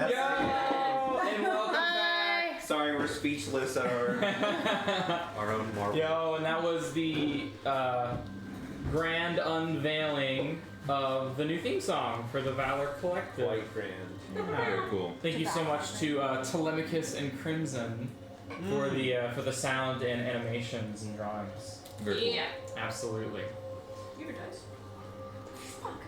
Yo! And welcome back! Sorry, we're speechless at our own marvel. Yo, and that was the grand unveiling of the new theme song for the Valor Collective. Quite grand. Very cool. Thank you so much to Telemachus and Crimson for the sound and animations and drawings. Very cool. Yeah. Absolutely. You were dice. I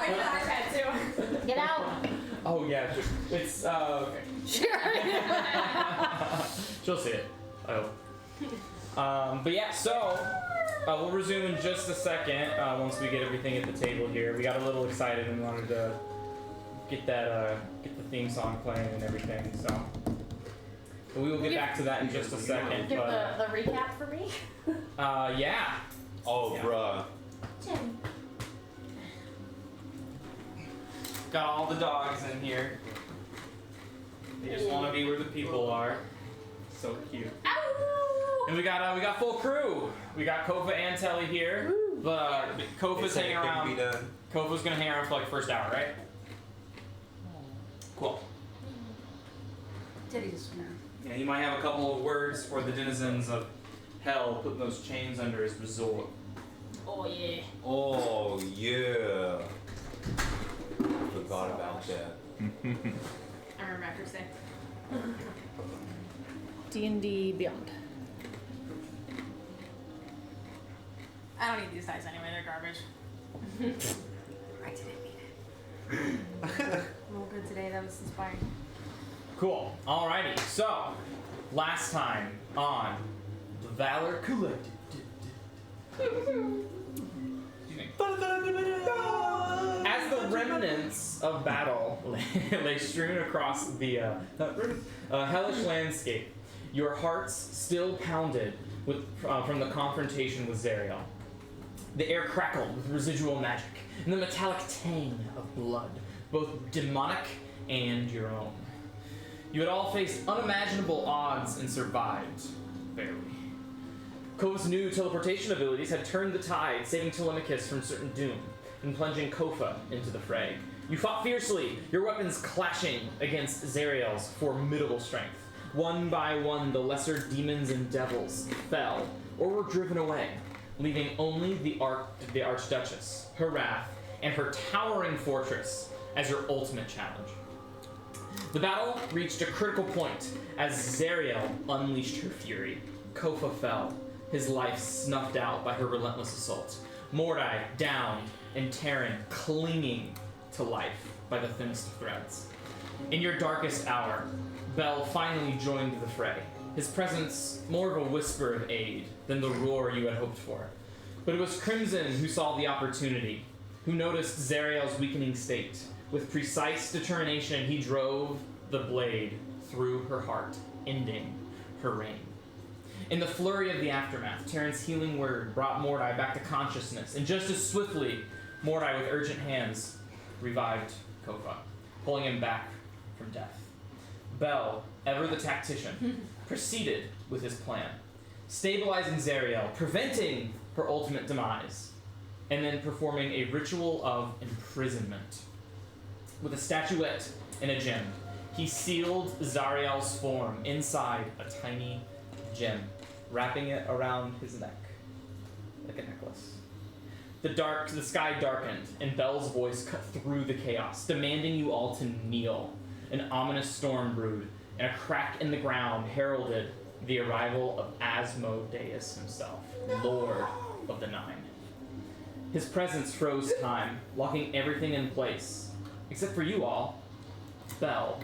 did that too. Get out. Oh yeah, it's okay. Sure. She'll see it. I hope. But yeah, so we'll resume in just a second once we get everything at the table here. We got a little excited and wanted to get the theme song playing and everything. So but we will get back to that in just a second. Give But the recap for me. yeah. Oh, Yeah. bruh. Tim. Got all the dogs in here. They just want to be where the people are. So cute. Ow! And we got full crew. We got Kofa and Telly here. But Kofa's They said hanging it couldn't around. be done. Kofa's gonna hang around for like the first hour, right? Cool. Teddy just went Yeah, he might have a couple of words for the denizens of hell, putting those chains under his resort. Oh yeah. Oh, yeah. Forgot about that. I remember after saying. D&D Beyond. I don't need these dice anyway, they're garbage. I didn't mean it. Real good today, that was inspiring. Cool. Alrighty. So, last time on the Valor Collective. As the remnants of battle lay strewn across the hellish landscape, your hearts still pounded from the confrontation with Zariel. The air crackled with residual magic and the metallic tang of blood, both demonic and your own. You had all faced unimaginable odds and survived, barely. Kofa's new teleportation abilities had turned the tide, saving Telemachus from certain doom and plunging Kofa into the fray. You fought fiercely, your weapons clashing against Zariel's formidable strength. One by one, the lesser demons and devils fell or were driven away, leaving only the Archduchess, her wrath, and her towering fortress as your ultimate challenge. The battle reached a critical point as Zariel unleashed her fury. Kofa fell, his life snuffed out by her relentless assault. Mordai down, and Terran clinging to life by the thinnest of threads. In your darkest hour, Bell finally joined the fray, his presence more of a whisper of aid than the roar you had hoped for. But it was Crimson who saw the opportunity, who noticed Zariel's weakening state. With precise determination, he drove the blade through her heart, ending her reign. In the flurry of the aftermath, Terran's healing word brought Mordai back to consciousness, and just as swiftly, Mordai with urgent hands revived Kofa, pulling him back from death. Bell, ever the tactician, proceeded with his plan, stabilizing Zariel, preventing her ultimate demise, and then performing a ritual of imprisonment. With a statuette and a gem, he sealed Zariel's form inside a tiny gem, wrapping it around his neck like a necklace. The sky darkened, and Bell's voice cut through the chaos, demanding you all to kneel. An ominous storm brewed, and a crack in the ground heralded the arrival of Asmodeus himself, Lord of the Nine. His presence froze time, locking everything in place, except for you all, Bell,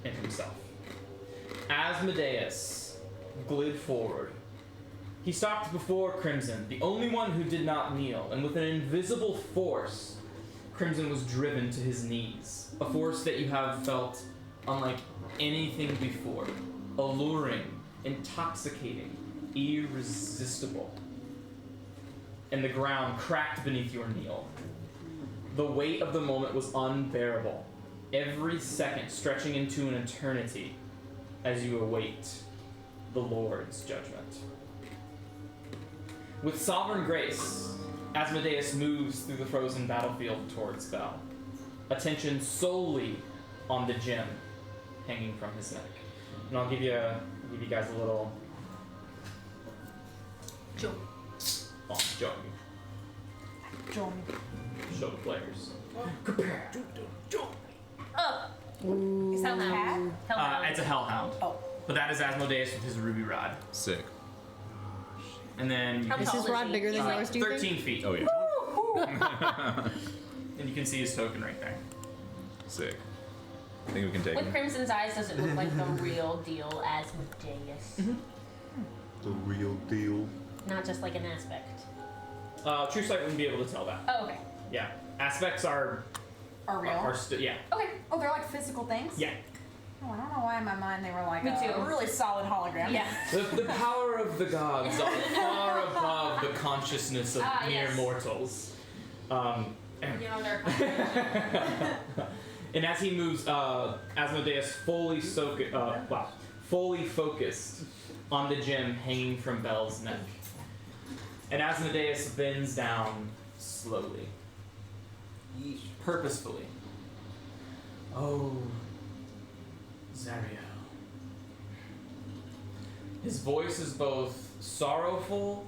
and himself. Asmodeus glid forward. He stopped before Crimson, the only one who did not kneel, and with an invisible force, Crimson was driven to his knees. A force that you have felt unlike anything before. Alluring, intoxicating, irresistible. And the ground cracked beneath your kneel. The weight of the moment was unbearable, every second stretching into an eternity as you await the Lord's judgment. With sovereign grace, Asmodeus moves through the frozen battlefield towards Bell, attention solely on the gem hanging from his neck. And I'll give you guys a little Jump. jump. Jump. Show the players. Prepare. Oh. Ooh. Is that cat? It's a hellhound. Oh. But that is Asmodeus with his ruby rod. Sick. And then you How can Is tall his is rod he? bigger than yours, do you 13 think? feet. Oh yeah. And you can see his token right there. Sick. I think we can take With him. Crimson's eyes, does it look like the real deal Asmodeus? The real deal. Not just like an aspect. True sight wouldn't be able to tell that. Oh, okay. Yeah. Aspects are real? yeah. Okay. Oh, they're like physical things? Yeah. Oh, I don't know why in my mind they were like Me a too. really solid hologram. Yeah. The power of the gods are far above the consciousness of mere yes. mortals. You know, they're And as he moves, Asmodeus fully focused on the gem hanging from Bel's neck. And Asmodeus bends down slowly, purposefully. Oh, Zariel. His voice is both sorrowful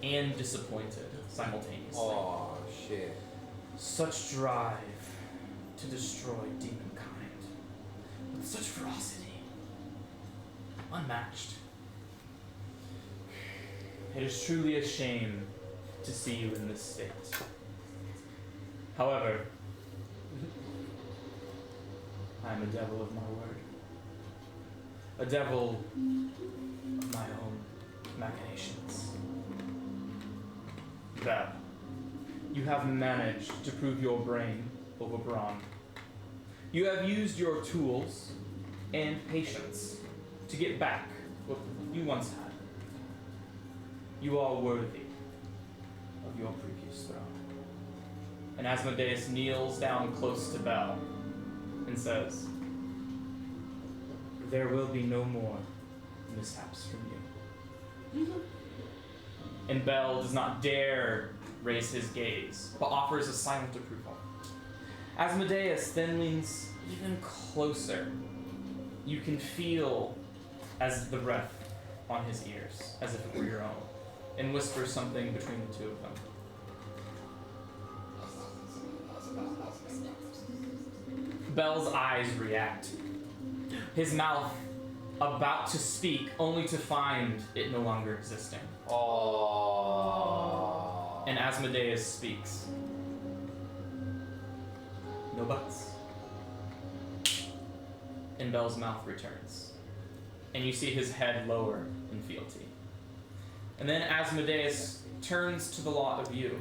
and disappointed simultaneously. Oh shit. Such drive to destroy demonkind with such ferocity, unmatched. It is truly a shame to see you in this state. However, I am a devil of my word. A devil of my own machinations. Bell, you have managed to prove your brain over brawn. You have used your tools and patience to get back what you once had. You are worthy of your previous throne. And Asmodeus kneels down close to Bell and says, there will be no more mishaps from you. And Bell does not dare raise his gaze, but offers a silent approval. Asmodeus then leans even closer. You can feel as the breath on his ears, as if it were your own, and whispers something between the two of them. Bell's eyes react. His mouth about to speak, only to find it no longer existing. Oh. And Asmodeus speaks. No buts. And Bell's mouth returns. And you see his head lower in fealty. And then Asmodeus turns to the lot of you.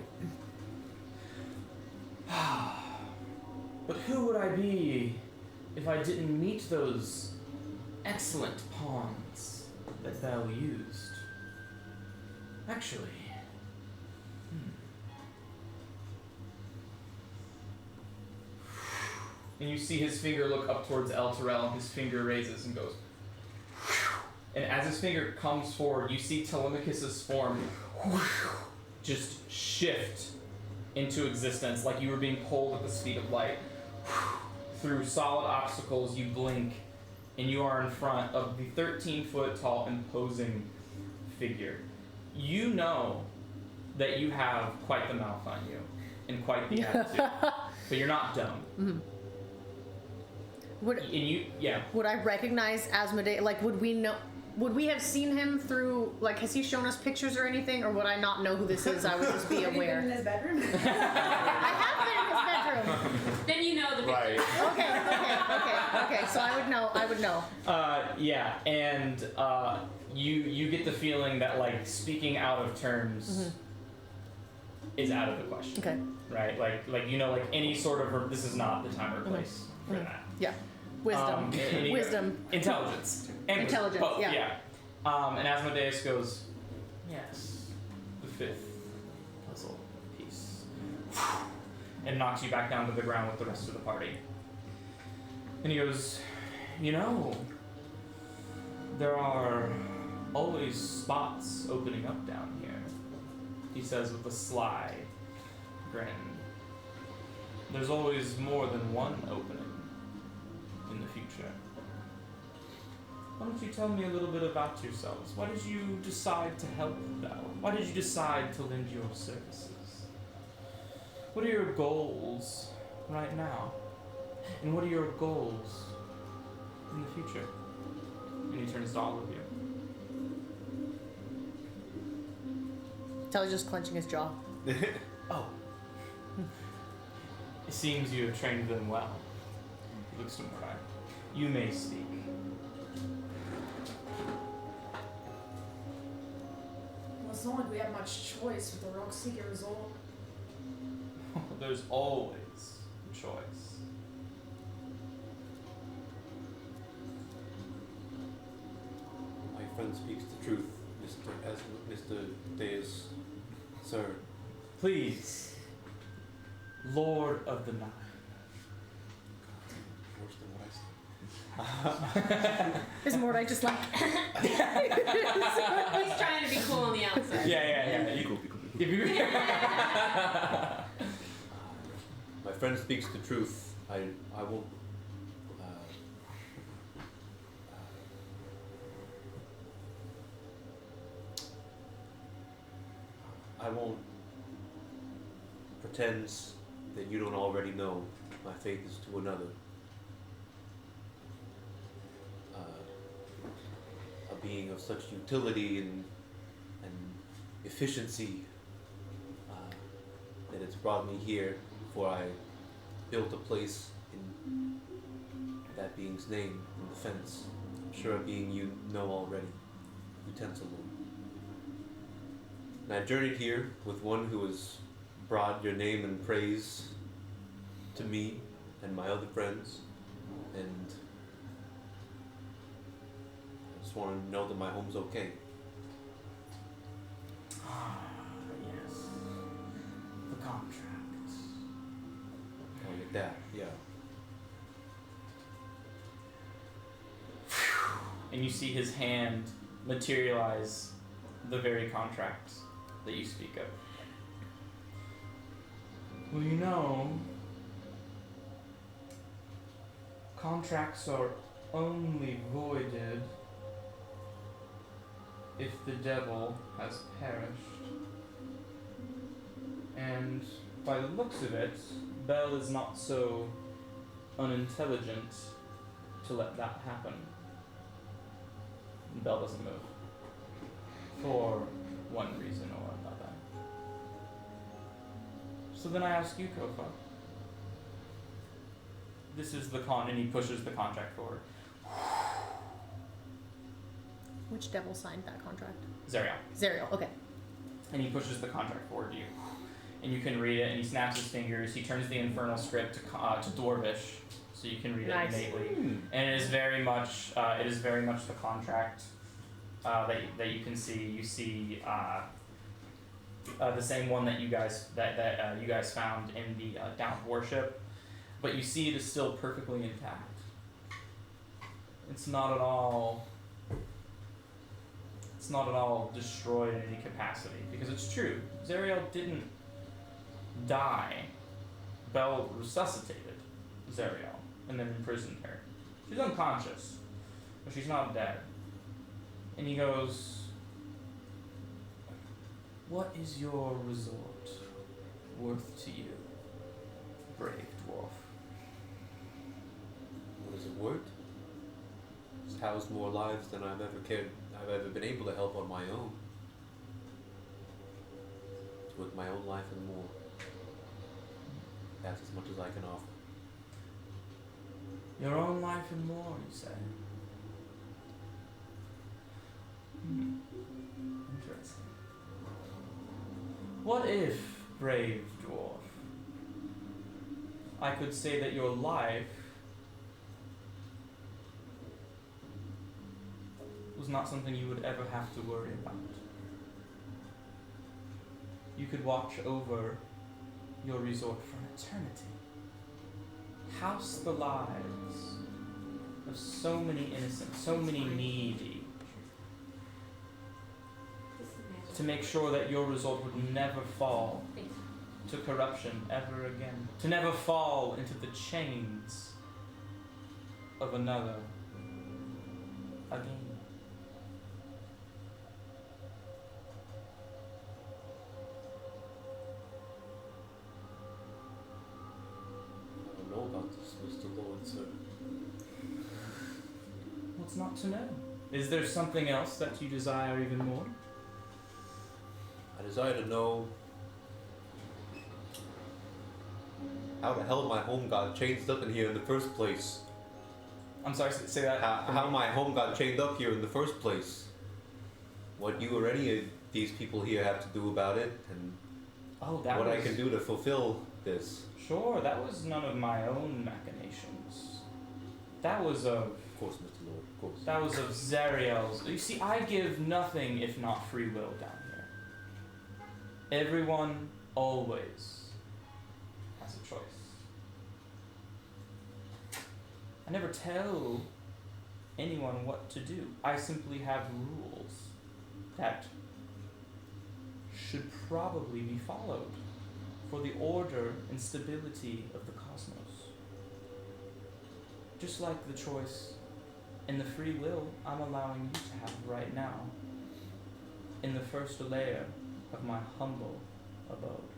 But who would I be if I didn't meet those excellent pawns that Bell used? Actually, And you see his finger look up towards El Terrell, and his finger raises and goes. And as his finger comes forward, you see Telemachus's form just shift into existence, like you were being pulled at the speed of light. Through solid obstacles, you blink, and you are in front of the 13-foot tall, imposing figure. You know that you have quite the mouth on you, and quite the attitude, but you're not dumb. Mm-hmm. Would I recognize Asmodeus? Like, would we know? Would we have seen him through? Like, has he shown us pictures or anything, or would I not know who this is? I would just be aware. in his bedroom? I have been in his bedroom. Then you know the picture. Right. Okay. So I would know. Yeah, and you get the feeling that like speaking out of terms is out of the question. Okay. Right? Like you know, like any sort of this is not the time or place for that. Yeah. Wisdom. Wisdom. Intelligence. And Intelligence, both, yeah. And Asmodeus goes, yes, the fifth puzzle piece. And knocks you back down to the ground with the rest of the party. And he goes, you know, there are always spots opening up down here. He says with a sly grin. There's always more than one opening. future. Why don't you tell me a little bit about yourselves? Why did you decide to help Bell? Why did you decide to lend your services? What are your goals right now? And what are your goals in the future? And he turns to all of you. Telly's just clenching his jaw. Oh. It seems you have trained them well. He looks to Mordai. You may speak. Well, it's not like we have much choice with the Rock Seeker result. There's always choice. My friend speaks the truth, Mr. Deus, sir. Please, Lord of the Nine. Worse than what I said. Is Mordai just like... He's trying to be cool on the outside. Yeah. Equal. If you My friend speaks the truth. I won't. I won't pretend that you don't already know. My faith is to another. A being of such utility and efficiency that it's brought me here before I built a place in that being's name in defense. I'm sure a being you know already, Utensil Lord. And I journeyed here with one who has brought your name and praise to me and my other friends, and I just want to know that my home's okay. yes. The contract. Oh, your dad, yeah. And you see his hand materialize the very contract that you speak of. Well, you know, contracts are only voided if the devil has perished. And by the looks of it, Bell is not so unintelligent to let that happen. And Bell doesn't move. For one reason or another. So then I ask you, Kofa. This is the and he pushes the contract forward. Which devil signed that contract? Zerial. Zerial, okay. And he pushes the contract forward to you. And you can read it, and he snaps his fingers. He turns the infernal script to Dwarvish, so you can read Nice. it innately. And it is very much the contract that you can see. You see the same one that you guys found in the Down Worship, but you see it is still perfectly intact. It's not at all destroyed in any capacity, because it's true. Zeriel didn't die. Bell resuscitated Zeriel and then imprisoned her. She's unconscious, but she's not dead. And he goes, what is your resort worth to you, brave dwarf? What is it worth? It's housed more lives than I've ever been able to help on my own. It's worth my own life and more. That's as much as I can offer. Your own life and more, you say? Interesting. What if, brave dwarf, I could say that your life was not something you would ever have to worry about? You could watch over your resort for eternity. House the lives of so many innocent, so many needy, to make sure that your resort would never fall to corruption ever again, to never fall into the chains of another again. I don't know about this, Mr. Lord, sir. What's not to know? Is there something else that you desire even more? I desire to know how the hell my home got changed up in here in the first place. I'm sorry, say that. How my home got chained up here in the first place. What you or any of these people here have to do about it, and Oh, that what was... I can do to fulfill this. Sure, that was none of my own machinations. That was of... Of course, Mr. Lord, of course. That was of Zariel's. You see, I give nothing if not free will down here. Everyone always has a choice. I never tell anyone what to do. I simply have rules that should probably be followed for the order and stability of the cosmos. Just like the choice and the free will I'm allowing you to have right now in the first layer of my humble abode.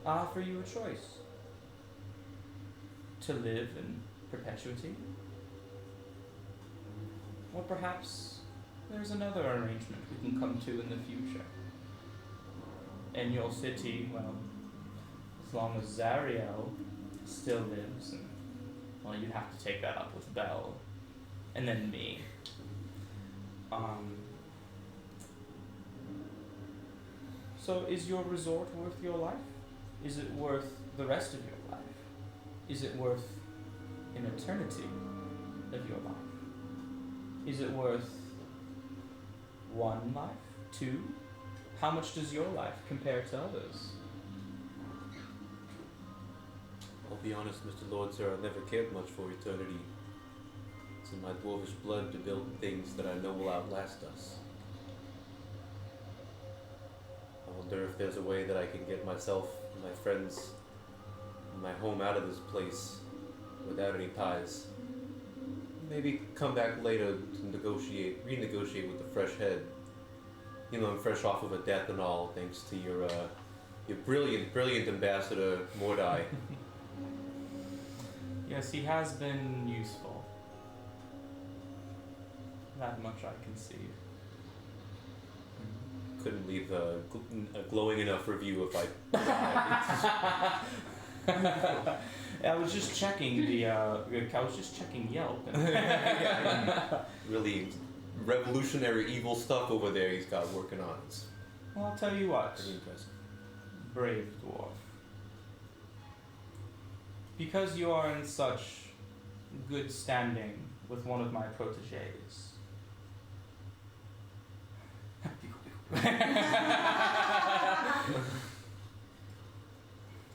I offer you a choice: to live in perpetuity, or perhaps there's another arrangement we can come to in the future. In your city, well, as long as Zariel still lives, and, well, you'd have to take that up with Belle, and then me. So is your resort worth your life? Is it worth the rest of your life? Is it worth an eternity of your life? Is it worth one life? Two? How much does your life compare to others? I'll be honest, Mr. Lord, sir, I never cared much for eternity. It's in my dwarvish blood to build things that I know will outlast us. I wonder if there's a way that I can get myself and my friends and my home out of this place without any ties. Maybe come back later to renegotiate with a fresh head. You know, I'm fresh off of a death and all, thanks to your brilliant ambassador, Mordai. Yes, he has been useful. That much I can see. Couldn't leave a glowing enough review if I died. I was just checking Yelp. And Really revolutionary evil stuff over there he's got working on. It's well, I'll tell you what, pretty impressive. brave dwarf. Because you are in such good standing with one of my proteges.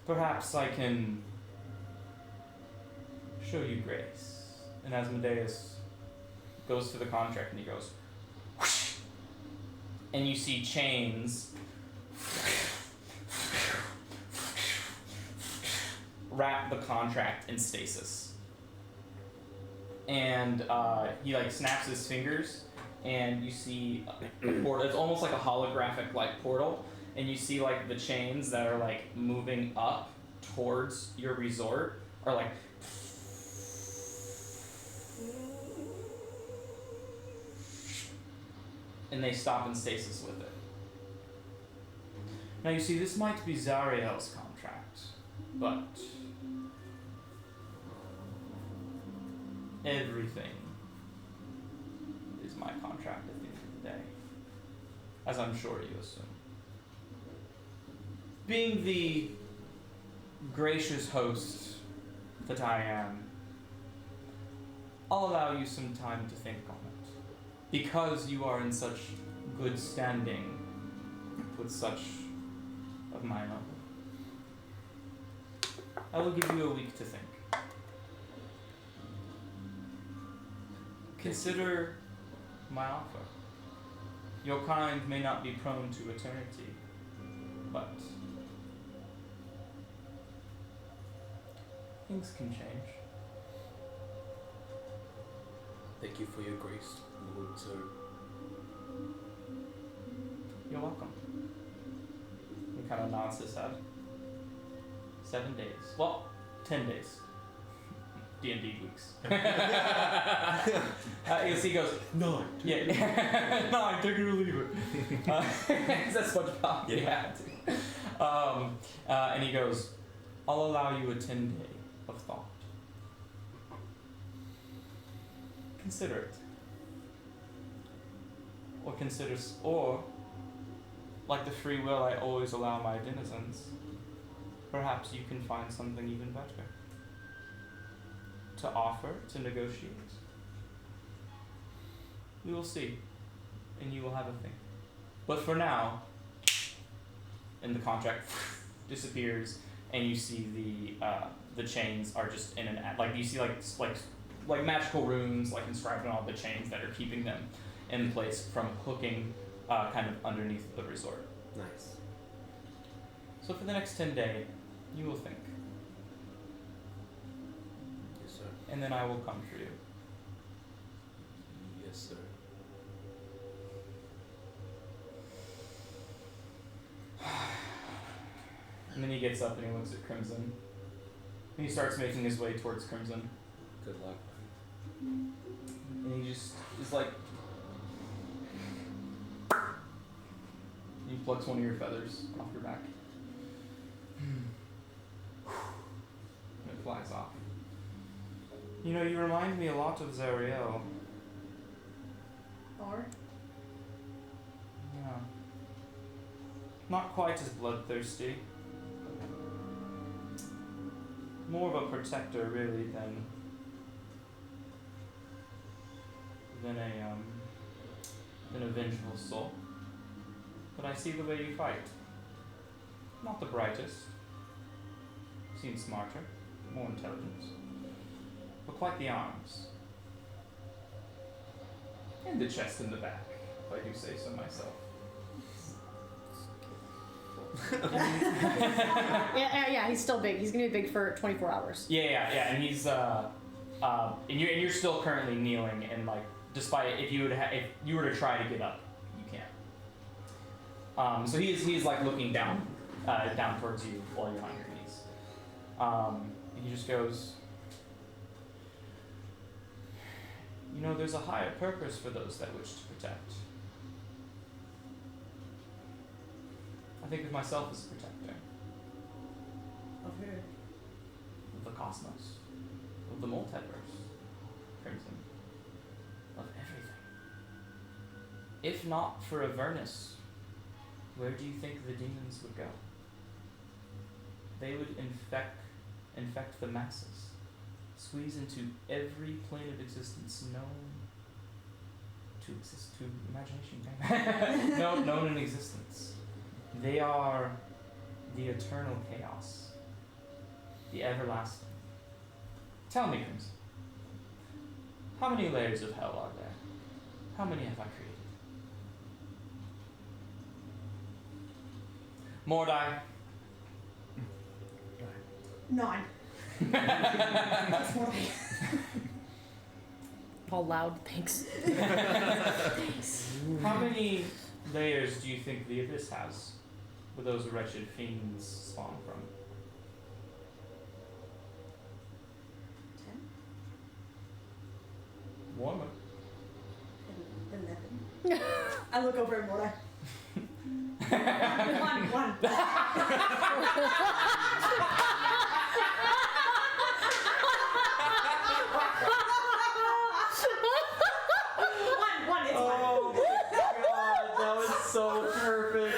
Perhaps I can show you grace. And Asmodeus goes to the contract and he goes, whoosh, and you see chains wrap the contract in stasis. And he like snaps his fingers, and you see a portal. It's almost like a holographic like portal, and you see like the chains that are like moving up towards your resort are like and they stop in stasis with it. Now you see, this might be Zariel's contract, but everything is my contract at the end of the day, as I'm sure you assume. Being the gracious host that I am, I'll allow you some time to think on it. Because you are in such good standing with such of my own, I will give you a week to think. Consider my offer. Your kind may not be prone to eternity, but Things can change. Thank you for your grace, Lord, sir. You're welcome. He kind of nods his head. 7 days. Well, 10 days. D&D weeks. Yes, he goes, 9. Yeah. 9, take it or leave it. That's SpongeBob. Yeah. And he goes, I'll allow you a 10-day of thought. Consider it. Or, like the free will I always allow my denizens, perhaps you can find something even better to offer, to negotiate. We will see, and you will have a thing. But for now, and the contract disappears, and you see the chains are just in an like you see like magical runes like inscribed on all the chains that are keeping them in place from hooking kind of underneath the resort. Nice. So for the next 10 days, you will think, Yes, sir. and then I will come for you. Yes, sir. And then he gets up and he looks at Crimson. And he starts making his way towards Crimson. Good luck. And he just is like, he plucks one of your feathers off your back. And it flies off. You know, you remind me a lot of Zariel. Or? Yeah. Not quite as bloodthirsty. More of a protector, really, than a vengeful soul. But I see the way you fight. Not the brightest. Seems smarter, more intelligent. But quite the arms. And the chest and the back, if I do say so myself. Yeah, he's still big. He's gonna be big for 24 hours. Yeah, and he's and you're still currently kneeling, and like, despite if you were to try to get up, you can't. So he's like looking down towards you while you're on your knees. And he just goes, you know, there's a higher purpose for those that wish to protect. I think of myself as a protector. Of who? Of the cosmos. Of the multiverse. Crimson. Of everything. If not for Avernus, where do you think the demons would go? They would infect the masses. Squeeze into every plane of existence known to imagination. known in existence. They are the eternal chaos, the everlasting. Tell me, Crimson, how many layers of hell are there? How many have I created? Mordai. 9. That's more like All loud, thanks. How many layers do you think the Abyss has, where those wretched fiends spawn from? 10? Warmer. 11. I look over at Mora. 1. One, it's Oh my god, that was so perfect.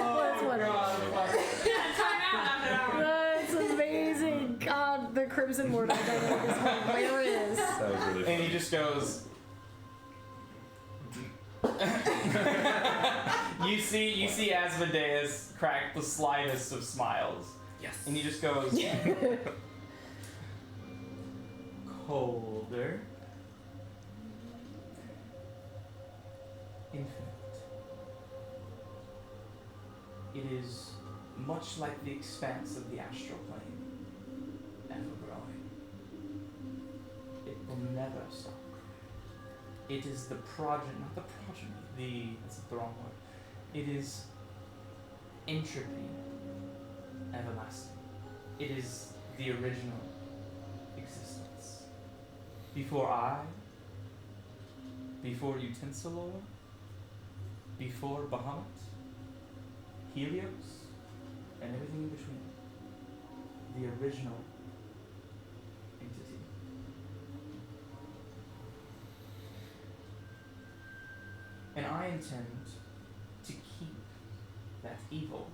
What's one? Time out after hour. That's amazing. God, the Crimson Word, I don't know this one where is. That was really And funny. he just goes. you see Asmodeus crack the slightest of smiles. Yes. And he just goes colder. Infinite. It is much like the expanse of the astral plane, ever growing. It will never stop growing. It is the not the progeny, that's the wrong word. It is entropy, everlasting. It is the original existence. Before I, before Utensilor, before Bahamut, Helios, and everything in between. The original entity. And I intend to keep that evil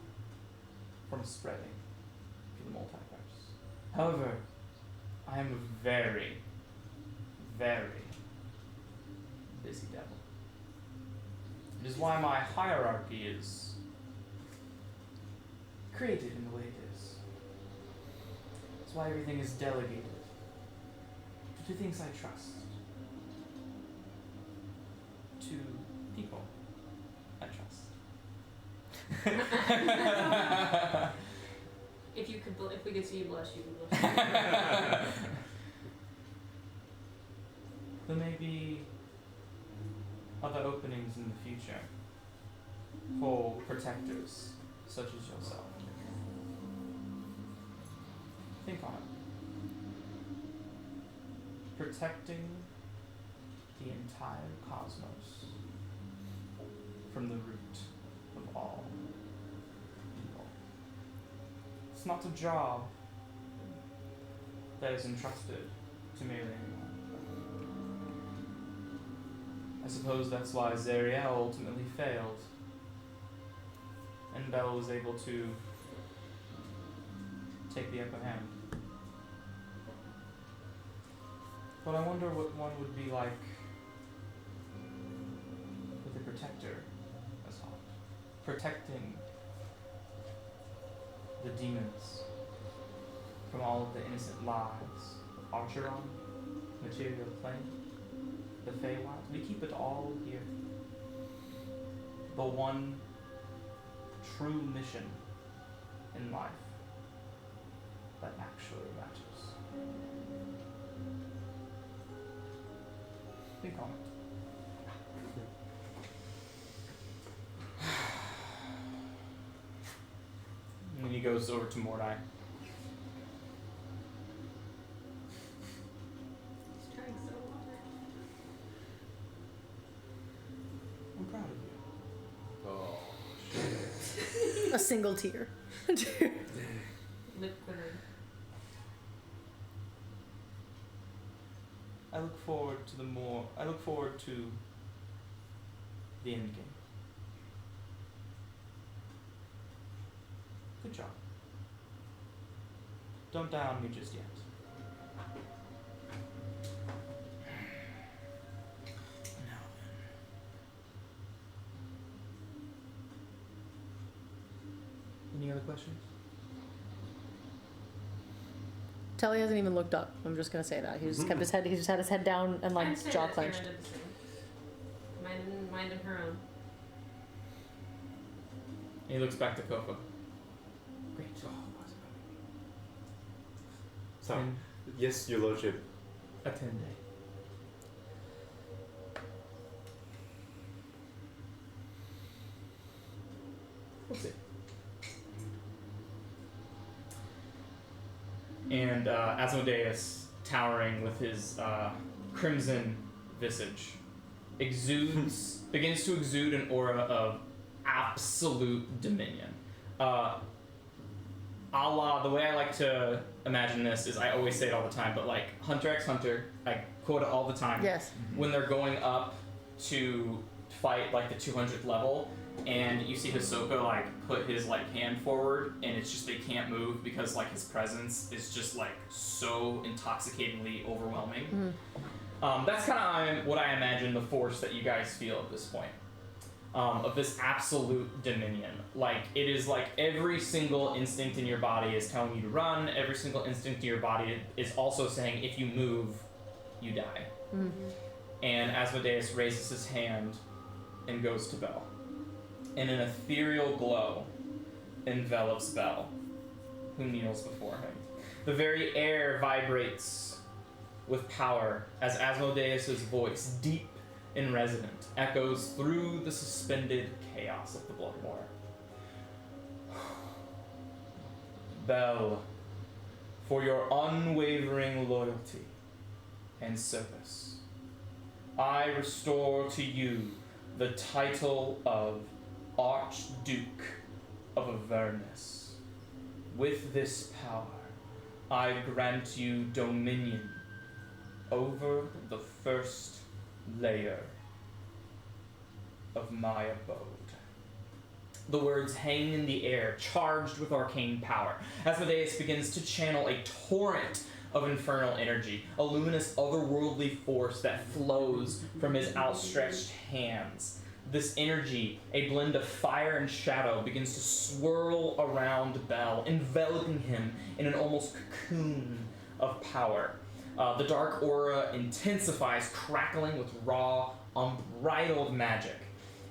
from spreading to the multiverse. However, I am a very, very busy devil. It is why my hierarchy is created in the way it is. It's why everything is delegated to things I trust, to people I trust. If we could see you blush, you would blush. There may be other openings in the future for protectors such as yourself. Think on it. Protecting the entire cosmos from the root of all evil. It's not a job that is entrusted to merely anyone. I suppose that's why Zariel ultimately failed, and Bell was able to take the upper hand. But I wonder what one would be like with a protector as well. Protecting the demons from all of the innocent lives of Archeron, material plane, the Feywild. We keep it all here. The one true mission in life that actually matters. Think on it. And then he goes over to Mordai. He's trying so hard. I'm proud of you. Oh, A single tear. Lip quivered. I look forward to the end game. Good job. Don't die on me just yet. Now then. Any other questions? Telly hasn't even looked up. I'm just gonna say that. He just kept his head. He just had his head down and like I'm saying jaw that Tara clenched. did the same. Minding her own. He looks back to Kofa. Great job. So, yes, your lordship. Attend. We'll see. And Asmodeus, towering with his crimson visage, begins to exude an aura of absolute dominion. A la, the way I like to imagine this is, I always say it all the time, but like Hunter x Hunter, I quote it all the time. Yes. When they're going up to fight like the 200th level, and you see Hisoka like put his like hand forward, and it's just they can't move because like his presence is just like so intoxicatingly overwhelming. That's kind of what I imagine the force that you guys feel at this point. Of this absolute dominion. Like, it is like every single instinct in your body is telling you to run, every single instinct in your body is also saying if you move, you die. And Asmodeus raises his hand and goes to Bell. And an ethereal glow envelops Bel, who kneels before him. The very air vibrates with power as Asmodeus' voice, deep and resonant, echoes through the suspended chaos of the Blood War. Bel, for your unwavering loyalty and service, I restore to you the title of Archduke of Avernus. With this power, I grant you dominion over the first layer of my abode. The words hang in the air, charged with arcane power. Asmodeus begins to channel a torrent of infernal energy, a luminous otherworldly force that flows from his outstretched hands. This energy, a blend of fire and shadow, begins to swirl around Bel, enveloping him in an almost cocoon of power. The dark aura intensifies, crackling with raw, unbridled magic.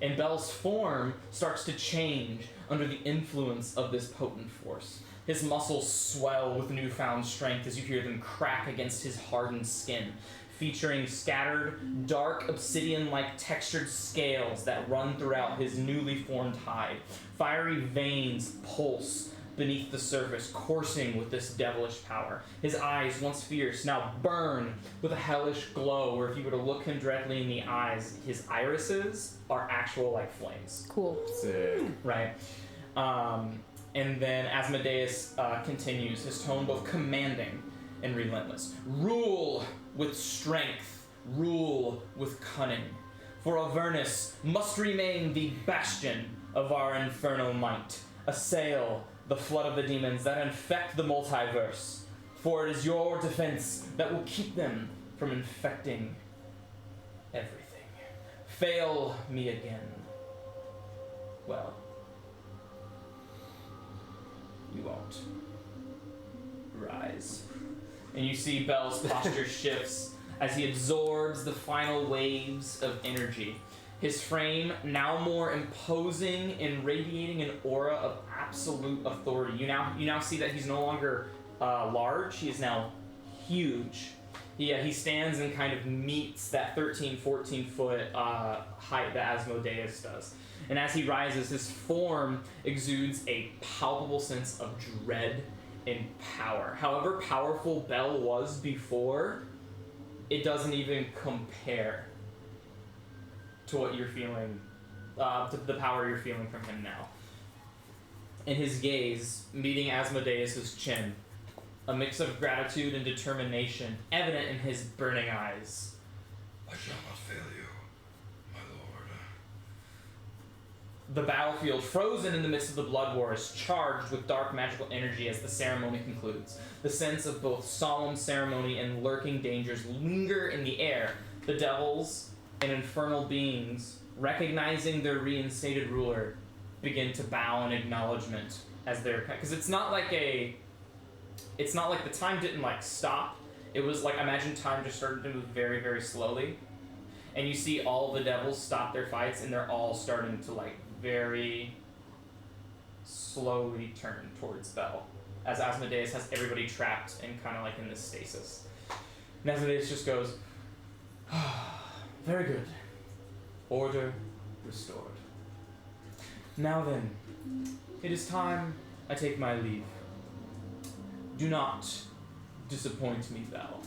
And Bel's form starts to change under the influence of this potent force. His muscles swell with newfound strength as you hear them crack against his hardened skin, featuring scattered, dark, obsidian-like textured scales that run throughout his newly formed hide. Fiery veins pulse beneath the surface, coursing with this devilish power. His eyes, once fierce, now burn with a hellish glow, where if you were to look him directly in the eyes, his irises are actual, like, flames. Cool. Sick. Right? And then Asmodeus continues, his tone both commanding and relentless. Rule with strength, rule with cunning. For Avernus must remain the bastion of our infernal might. Assail the flood of the demons that infect the multiverse, for it is your defense that will keep them from infecting everything. Fail me again. Well, you won't. Rise. And you see Bel's posture shifts as he absorbs the final waves of energy. His frame, now more imposing and radiating an aura of absolute authority. You now see that he's no longer large, he is now huge. He stands and kind of meets that 13, 14 foot height that Asmodeus does. And as he rises, his form exudes a palpable sense of dread and power. However powerful Bel was before, it doesn't even compare to what you're feeling, to the power you're feeling from him now. In his gaze, meeting Asmodeus' chin, a mix of gratitude and determination evident in his burning eyes. I shall not fail you, my lord. The battlefield, frozen in the midst of the blood war, is charged with dark magical energy as the ceremony concludes. The sense of both solemn ceremony and lurking dangers linger in the air. The devils and infernal beings, recognizing their reinstated ruler, begin to bow in acknowledgement as they're, because it's not like the time didn't like stop. It was like, imagine time just started to move very, very slowly, and you see all the devils stop their fights and they're all starting to like very slowly turn towards Bel, as Asmodeus has everybody trapped and kind of like in this stasis. And Asmodeus just goes, very good. Order restored. Now then, it is time I take my leave. Do not disappoint me, Bel.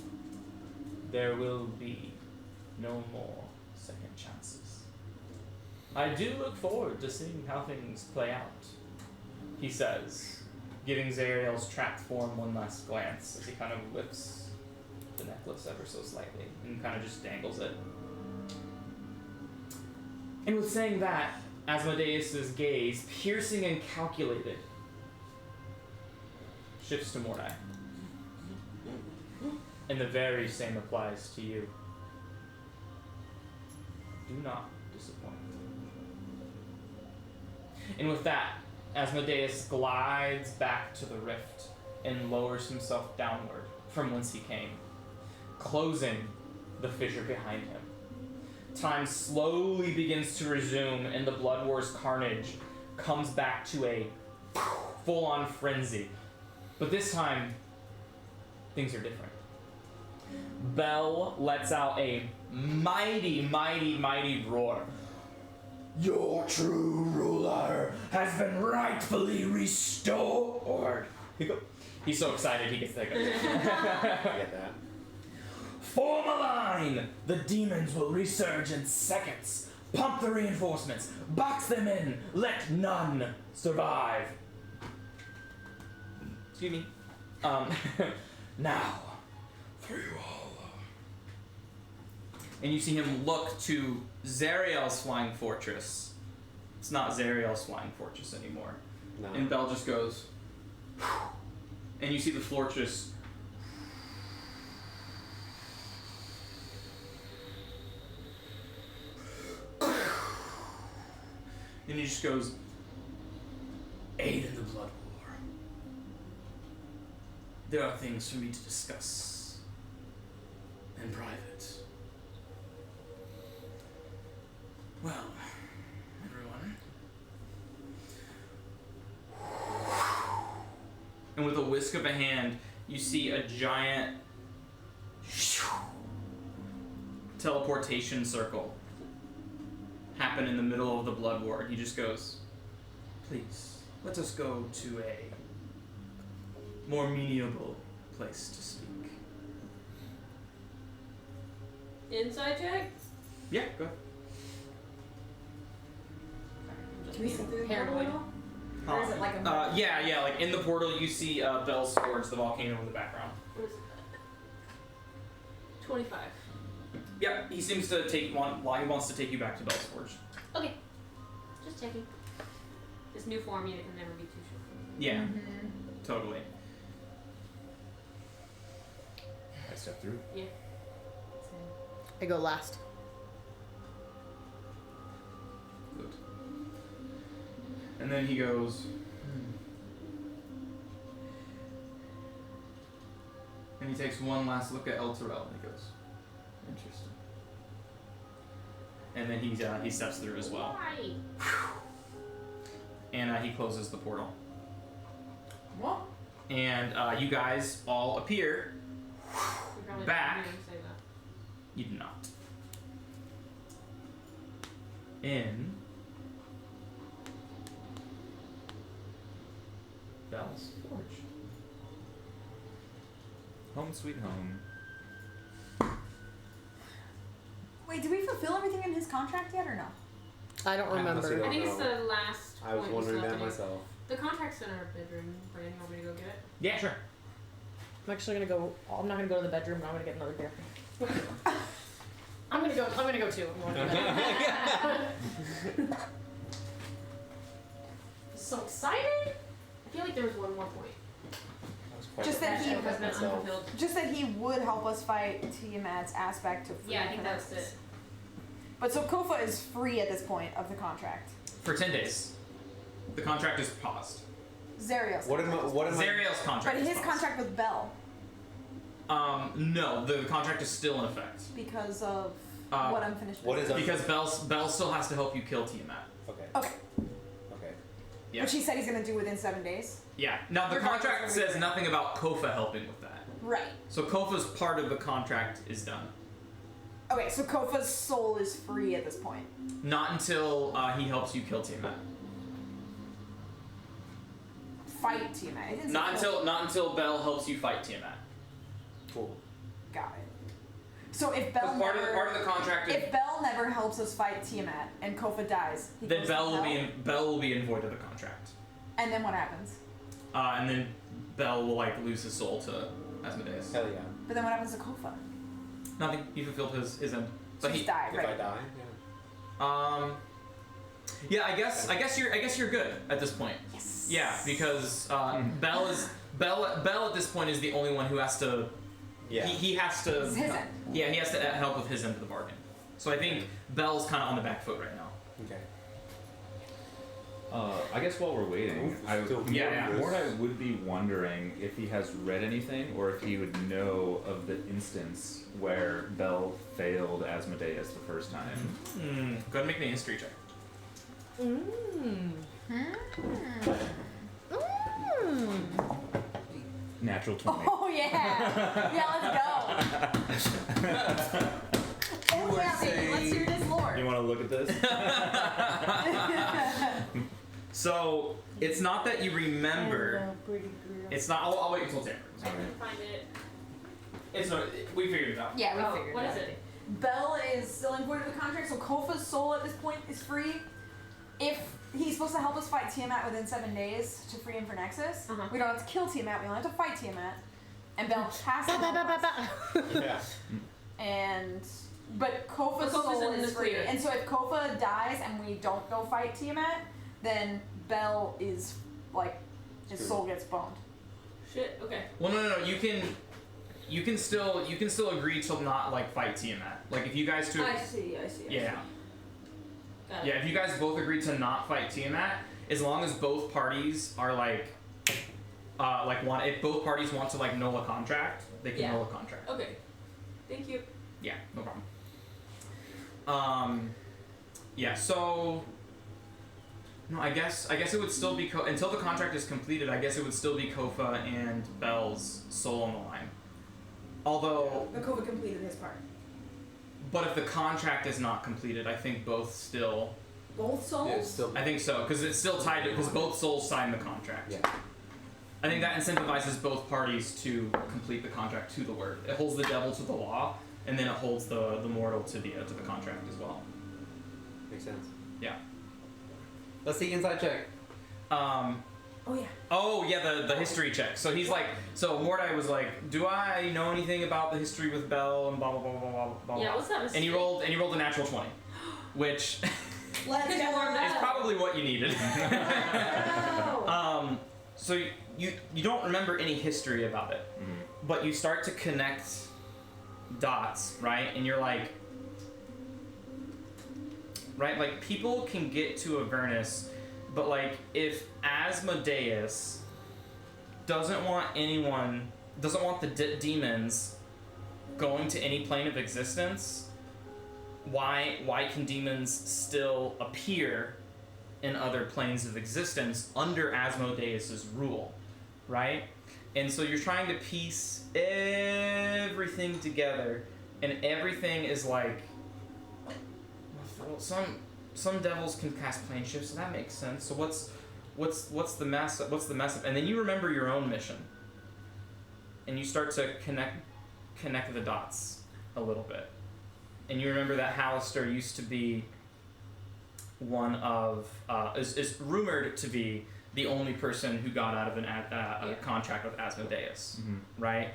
There will be no more second chances. I do look forward to seeing how things play out, he says, giving Zariel's trapped form one last glance as he kind of lifts the necklace ever so slightly and kind of just dangles it. And with saying that, Asmodeus' gaze, piercing and calculated, shifts to Mordai. And the very same applies to you. Do not disappoint. And with that, Asmodeus glides back to the rift and lowers himself downward from whence he came, closing the fissure behind him. Time slowly begins to resume, and the Blood War's carnage comes back to a full-on frenzy. But this time, things are different. Bell lets out a mighty, mighty, mighty roar. Your true ruler has been rightfully restored. He's so excited he gets that. I get that. Form a line! The demons will resurge in seconds. Pump the reinforcements. Box them in. Let none survive. Excuse me. Now. For you all. And you see him look to Zariel's flying fortress. It's not Zariel's flying fortress anymore. No. And Bell just goes, and you see the fortress and he just goes, aid in the blood war. There are things for me to discuss in private. Well, everyone. And with a whisk of a hand, you see a giant teleportation circle happen in the middle of the blood war. He just goes, please, let us go to a more amenable place to speak. Inside check? Yeah, go ahead. Can we see through the Paranoid. portal? Or is it like a Yeah, like in the portal you see Bell's Forge, the volcano in the background. What is it? 25. Yeah, he seems to take one. Well, he wants to take you back to Bell's Forge. Okay. Just checking. This new form unit can never be too short. Yeah, totally. I step through. Yeah. I go last. Good. And then he goes. And he takes one last look at El Terrell and he goes, interesting. And then he steps through as well. Why? And he closes the portal. What? And you guys all appear. We probably Back. didn't say that. You do not. In Bell's Forge. Home sweet home. Wait, did we fulfill everything in his contract yet or no? I don't I honestly remember. I think don't it's know. the last I was point we wondering still that have to do. myself. The contract's in our bedroom. Brandon, you want me to go get it? Yeah, sure. I'm actually gonna go. I'm not gonna go to the bedroom. But I'm gonna get another beer. I'm gonna go too. I'm going to bed. So excited! I feel like there was one more point. Just that he That has been myself. unfulfilled. Just that he would help us fight Tiamat's aspect of Yeah, I think that's Hiatus. it. But so Kofa is free at this point of the contract. For 10 days. The contract is paused. Zariel's What am I? contract. What am I? Zariel's contract But is his paused. contract with Bell No, the contract is still in effect. because of Uh, what unfinished what business. is Because Bell still has to help you kill Tiamat. Okay. Okay. Okay. Yeah. Which he said he's gonna do within 7 days. Yeah. Now the Regardless contract of says everything. nothing about Kofa helping with that. Right. So Kofa's part of the contract is done. Okay, so Kofa's soul is free at this point. Not until he helps you kill Tiamat. Fight Tiamat. It didn't say Not Kofa. until Bell helps you fight Tiamat. Cool. Got it. So if Bell Because never, part of the contract is if Bell never helps us fight Tiamat and Kofa dies, he then goes Bell to will be hell? Bell will be in void of the contract. And then what happens? And then Bell will like lose his soul to Asmodeus. Hell yeah. But then what happens to Kofa? Nothing. He fulfilled his end. So But he's he died, If right? I die, yeah. Yeah, I guess you're good at this point. Yes. Yeah, because Bell at this point is the only one who has to. Yeah. He has to. It's his end. Yeah, he has to help with his end of the bargain. So I think Bell's kind of on the back foot right now. Okay. I guess while we're waiting, Yeah. Mordai would be wondering if he has read anything or if he would know of the instance where Bell failed Asmodeus the first time. Go ahead and make me a history check. Mm. Natural 20. Oh yeah. Yeah, let's go. Oh yeah, baby. Let's hear this lore. You want to look at this? So it's not that you remember. It's not. I'll wait until Tamara. I can find it. It's no. We figured it out. Yeah, we Oh, figured what it is out. it? Bell is still employed with the contract, so Kofa's soul at this point is free. If he's supposed to help us fight Tiamat within 7 days to free him for Nexus, we don't have to kill Tiamat, we only have to fight Tiamat. And Bell has to help us. Yeah. But Kofa's Kofa's soul in is the free. clear. And so if Kofa dies and we don't go fight Tiamat, then Bell is like his soul gets boned. Shit. Okay. Well, no. You can still agree to not like fight Tiamat. Like if you guys two. I see. Yeah. Got it. Yeah. If you guys both agree to not fight Tiamat, as long as both parties are like one. If both parties want to like null a contract, they can Yeah. null a contract. Okay. Thank you. Yeah, no problem. Yeah, so no, I guess it would still be until the contract is completed. I guess it would still be Kofa and Bell's soul on the line. Although, But Kofa completed his part. but if the contract is not completed, I think both still. Both souls? Yeah, it's still. I think so because it's still tied to because both souls signed the contract. Yeah. I think that incentivizes both parties to complete the contract to the word. It holds the devil to the law, and then it holds the mortal to the contract as well. Makes sense. Yeah. Let's see inside check. Oh yeah. The history check. So he's like, so Mordai was like, do I know anything about the history with Bell and blah blah blah blah blah blah. Yeah. What's that mistake? And he rolled a natural 20, which Let's Because you go. were is mad. probably what you needed. No. So you don't remember any history about it, but you start to connect dots, right? And you're like, right? Like people can get to Avernus, but like if Asmodeus doesn't want the demons going to any plane of existence, why can demons still appear in other planes of existence under Asmodeus's rule, right? And so you're trying to piece everything together, and everything is like, well, some devils can cast plane shifts, so that makes sense. So what's the mess up? And then you remember your own mission, and you start to connect the dots a little bit, and you remember that Hallister used to be one of is rumored to be the only person who got out of a contract with Asmodeus, right?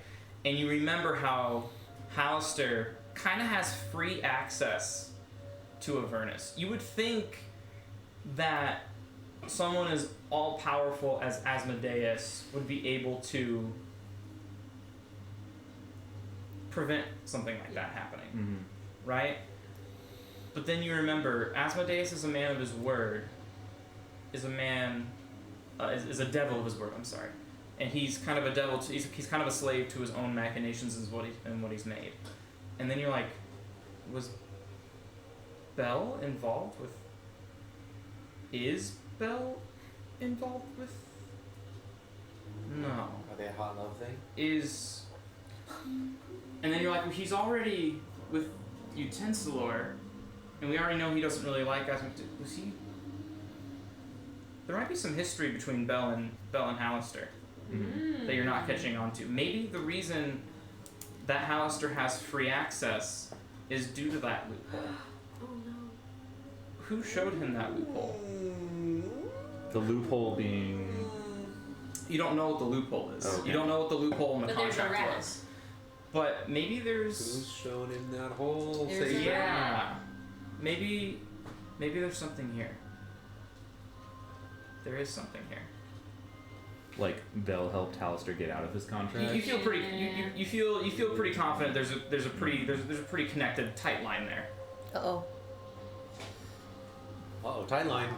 And you remember how Hallister kind of has free access to Avernus. You would think that someone as all powerful as Asmodeus would be able to prevent something like that happening, right? But then you remember, Asmodeus is a man of his word, is a man, is a devil of his word. I'm sorry, and he's kind of a devil. He's kind of a slave to his own machinations and what he's made. And then you're like, was Bell involved with? Is Bell involved with? No. Are they a hot love thing? Is. And then you're like, well, he's already with Utensilor. And we already know he doesn't really like us. Was he? There might be some history between Bell and Hallister that you're not catching on to. Maybe the reason that Hallister has free access is due to that loophole. Oh no. Who showed him that loophole? The loophole being. You don't know what the loophole is. Okay. You don't know what the loophole in the But there's a contract rat. was. But maybe there's. Who's shown in that hole? There's Say a Yeah. Maybe there's something here. There is something here. Like Bell helped Hallister get out of his contract. You feel pretty. You feel pretty confident. There's a pretty connected tight line there. Uh-oh. Uh-oh, tight line.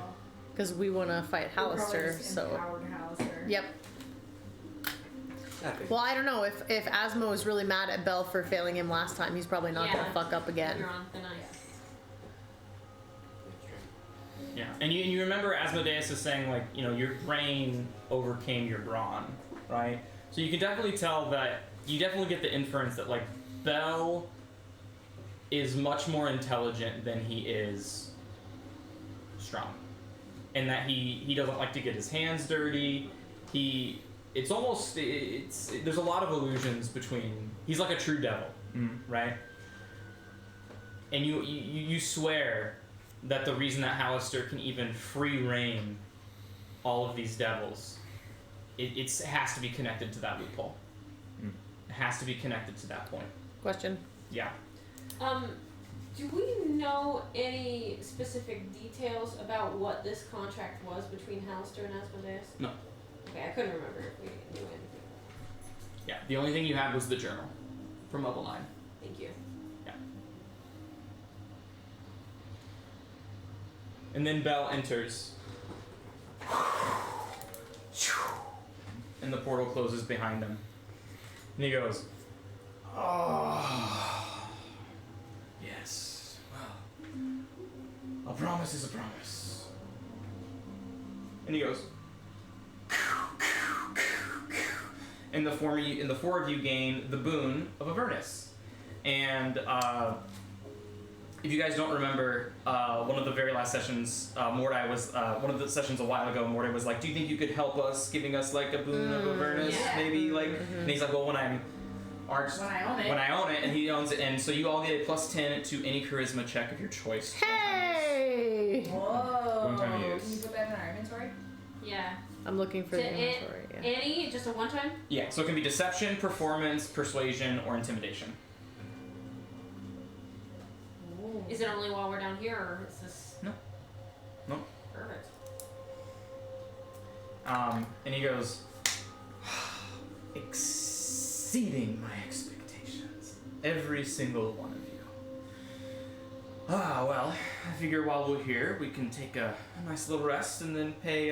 Because we want to fight Probably Hallister, just so... empowered Hallister. Yep. Epic. Well, I don't know. If Asmo is really mad at Bell for failing him last time, he's probably not Yeah. going to fuck up again. You're on thin ice. Yeah, and you remember Asmodeus is saying, like, you know, your brain overcame your brawn, right? So you can definitely tell that, you definitely get the inference that, like, Bell is much more intelligent than he is strong. And that he doesn't like to get his hands dirty. There's a lot of illusions between, he's like a true devil, right? And you swear that the reason that Hallister can even free reign all of these devils, it has to be connected to that loophole. It has to be connected to that point. Question. Yeah. Do we know any specific details about what this contract was between Hallister and Asmodeus? No. Okay, I couldn't remember if we knew anything. Yeah. The only thing you had was the journal from level 9. Thank you. Yeah. And then Bell enters. And the portal closes behind him. And he goes, "Oh, yes. Well, a promise is a promise." And he goes, and the four of you gain the boon of Avernus. And if you guys don't remember, one of the very last sessions, Mordai was one of the sessions a while ago. Mordai was like, "Do you think you could help us, giving us like a boon of Avernus, yeah. maybe like?" And he's like, "Well, when I own it," and he owns it, and so you all get a +10 to any charisma check of your choice. Hey! Whoa. One time Can you use. put that in our inventory? Yeah. I'm looking for To the inventory. Yeah. Any? Just a one time? Yeah, so it can be deception, performance, persuasion, or intimidation. Is it only while we're down here, or is this? No. No. Perfect. And he goes, "Exceeding my expectations, every single one of you. Well, I figure while we're here, we can take a nice little rest and then pay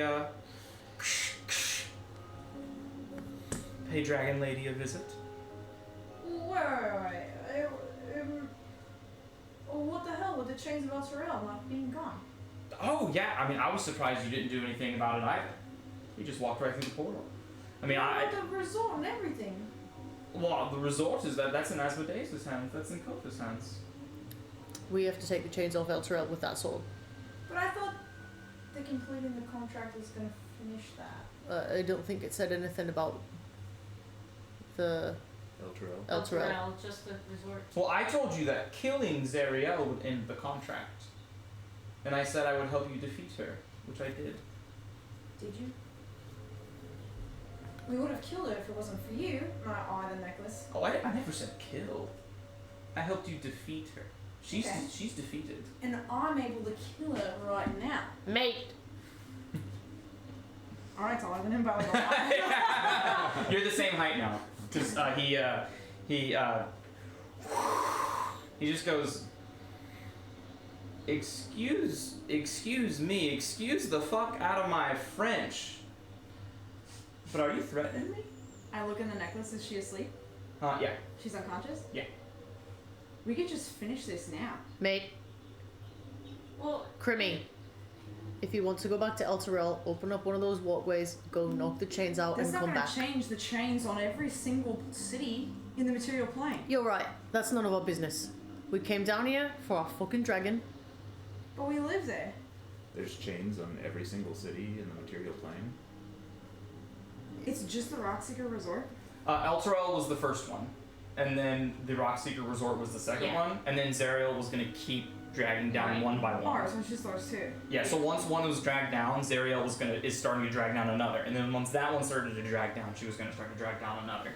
Dragon Lady a visit." Wait. What the hell with the chains of Elturel not being gone? Oh yeah, I mean, I was surprised you didn't do anything about it either. You just walked right through the portal. I mean, What about the resort and everything? well, the resort is that's in Asmodeus' hands. That's in Kofa's hands. We have to take the chains off Elturel with that sword. But I thought the completing the contract was going to finish that. I don't think it said anything about the Elturel. Elturel. Just the resort. Well, I told you that killing Zariel would end the contract. And I said I would help you defeat her, which I did. Did you? We would have killed her if it wasn't for you, my eye the necklace. Oh, I never said kill. I helped you defeat her. She's Okay. she's defeated. And I'm able to kill her right now. Mate! Alright, so I'm about to You're the same height now. Just he just goes, excuse me, excuse the fuck out of my French. But are you threatening me? I look in the necklace. Is she asleep? Yeah. She's unconscious? Yeah. We could just finish this now. Mate. Well, Crimmy. If you want to go back to Elturel, open up one of those walkways, go knock the chains out, That's and not come going back. to change the chains on every single city in the material plane. You're right. That's none of our business. We came down here for our fucking dragon. But we live there. There's chains on every single city in the material plane. It's just the Rockseeker Resort. Elturel was the first one. And then the Rockseeker Resort was the second Yeah. one. And then Zariel was going to keep dragging down Right. one by one. Ours, which is those two. Yeah, so once one was dragged down, Zariel is starting to drag down another. And then once that one started to drag down, she was going to start to drag down another.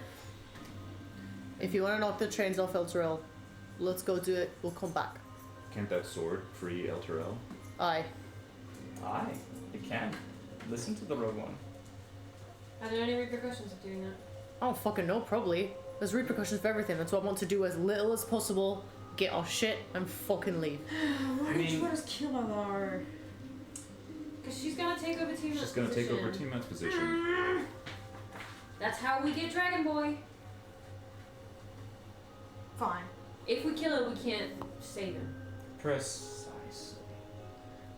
If you want to knock the chains off Elturel, let's go do it. We'll come back. Can't that sword free Elturel? Aye. Aye, it can. Listen to the Rogue One. are there any repercussions of doing that? I don't fucking know, probably. There's repercussions for everything. That's why I want to do as little as possible, get our shit, and fucking leave. Why I did you mean- let us kill her though? Because she's gonna take over Team She's gonna take over Tiamat's position. That's how we get Dragon Boy. Fine. If we kill her, we can't save him. Precisely.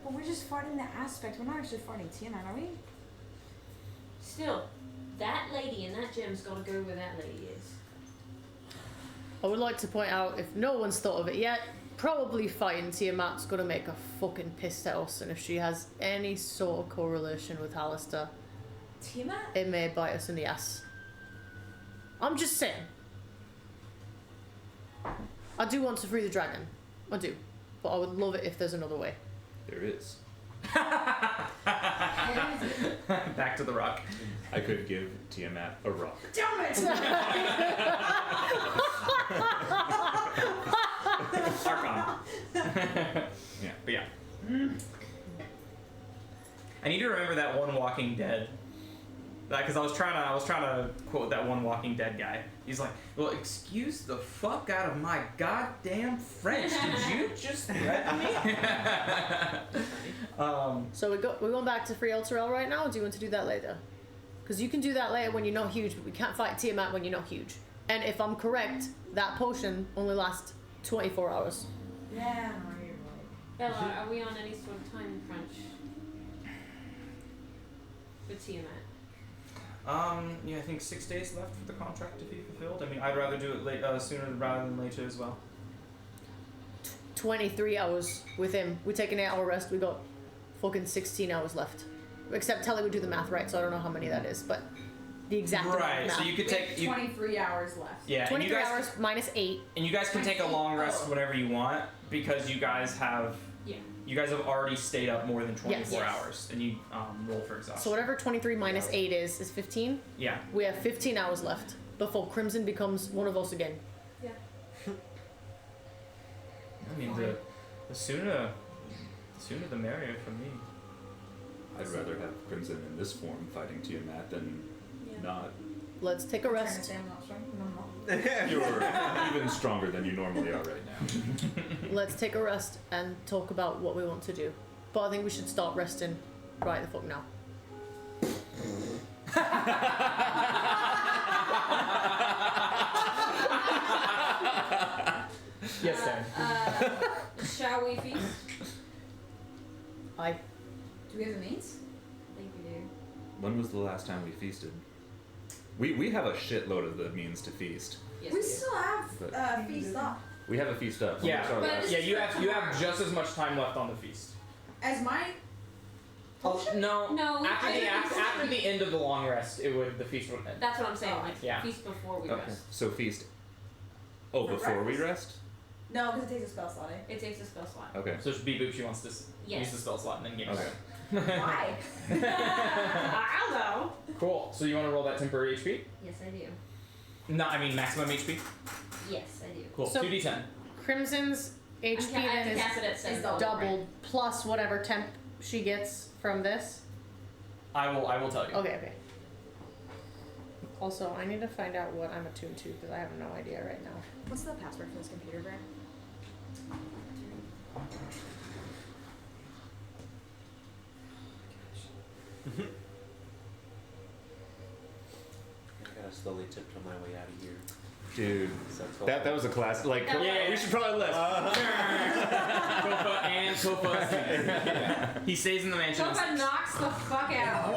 But we're just fighting the aspect. We're not actually fighting Tiamat, are we? Still, that lady in that gem's gotta go where that lady is. I would like to point out, if no one's thought of it yet, probably fighting Tiamat's gonna make her fucking pissed at us, and if she has any sort of correlation with Hallister, Tiamat? it may bite us in the ass. I'm just saying. I do want to free the dragon. I do. But I would love it if there's another way. There is. Back to the rock. I could give Tiamat a rock. Damn it! Archon. Yeah. But yeah. I need to remember that one Walking Dead. Because I was trying to quote that one Walking Dead guy. He's like, "Well, excuse the fuck out of my goddamn French. Did you just threaten me?" So we're going back to free Elturel right now, or do you want to do that later? Because you can do that later when you're not huge, but we can't fight Tiamat when you're not huge. And if I'm correct, that potion only lasts 24 hours. Yeah, no, you're right. Bella, are we on any sort of time crunch with Tiamat? Yeah, I think 6 days left for the contract to be fulfilled. I mean, I'd rather do it sooner rather than later as well. 23 hours with him. We take an 8-hour rest, we got fucking 16 hours left. Except Telly would do the math right, so I don't know how many that is, but the exact amount of Right, math. so you could We have take... You, 23 hours left. yeah, and you 23 guys, hours minus 8. and you guys can take a long rest whenever you want, because you guys have... Yeah. You guys have already stayed up more than 24 Yes. hours, and you roll for exhaustion. So whatever 23 minus 8 is 15. Yeah. We have 15 hours left before Crimson becomes one of us again. Yeah. I mean, the sooner the merrier for me. I'd rather have Crimson in this form fighting Tiamat than Yeah. not. Let's take a I'm trying to rest. say I'm not strong. No, I'm not. You're even stronger than you normally are right now. Let's take a rest and talk about what we want to do. But I think we should start resting right the fuck now. Yes, sir. Shall we feast? I Do we have the means? I think we do. When was the last time we feasted? We have a shitload of the means to feast. Yes, We do. still have feast up. We have a feast up. When Yeah. was our But last- this Yeah, is you for have tomorrow. just as much time left on the feast. As my Oh, no. No, After I the think after, it's- after the end of the long rest, the feast would end. That's what I'm saying. Oh, Like yeah. feast before we Okay. rest. So feast. Oh, For before we breakfast. rest? no, because it takes a spell slot. It takes a spell slot. Okay. So Beep Boop, she wants to use Yes. the spell slot and then game Okay. Why? I'll know. Cool. So you want to roll that temporary HP? Yes, I do. No, I mean maximum HP. Yes, I do. Cool. So- 2d10. Crimson's HP I have then to is cast it at 7. doubled plus whatever temp she gets from this. I will tell you. Okay. Also, I need to find out what I'm attuned to because I have no idea right now. What's the password for this computer, Grant? I gotta slowly tiptoe my way out of here. Dude. So That was a class. Like, Yeah. we should probably list. Kofa and Kofa. He stays in the mansion. Sofa knocks the fuck out.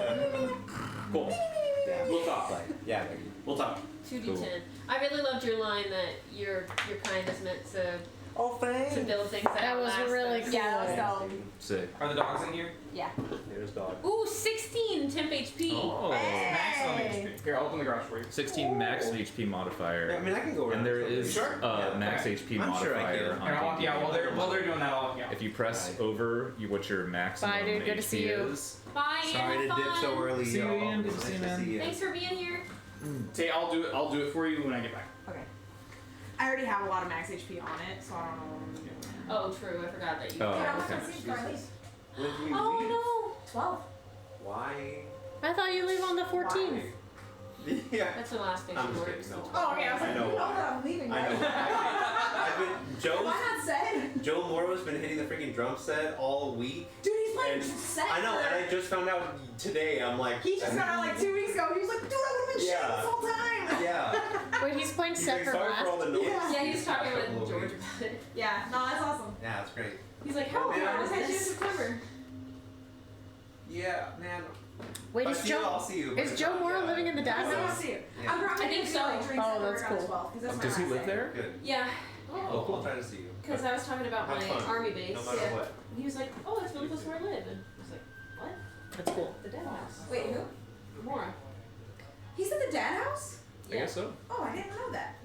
Cool. Yeah. We'll talk. Yeah. We'll talk. 2d10. Cool. I really loved your line that your kind is meant to Oh, thanks. build things that That was outlast really us. cool. Yeah, that was dope. Sick. Are the dogs in here? Yeah. There's dog. Ooh, 16 temp HP. Oh, maximum Hey. HP. Here, I'll open the garage for you. 16 max HP modifier. I mean, I can go around. And there something. is Sure. a max Okay. HP I'm sure I modifier can. on Here, D&D. while they're doing that, I'll If you press over what your maximum Bye, dude. Good to HP see you. is. Bye, Sorry to have dip so fun. early, See you, y'all. Ian. Good to Nice see you, to man. see you. Thanks for being here. Say, I'll do it for you when I get back. Okay. I already have a lot of max HP on it, so I don't know what I'm doing. Oh, true. I forgot that you. Oh, Yeah, okay. let's see, Carly. When do you Oh leave? no. 12. Why? I thought you leave on the 14th. Yeah. That's the last day I'm she just works. kidding, no. Oh, okay, I was I like, know you know why. that I'm leaving, I know. right? I've been Why not said? Joe Morrow's been hitting the freaking drum set all week. Dude, he's playing And set. I know, and I just found out today. I'm like, He just found out like 2 weeks ago. He was like, dude, I would have been Yeah. shit this whole time. yeah. Wait, he's playing He's set like, for sorry for all blast. the noise. Yeah. Yeah, he was talking Couple with of George weeks. about it. Yeah, no, that's awesome. Yeah, it's great. He's like, how Oh, man, long was that this- in September? Yeah, man. Wait, If I is see you, I'll Joe see you. is but Joe if Morrow not, living in the dad I want house? to see you. Yeah. I'm probably I think gonna so. do, like, drinks Oh, at that's around cool. 12, 'cause that's my Does he last live day. there? Good. Yeah. Oh, I'll try to see you. Because I was talking about Have my fun. army base. No matter Yeah. what. And he was like, oh, that's really close to where I live. And I was like, what? That's cool. The dead house. Wait, who? Mora. He's at the dad house? I guess so. Oh, I didn't know that.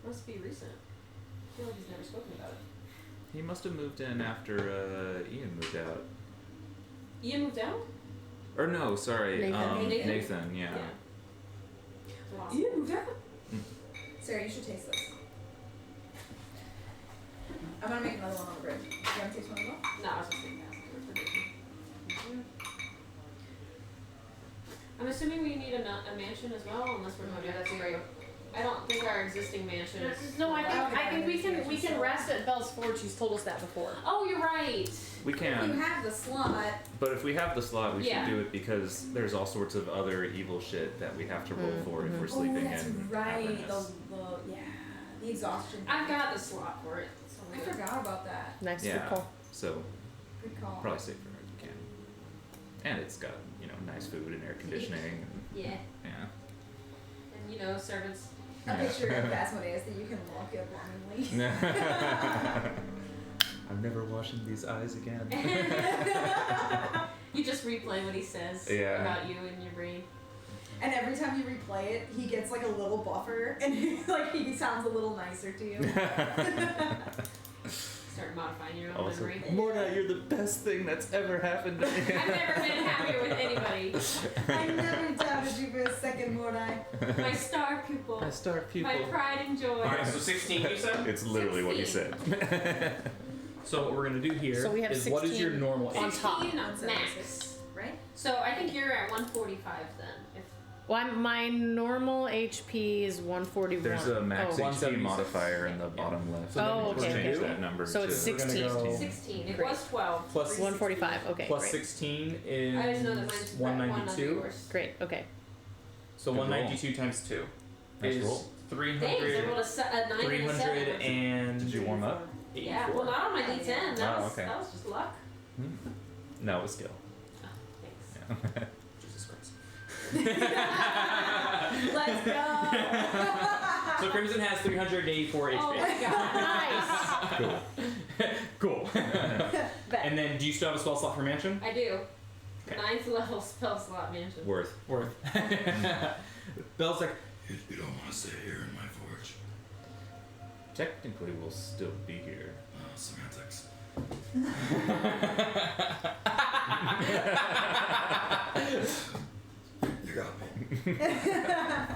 Must be recent. I feel like he's never spoken about it. He must have moved in after Ian moved out. Ian moved out? Or no, sorry, Nathan. Nathan? Nathan, yeah. Wow. You moved out? Sarah, you should taste this. I'm gonna make another one on the bridge. You wanna taste one as well? No, I was just thinking that. I'm assuming we need a mansion as well, unless we're going that's to. great. I don't think our existing mansion is. No, I think- I think we can rest at Bell's Forge. She's told us that before. Oh, you're right. We You can, have the slot. but if we have the slot, we Yeah. should do it because there's all sorts of other evil shit that we have to roll for if we're Oh, sleeping that's in right. Avernus. The exhaustion. I've got the slot for it. So I forgot about that. Nice, Yeah. good call. So Good call. probably safer if you can. And it's got, nice food and air conditioning. Yeah. And, And servants. A picture of Asmodeus that you can look up longingly. yeah. I'm never washing these eyes again. You just replay what he says Yeah. about you in your brain. And every time you replay it, he gets like a little buffer, and he sounds a little nicer to you. Start modifying your own Also, memory. Morna, you're the best thing that's ever happened to me. I've never been happier with anybody. I never doubted you for a second, Mordai. My star pupil. My star pupil. My pride and joy. Alright, so 16 you said? It's literally what you 16. said. So what we're gonna do here So we have is what is your 16 normal on AC? top. 16 On max. Right? So I think you're at 145 then. If Well, my normal HP is 141. There's a max Oh. HP 176. modifier in the bottom left. So then Oh, we're Just okay, gonna change do that number So to it's We're gonna 16. go 16. It Great. was 12. plus 145. Okay, plus great. 16 is I just know that mine's 192. yours. Great. Okay. So Good roll. 192 times 2 Nice is roll. Thanks, I 300. rolled a 9 and a 7. 300 and Did you warm up? Yeah, well, not on my D10. That, Oh, was, okay. that was just luck. No, it was skill. Oh, thanks. Yeah. Jesus Christ. Let's go! So Crimson has 384 HP. Oh my god. Nice. Cool. And then, do you still have a spell slot for Mansion? I do. Okay. 9th level spell slot mansion. Worth. Worth. Bell's like, You don't want to stay here in my forge. Technically, we'll still be here. Semantics. You got me.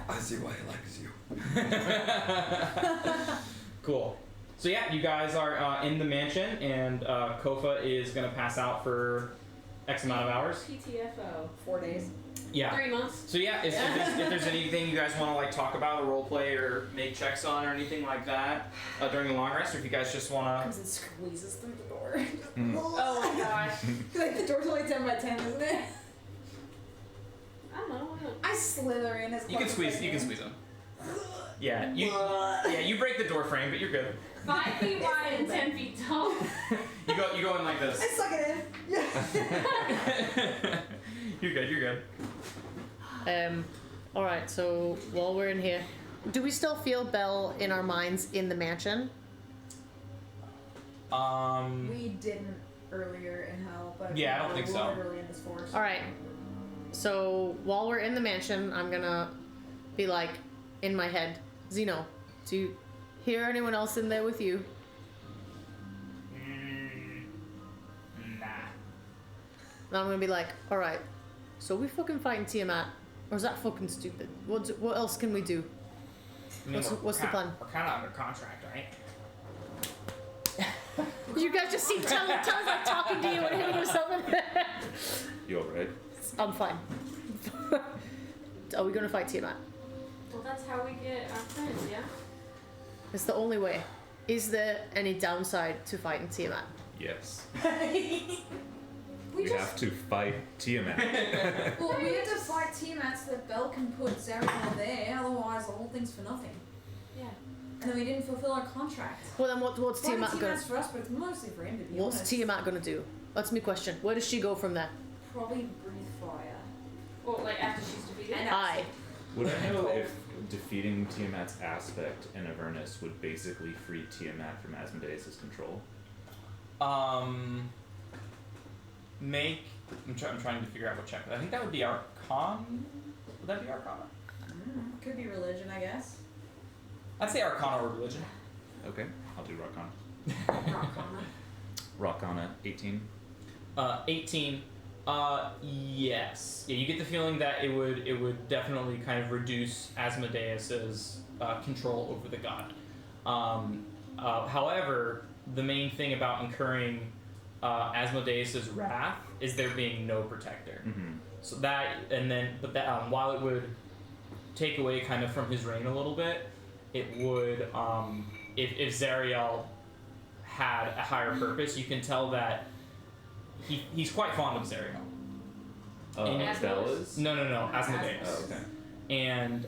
I see why he likes you. cool. So yeah, you guys are in the mansion, and Kofa is gonna pass out for X amount of hours. PTFO. 4 days. Yeah. 3 months. So yeah, if there's anything you guys want to like talk about or role play or make checks on or anything like that during the long rest, or if you guys just want to. Comes and squeezes through the door. Oh my gosh. Like the door's only 10 by 10, isn't it? I don't know. I slither in as You can close squeeze. as I You can squeeze them. Yeah. You break the door frame, but you're good. 5 feet wide and 10 feet tall. You go in like I this. suck it in. Yeah. You're good. You're good. All right. So while we're in here, do we still feel Belle in our minds in the mansion? We didn't earlier in hell, but Yeah, I don't think so. Literally in this forest. All right. So while we're in the mansion, I'm gonna be like, in my head, Zeno, do you hear anyone else in there with you? Nah. And I'm gonna be like, all right. So we fucking fighting Tiamat, or is that fucking stupid? What else can we do? I mean, What's the plan? We're kind of under contract, right? You guys just seem tell us like talking to you and him or something. You alright? I'm fine. Are we gonna fight Tiamat? Well, that's how we get our friends, yeah? It's the only way. Is there any downside to fighting Tiamat? Yes. We We have to fight Tiamat. Well, we had to fight Tiamat so that Belle can put Zerrikor there, otherwise the whole thing's for nothing. Yeah. And then we didn't fulfill our contract. Well then, what's Fighting Tiamat gonna? Tiamat's for us, but it's mostly for him, to be What's honest. Tiamat gonna do? That's my question. Where does she go from there? Probably breathe fire. Well, like after she's defeated. And Aye. Would I know if defeating Tiamat's aspect in Avernus would basically free Tiamat from Asmodeus' control? I'm trying to figure out what check. I think that would be Arcana. Would that be Arcana? Could be religion, I guess. I'd say Arcana or religion. Okay, I'll do Rockana. Rockana, 18. 18. Yes. Yeah, you get the feeling that it would definitely kind of reduce Asmodeus's control over the god. However, the main thing about incurring Asmodeus's wrath is there being no protector. Mm-hmm. So while it would take away kind of from his reign a little bit, it would if Zariel had a higher purpose, you can tell that he's quite fond of Zariel. Bella's? No, Asmodeus. Oh, okay. And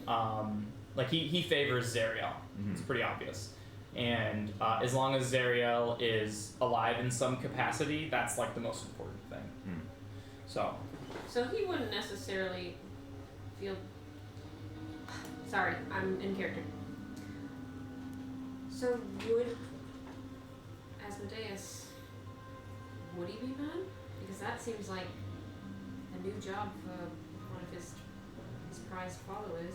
like he favors Zariel. Mm-hmm. It's pretty obvious. And as long as Zariel is alive in some capacity, that's like the most important thing. Mm. So he wouldn't necessarily feel. Sorry, I'm in character. So would Asmodeus, would he be mad? Because that seems like a new job for one of his prized followers.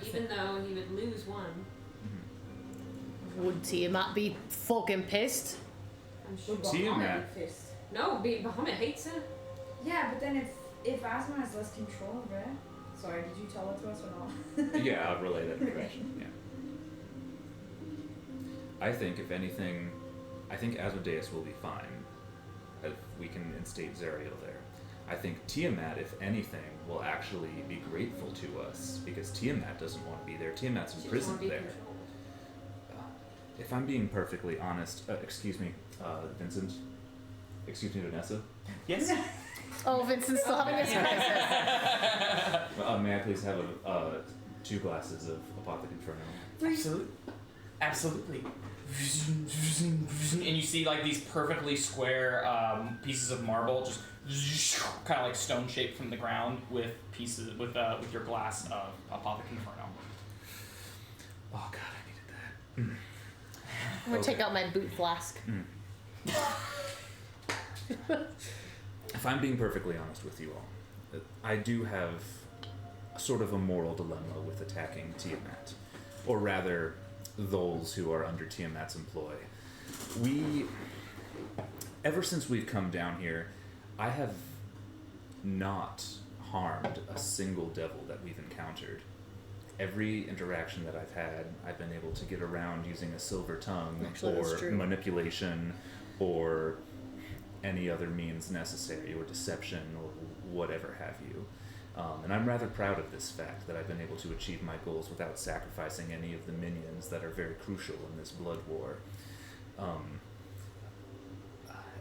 Even though he would lose one. Would Tiamat be fucking pissed? I'm sure. Tiamat. No, Bahamut hates her. Yeah, but then if Asma has less control over it. Sorry, did you tell it to us or not? Yeah, I'll relay that information. Yeah. I think, if anything, Asmodeus will be fine if we can instate Zariel there. I think Tiamat, if anything, will actually be grateful to us because Tiamat doesn't want to be there. Tiamat's imprisoned there. If I'm being perfectly honest, excuse me, Vincent. Excuse me, Vanessa. Yes. Oh, Vincent's still having this crisis. May I please have 2 glasses of Apothic Inferno? Absolutely. And you see like these perfectly square pieces of marble just kind of like stone shaped from the ground with your glass of Apothic Inferno. Oh God, I needed that. I'm gonna take out my boot flask. If I'm being perfectly honest with you all, I do have sort of a moral dilemma with attacking Tiamat, or rather, those who are under Tiamat's employ. Ever since we've come down here, I have not harmed a single devil that we've encountered. Every interaction that I've had, I've been able to get around using a silver tongue, Actually, that's or true. manipulation, or any other means necessary, or deception, or whatever have you. And I'm rather proud of this fact that I've been able to achieve my goals without sacrificing any of the minions that are very crucial in this blood war.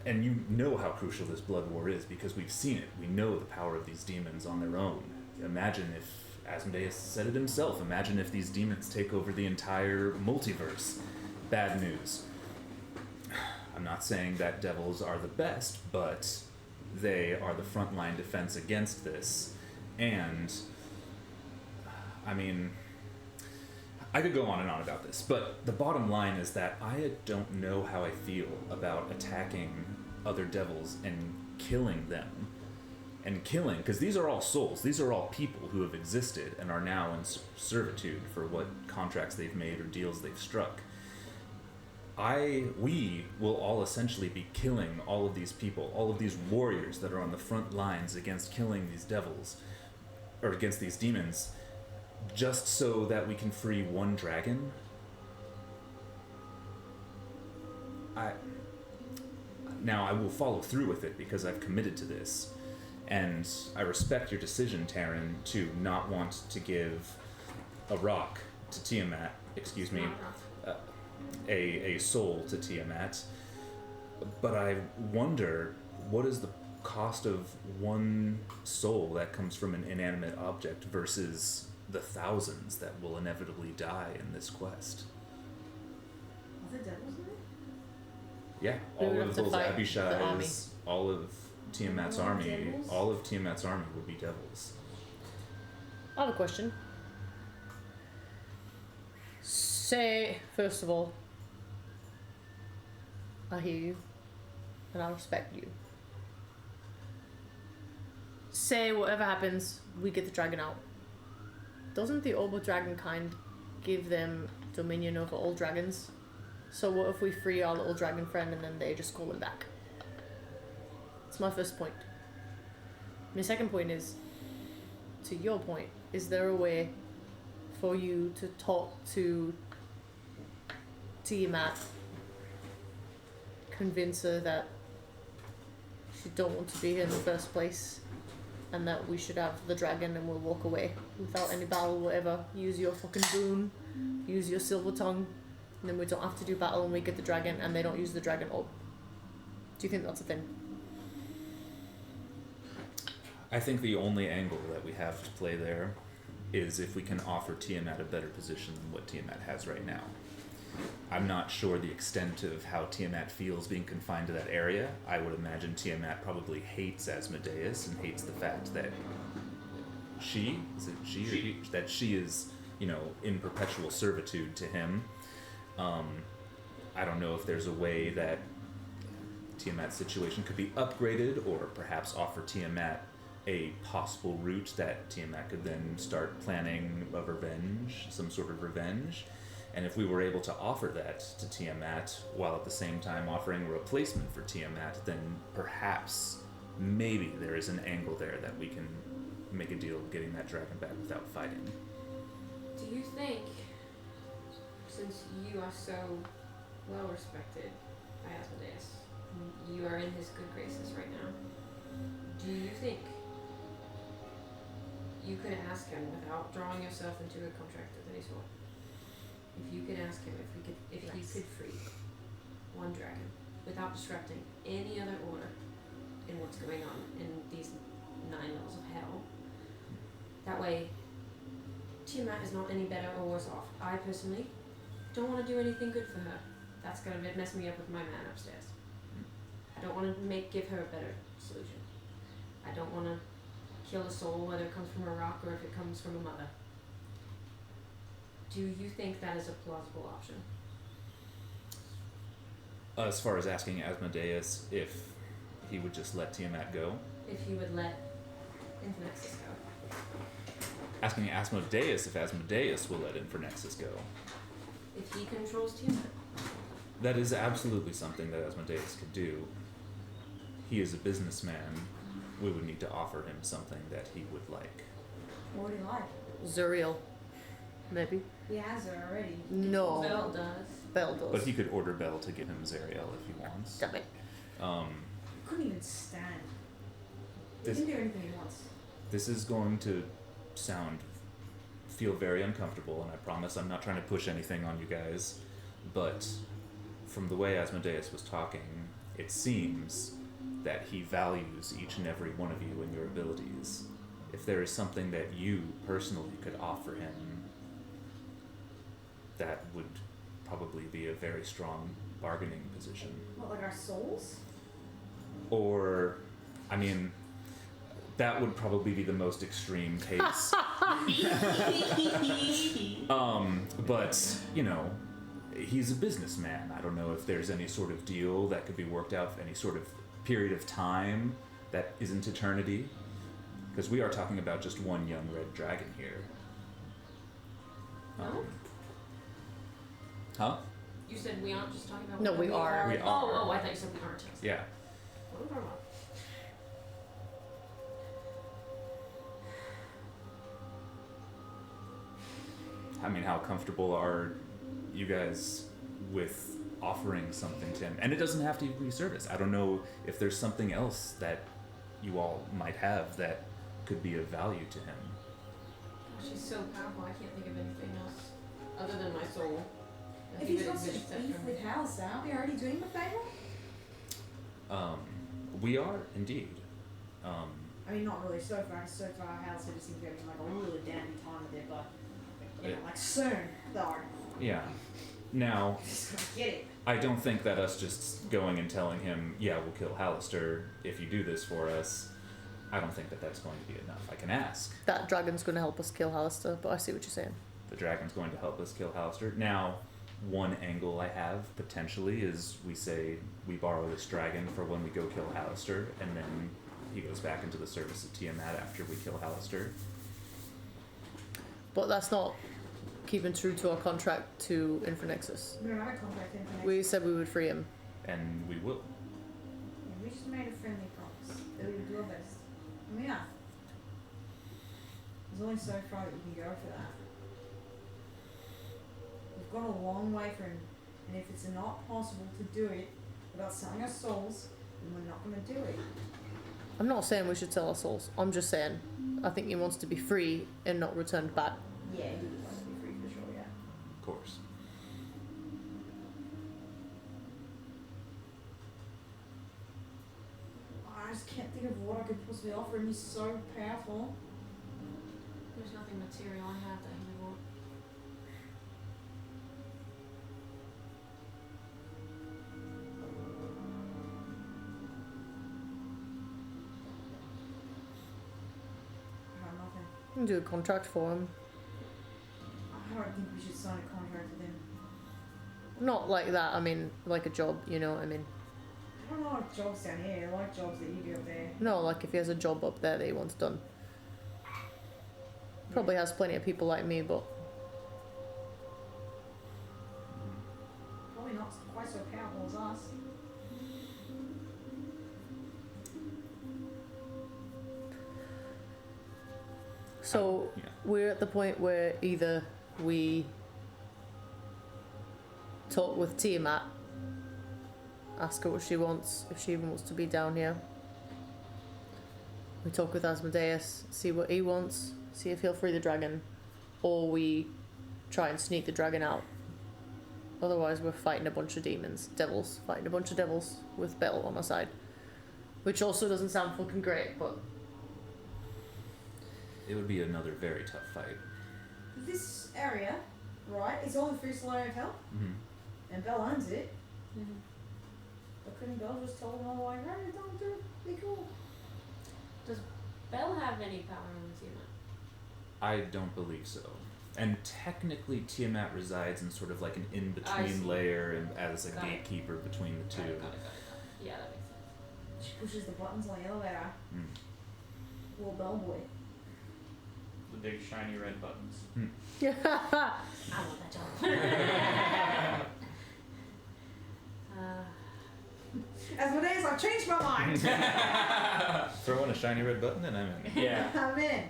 And you know how crucial this blood war is because we've seen it. We know the power of these demons on their own. Imagine if Asmodeus said it himself. Imagine if these demons take over the entire multiverse. Bad news. I'm not saying that devils are the best, but they are the frontline defense against this. And, I mean, I could go on and on about this, but the bottom line is that I don't know how I feel about attacking other devils and killing them. And killing, because these are all souls, these are all people who have existed and are now in servitude for what contracts they've made or deals they've struck. We will all essentially be killing all of these people, all of these warriors that are on the front lines against killing these devils, or against these demons, just so that we can free one dragon. Now I will follow through with it because I've committed to this. And I respect your decision, Taryn, to not want to give a rock to Tiamat, a soul to Tiamat. But I wonder, what is the cost of one soul that comes from an inanimate object versus the thousands that will inevitably die in this quest? Was it devil's name? Yeah, We all would of have to those fight the army. Abishais, all of Tiamat's All army, devils? all of Tiamat's army will be devils. I have a question. Say, first of all, I hear you, and I respect you. Say, whatever happens, we get the dragon out. Doesn't the Obo dragon kind give them dominion over all dragons? So what if we free our little dragon friend and then they just call him back? That's my first point. My second point is, to your point, is there a way for you to talk to Tiamat, convince her that she don't want to be here in the first place, and that we should have the dragon and we'll walk away without any battle or whatever? Use your fucking boon, use your silver tongue, and then we don't have to do battle and we get the dragon and they don't use the dragon up. Do you think that's a thing? I think the only angle that we have to play there is if we can offer Tiamat a better position than what Tiamat has right now. I'm not sure the extent of how Tiamat feels being confined to that area. I would imagine Tiamat probably hates Asmodeus and hates the fact that she is, you know, in perpetual servitude to him. I don't know if there's a way that Tiamat's situation could be upgraded, or perhaps offer Tiamat a possible route that Tiamat could then start planning a revenge, some sort of revenge. And if we were able to offer that to Tiamat, while at the same time offering a replacement for Tiamat, then perhaps, maybe there is an angle there that we can make a deal of getting that dragon back without fighting. Do you think, since you are so well respected by Asmodeus, you are in his good graces right now, do you think you could ask him without drawing yourself into a contract of any sort? If you could ask him if he could free one dragon without disrupting any other order in what's going on in these 9 levels of hell, that way Tiamat is not any better or worse off. I personally don't want to do anything good for her. That's gonna mess me up with my man upstairs. I don't want to give her a better solution. I don't want to kill a soul, whether it comes from a rock or if it comes from a mother. Do you think that is a plausible option? As far as asking Asmodeus if he would just let Tiamat go? If he would let Infernexus go? Asking Asmodeus if Asmodeus will let Infernexus go. If he controls Tiamat? That is absolutely something that Asmodeus could do. He is a businessman. We would need to offer him something that he would like. What would he like? Zuriel. Maybe. He has her already. No. Bell does. Bell does. But he could order Bell to give him Zariel if he wants. Damn it. Couldn't even stand. He This- can do anything he wants. This is going to feel very uncomfortable, and I promise I'm not trying to push anything on you guys, but from the way Asmodeus was talking, it seems that he values each and every one of you and your abilities. If there is something that you personally could offer him, that would probably be a very strong bargaining position. What, like our souls? Or, I mean, that would probably be the most extreme case. But, you know, he's a businessman. I don't know if there's any sort of deal that could be worked out, any sort of period of time that isn't eternity. Because we are talking about just one young red dragon here. No? Huh? You said we aren't just talking about No, what we are. We are. Oh, I thought you said we aren't. Yeah. What are we talking about? I mean, how comfortable are you guys with offering something to him? And it doesn't have to be service. I don't know if there's something else that you all might have that could be of value to him. Gosh, she's so powerful, I can't think of anything else other than my soul. If he's got such beef with House, aren't we already doing the favor? We are indeed. I mean, not really so far. So far, House just seems to be having like a really dandy time with it, but you know, Yeah. like soon though. Yeah. Now, Get it. I don't think that us just going and telling him, yeah, we'll kill Hallister if you do this for us, I don't think that that's going to be enough. I can ask. That dragon's going to help us kill Hallister, but I see what you're saying. The dragon's going to help us kill Hallister. Now, one angle I have, potentially, is we say we borrow this dragon for when we go kill Hallister, and then he goes back into the service of Tiamat after we kill Hallister. But that's not keeping true to our contract to Infernexus. We don't have a contract in connection. We said we would free him. And we will. Yeah, we just made a friendly promise that we would do our best. And we are. There's only so far that we can go for that. We've gone a long way for him, and if it's not possible to do it without selling our souls, then we're not going to do it. I'm not saying we should sell our souls. I'm just saying I think he wants to be free and not returned back. Yeah, he would want to be free for sure, yeah. Of course. I just can't think of what I could possibly offer him. He's so powerful. There's nothing material I have that he would want. I have nothing. We can do a contract for him. I don't think we should sign a contract with him. Not like that, I mean, like a job, you know what I mean? I don't like jobs down here. I like jobs that you do up there. No, like if he has a job up there that he wants done. Probably has plenty of people like me, but Probably not quite so powerful as us. so Yeah. we're at the point where either we talk with Tiamat, ask her what she wants, if she even wants to be down here. We talk with Asmodeus, see what he wants, see if he'll free the dragon, or we try and sneak the dragon out. Otherwise, we're fighting a bunch of demons, devils, fighting a bunch of devils with Bell on our side. Which also doesn't sound fucking great, but It would be another very tough fight. This area, right, is all the free Solari of Hell, Mm-hmm. and Bell owns it. Mm-hmm. But couldn't Bell just tell them all, like, hey, don't do it, be cool? Bell have any power on Tiamat? I don't believe so. And technically, Tiamat resides in sort of like an I in-between see. layer and as a Got it. gatekeeper between the two. Got it. Yeah, that makes sense. She pushes the buttons on the elevator. Mm. Little bellboy. The big shiny red buttons. I want that job. Asmodeus, I've changed my mind! Throw in a shiny red button and I'm in. Yeah. I'm in.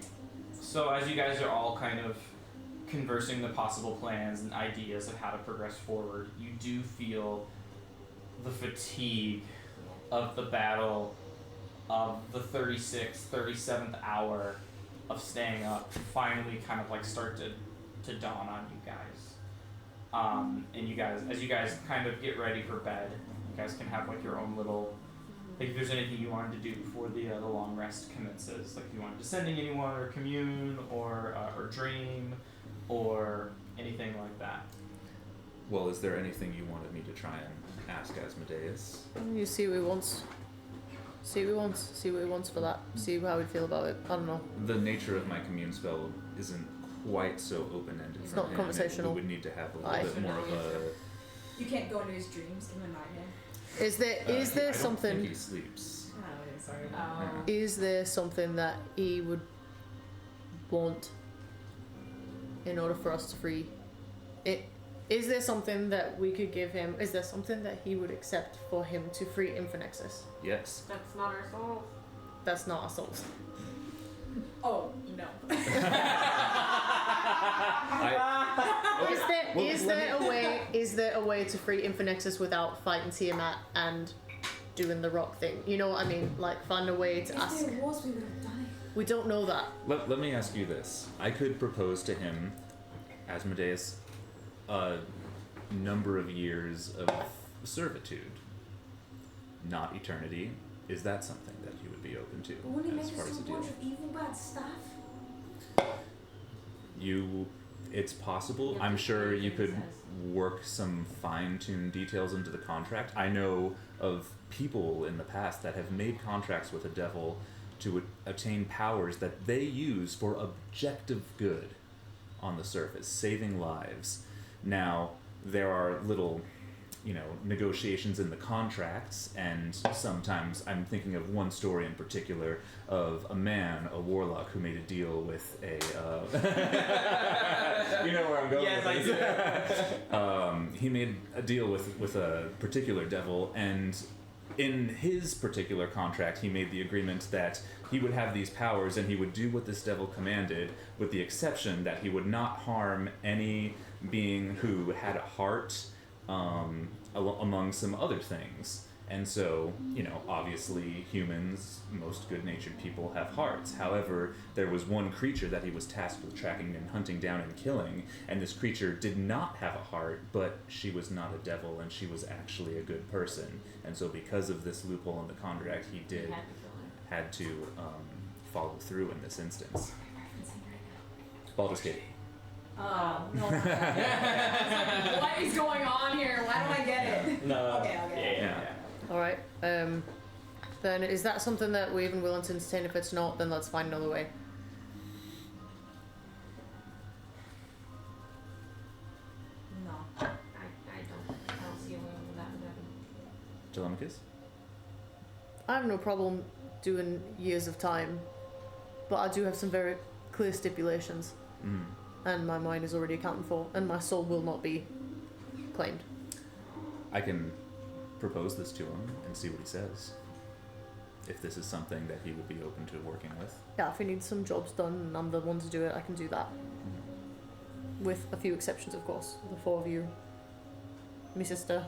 So as you guys are all kind of conversing the possible plans and ideas of how to progress forward, you do feel the fatigue of the battle of the 36th, 37th hour of staying up finally kind of like start to dawn on you guys. And you guys, as you guys kind of get ready for bed, you guys can have like your own little, like if there's anything you wanted to do before the long rest commences, like if you wanted to sending anyone or commune or dream or anything like that. Well, is there anything you wanted me to try and ask Asmodeus? you see what he wants. See what he wants for that. See how he'd feel about it. I don't know. The nature of my commune spell isn't quite so open-ended. It's for not him. conversational. We would need to have a little Aye. bit more of a... You can't go into his dreams in the nightmare. Is there I don't think something he sleeps. Oh, yeah, sorry. is there something that he would want in order for us to free it? Is there something that we could give him? Is there something that he would accept for him to free Infernexus? Yes. That's not our soul. That's not our souls. Oh, no. Is there a way to free Infernexus without fighting Tiamat and doing the rock thing? You know what I mean? Like find a way to ask. If there was, we would have done it. We don't know that. Let me ask you this. I could propose to him, Asmodeus, a number of years of servitude, not eternity. Is that something that you would be open to? But wouldn't he as make far us as do a a deal? bunch of evil, bad stuff? You it's possible. Yeah, I'm but sure you anything could says. work some fine-tuned details into the contract. I know of people in the past that have made contracts with a devil to attain powers that they use for objective good on the surface, saving lives. Now, there are little, negotiations in the contracts, and sometimes I'm thinking of one story in particular of a man, a warlock, who made a deal with a. You know where I'm going. Yes, with I this. He made a deal with a particular devil, and in his particular contract, he made the agreement that he would have these powers and he would do what this devil commanded, with the exception that he would not harm any being who had a heart, among some other things. And so, obviously humans, most good-natured people, have hearts. However, there was one creature that he was tasked with tracking and hunting down and killing, and this creature did not have a heart, but she was not a devil, and she was actually a good person. And so because of this loophole in the contract, he You had to kill her. had to follow through in this instance. Baldur's Gate. Oh, no. What is going on here? Why don't I get it? No. Okay. Yeah. Alright. Then is that something that we're even willing to entertain? If it's not, then let's find another way. No. I don't see a way over that would happen. Telemachus? I have no problem doing years of time, but I do have some very clear stipulations, Mm. and my mind is already accounted for, and my soul will not be claimed. I can propose this to him and see what he says. If this is something that he would be open to working with. Yeah, if he needs some jobs done and I'm the one to do it, I can do that. With a few exceptions, of course. The four of you. My sister.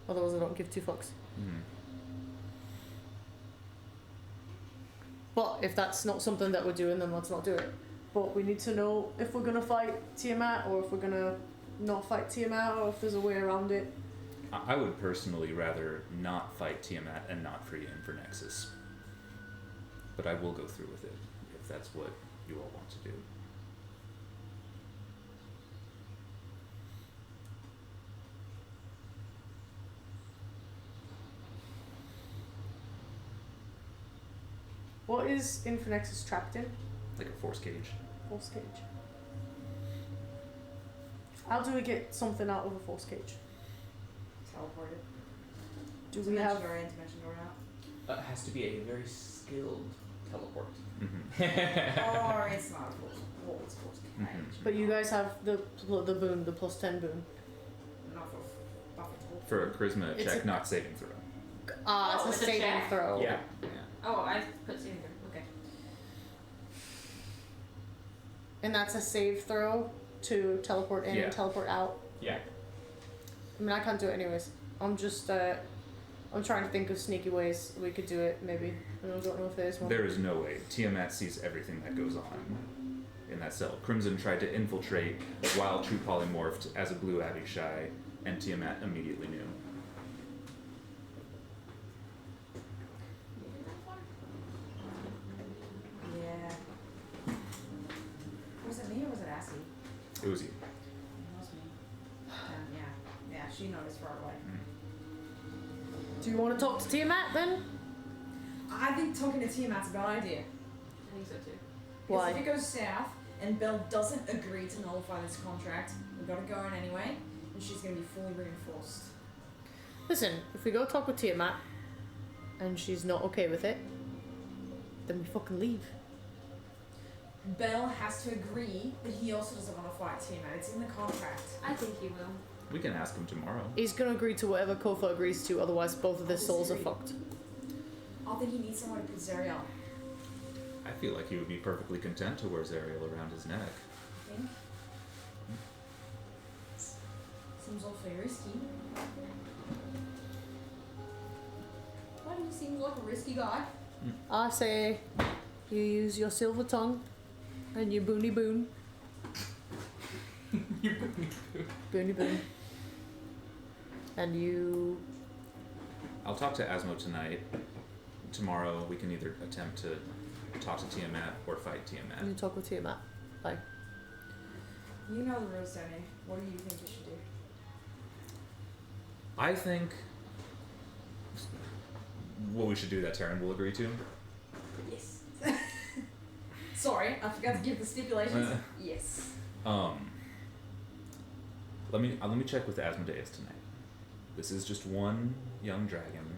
Otherwise I don't give two fucks. Mm. But if that's not something that we're doing, then let's not do it. But we need to know if we're gonna fight Tiamat, or if we're gonna not fight Tiamat, or if there's a way around it. I would personally rather not fight Tiamat and not free him for Nexus. But I will go through with it, if that's what you all want to do. What is Infinexus trapped in? Like a force cage. Force cage. How do we get something out of a force cage? Teleported. Do we have... Or interdimension door out? It has to be a very skilled teleport. Mm-hmm. Or it's not a force. Well, it's force cage. Mhm. But you guys have the boon, the plus 10 boon. Not for buffet. For a charisma It's check, a- not saving throw. Ah, Oh, it's it's a a saving check. throw. Yeah. Oh, I put saving throw. Okay. And that's a save throw to teleport in Yeah. and teleport out. Yeah. I mean, I can't do it anyways. I'm just, I'm trying to think of sneaky ways we could do it, maybe. And I don't know if there's one. There is no way. Tiamat sees everything that goes on in that cell. Crimson tried to infiltrate while True polymorphed as a blue Abishai, and Tiamat immediately knew. Yeah. Was it me or was it Assie? It was you. It was me. Yeah, she noticed right away. Do you want to talk to Tiamat then? I think talking to Tiamat's a bad idea. I think so too. Because Why? if it goes south and Belle doesn't agree to nullify this contract, we've got to go in anyway, and she's going to be fully reinforced. Listen, if we go talk with Tiamat and she's not okay with it, then we fucking leave. Belle has to agree, but he also doesn't want to fight Tiamat. It's in the contract. I think he will. We can ask him tomorrow. He's gonna agree to whatever Kofa agrees to, otherwise both of their souls are fucked. I think he needs someone to put Zerial. I feel like he would be perfectly content to wear Zerial around his neck. I think. Seems awfully risky. Why do you seem like a risky guy? I say you use your silver tongue and your boony boon. Boony boon. And you... I'll talk to Asmo tonight. Tomorrow we can either attempt to talk to Tiamat or fight Tiamat. You talk with Tiamat. Like, You know the rules, Tony. What do you think we should do? I think what we should do that Taryn will agree to. Yes. Sorry, I forgot to give the stipulations. Yes. Let me check with Asmodeus tonight. This is just one young dragon.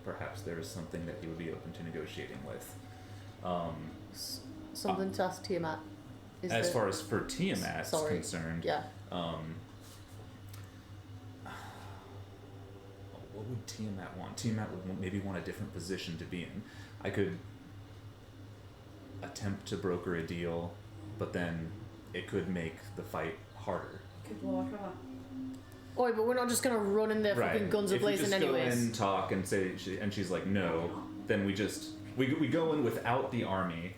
Perhaps there is something that he would be open to negotiating with. Something to ask Tiamat. As far as for Tiamat's concerned, yeah. What would Tiamat want? Tiamat would maybe want a different position to be in. I could attempt to broker a deal, but then it could make the fight harder. Could blow our cover. Oi, but we're not just gonna run in there fucking guns a blazing anyways. If we just go in, talk, and say, and she's like, no, then we go in without the army,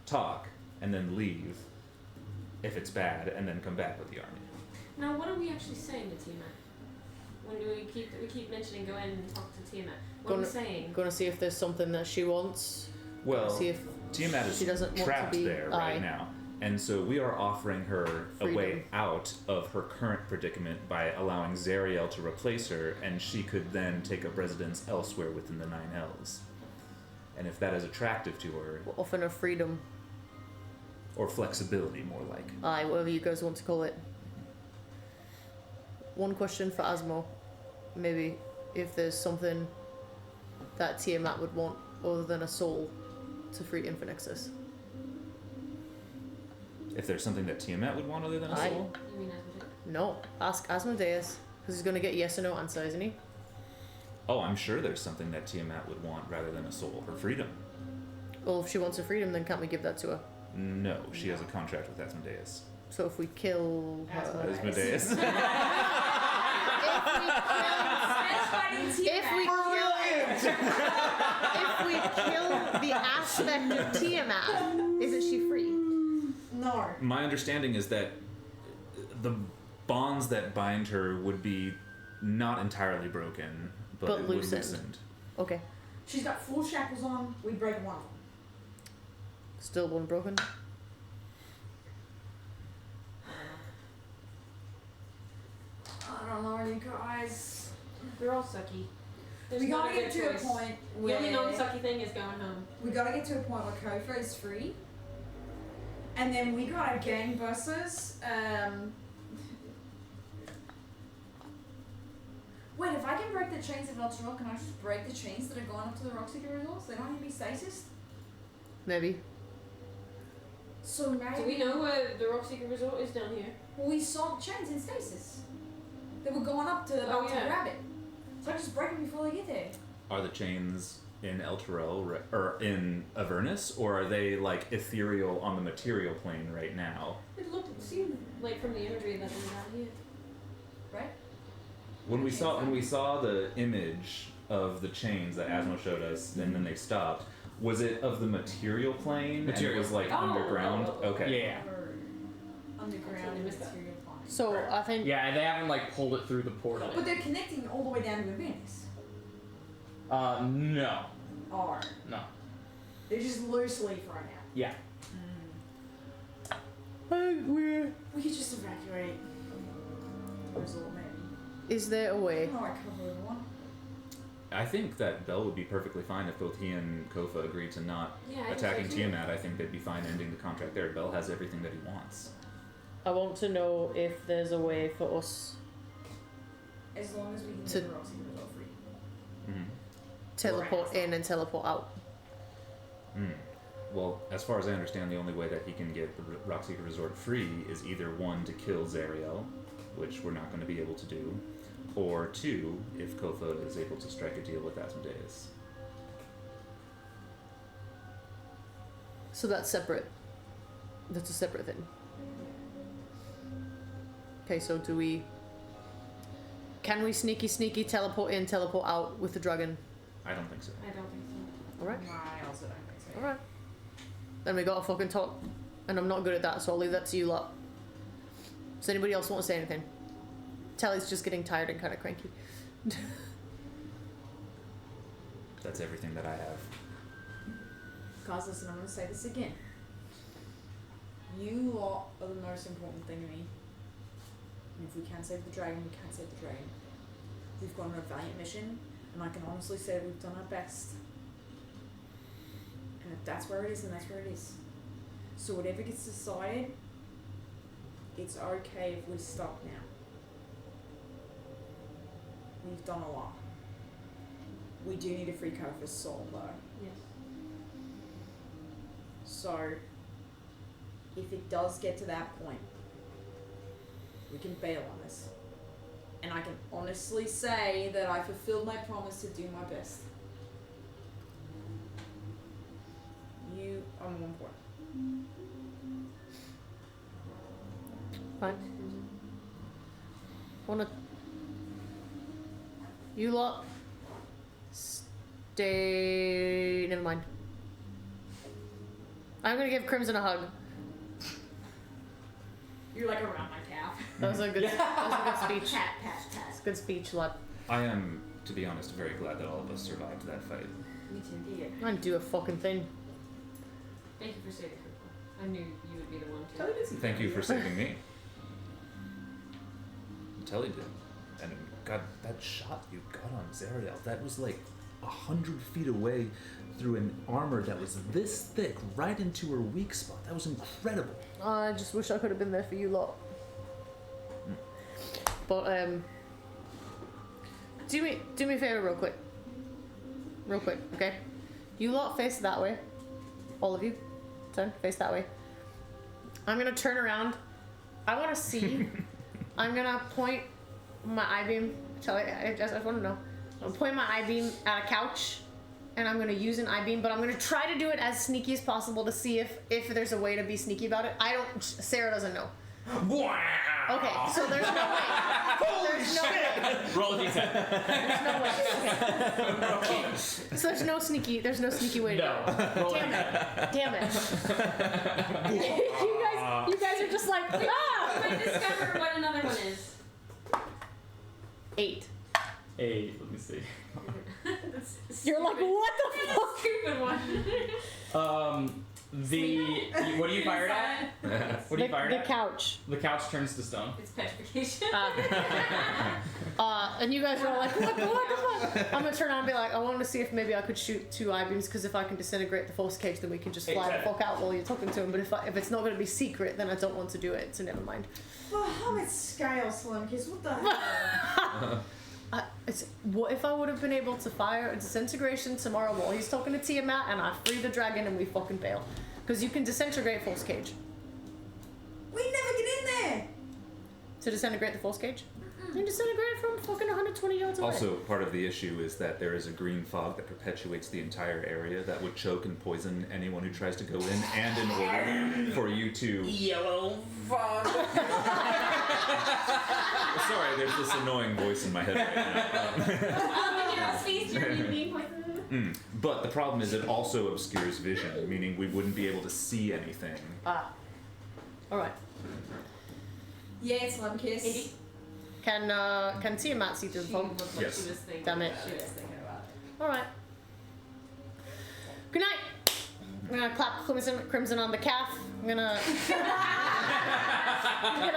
talk, and then leave if it's bad, and then come back with the army. Now, what are we actually saying to Tiamat? When do we keep mentioning go in and talk to Tiamat? What are we saying? Gonna see if there's something that she wants. Well, see if Tiamat is she doesn't trapped want to be, there right now. And so we are offering her a way out of her current predicament by allowing Zariel to replace her, and she could then take up residence elsewhere within the Nine Hells. And if that is attractive to her... We're offering her freedom. Or flexibility, more like. Aye, whatever you guys want to call it. One question for Asmo. Maybe if there's something that Tiamat would want other than a soul to free Infinixus. If there's something that Tiamat would want other than a soul? You mean Asmodeus? No, ask Asmodeus, because he's going to get yes or no answer, isn't he? Oh, I'm sure there's something that Tiamat would want rather than a soul. Her freedom. Well, if she wants her freedom, then can't we give that to her? No, she has a contract with Asmodeus. So if we kill her... Asmodeus. if we kill the aspect of Tiamat, isn't she free? No. My understanding is that the bonds that bind her would be not entirely broken, but it would loosened. Okay. She's got 4 shackles on, we break one of them. Still one broken? I don't know, you guys. They're all sucky. There's We not gotta get good to a choice. point The where only non-sucky thing is going home. we gotta get to a point where Kofa is free. And then we gotta gang versus wait, if I can break the chains of Elturel, can I just break the chains that are going up to the Rockseeker resource? They don't need to be stasis? Maybe. So maybe Do we know where the Rockseeker Resort is down here? well, we saw the chains in stasis. They were going up to Oh, to yeah. grab it. So I just break them before they get there. Are the chains in Elturel or in Avernus, or are they like ethereal on the material plane right now? It seemed like from the imagery that they were down here. Right? When we saw the image of the chains that Asmo showed us, and then they stopped, was it of the material plane? And it was like underground. Okay. Yeah. Underground missed that. material plane. So I think... Yeah, and they haven't like pulled it through the portal. But they're connecting all the way down to Avernus. No. Or No. they're just loose leaf right now. Yeah. We could just evacuate the resort, maybe. Is there a way? Oh, I cover everyone. I think that Bell would be perfectly fine if both he and Kofa agreed to not Yeah, I think attacking so too. Tiamat. I think they'd be fine ending the contract there. Bell has everything that he wants. I want to know if there's a way for us As long as we can To- get the Rockseeker resort free. Mm-hmm. teleport in and teleport out. Well, as far as I understand, the only way that he can get the Rockseeker Resort free is either 1, to kill Zariel, which we're not going to be able to do, or 2, if Kofa is able to strike a deal with Asmodeus. So that's separate. That's a separate thing. Okay, so do we... Can we sneaky teleport in, teleport out with the dragon? I don't think so. I don't think so. Alright. No, I also don't think so. Alright. Then we gotta fucking talk. And I'm not good at that, so I'll leave that to you lot. Does anybody else want to say anything? Tally's just getting tired and kind of cranky. That's everything that I have. Guys, listen, I'm going to say this again. You lot are the most important thing to me. And if we can't save the dragon, we can't save the dragon. We've gone on a valiant mission, and I can honestly say we've done our best. And if that's where it is, then that's where it is. So whatever gets decided, it's okay if we stop now. We've done a lot. We do need to free Kofa's soul, though. Yes. So, if it does get to that point, we can bail on this. And I can honestly say that I fulfilled my promise to do my best. You are more important. Fine. Wanna. You lot. Stay. Never mind. I'm gonna give Crimson a hug. You're like around my calf. That was a good, that was a good speech. Pat, pat, pat. It's a good speech, lad. I am, to be honest, very glad that all of us survived that fight. Me too, dear. I didn't do a fucking thing. Thank you for saving her. I knew you would be the one to. Tell me this. Thank you for saving me. Telly did. And God, that shot you got on Zariel, that was like 100 feet away through an armor that was this thick, right into her weak spot. That was incredible. I just wish I could have been there for you lot. But do me a favor real quick, okay? You lot face that way, all of you. Turn face that way. I'm gonna turn around. I want to see. I'm gonna point my I-beam. I just want to know. I'm gonna point my I-beam at a couch, and I'm gonna use an I-beam, but I'm gonna try to do it as sneaky as possible to see if there's a way to be sneaky about it. Sarah doesn't know. Okay, so there's no way. There's no way. Roll a d10. There's no way. Okay. So there's no sneaky way to do it. No. Roll Damn it. you guys are just like, ah! I discover what another one is. 8. 8. Let me see. You're like, what the fuck? Stupid one. What do you fire at? What do you fire The at? couch. The couch turns to stone. It's petrification. And you guys are all like, what the fuck? I'm gonna turn around and be like, I wanted to see if maybe I could shoot 2 I-beams, because if I can disintegrate the force cage, then we can just fly the fuck out while you're talking to him. But if it's not gonna be secret, then I don't want to do it, so never mind. Oh, how much scale, Slimkiss? What the hell? What if I would have been able to fire a disintegration tomorrow while he's talking to Tiamat and I free the dragon and we fucking bail? Because you can disintegrate force cage. We never get in there! To disintegrate the force cage? You can disintegrate from fucking 120 yards away. Also, part of the issue is that there is a green fog that perpetuates the entire area that would choke and poison anyone who tries to go in, and in order for you to... Yellow fog. Sorry, there's this annoying voice in my head right now. But the problem is it also obscures vision, meaning we wouldn't be able to see anything. Alright. Yeah, Slimkiss. Can Tiamat see through the fog? Yes. She was thinking. Damn it. She was thinking about it. Alright. Good night! I'm gonna clap Crimson on the calf. I'm gonna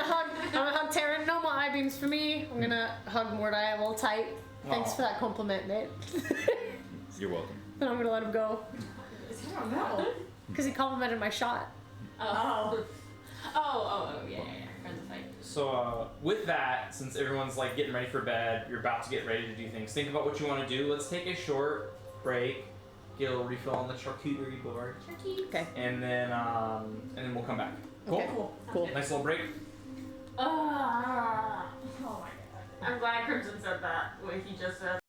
hug Taryn. No more I-beams for me. I'm gonna hug Mordai all tight. Thanks for that compliment, mate. You're welcome. And I'm gonna let him go. I don't know. Because he complimented my shot. Oh, yeah. Friend the fight. So with that, since everyone's like getting ready for bed, you're about to get ready to do things. Think about what you want to do. Let's take a short break, get a little refill on the charcuterie board, Okay. and then we'll come back. Cool. Okay. Cool. Nice little break. Oh my god. I'm glad Crimson said that. What he just said.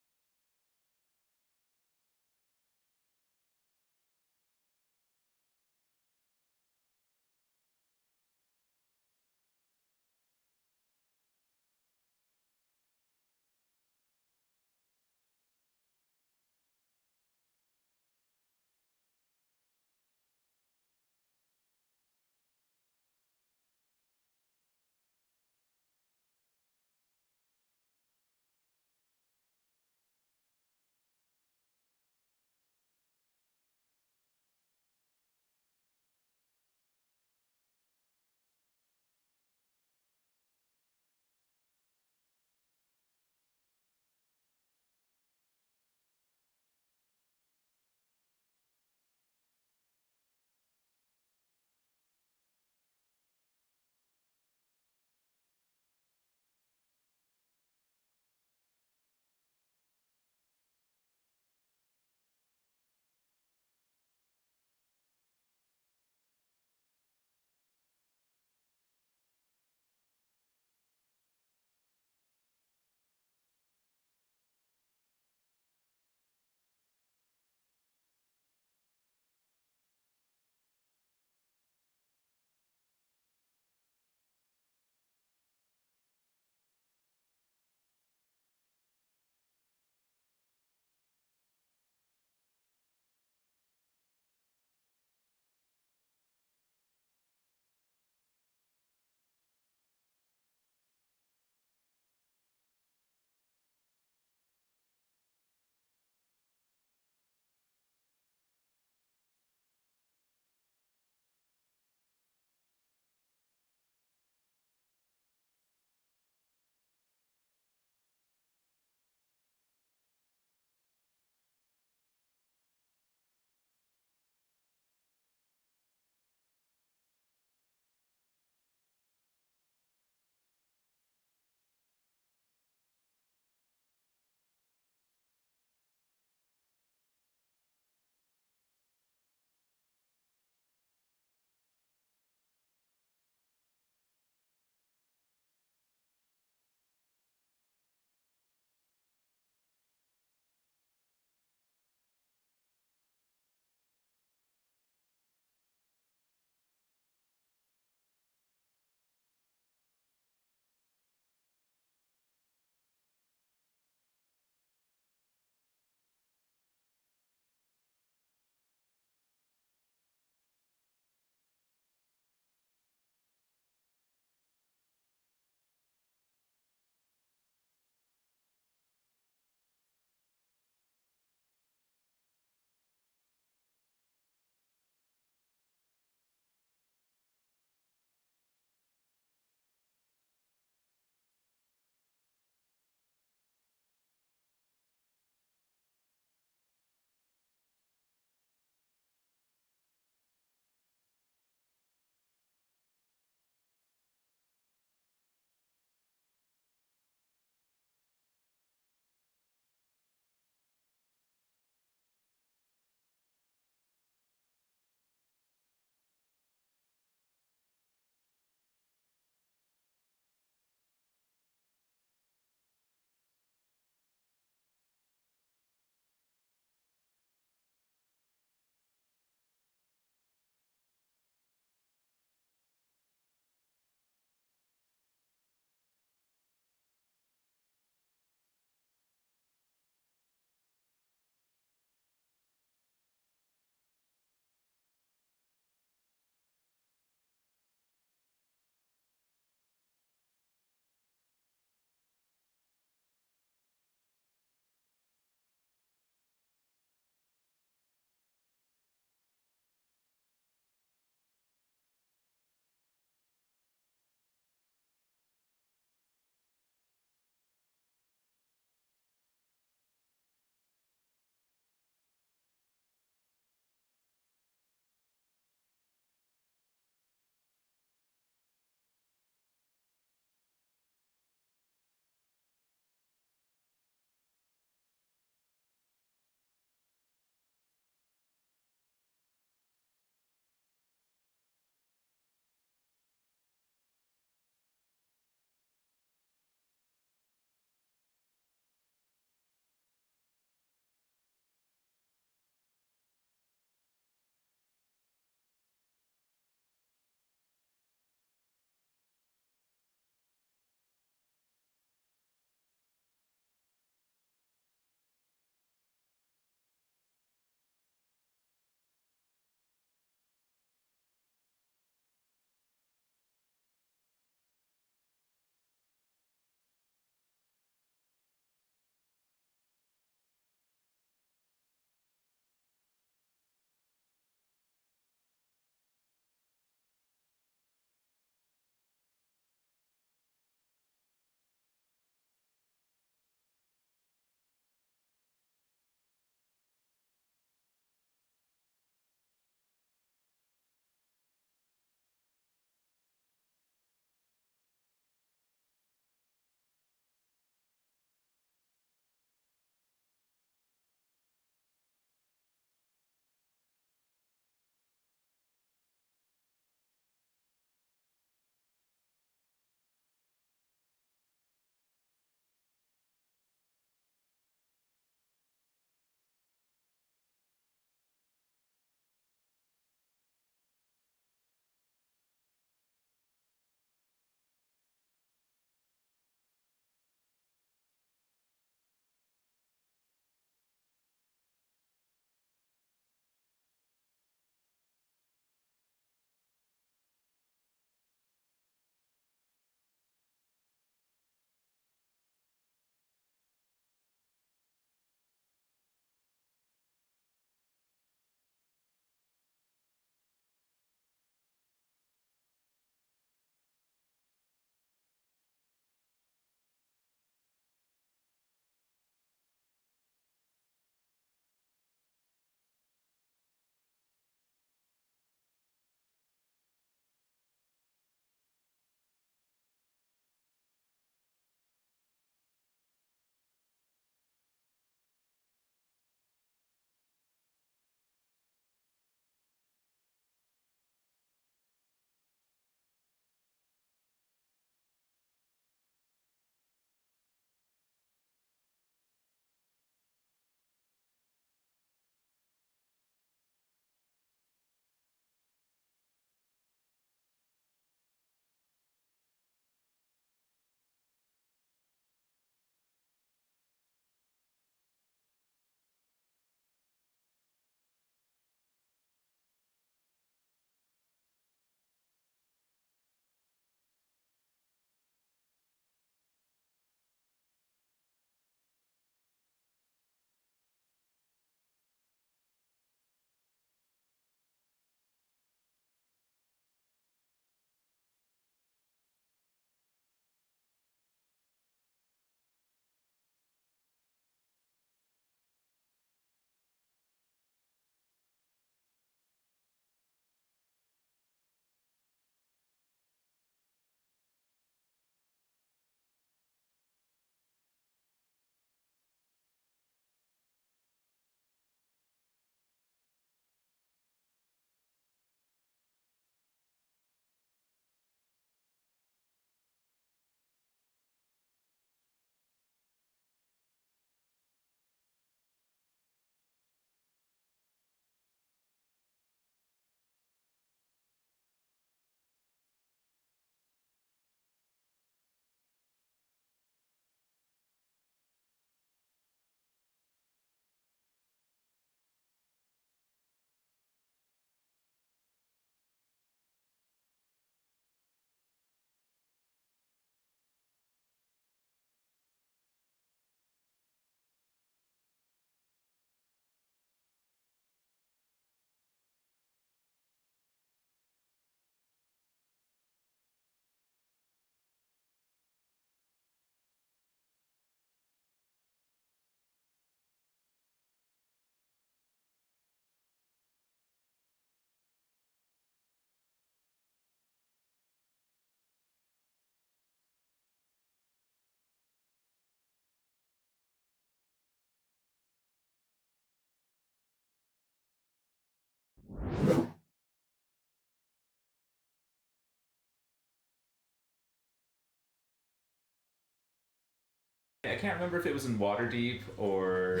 can't remember if it was in Waterdeep or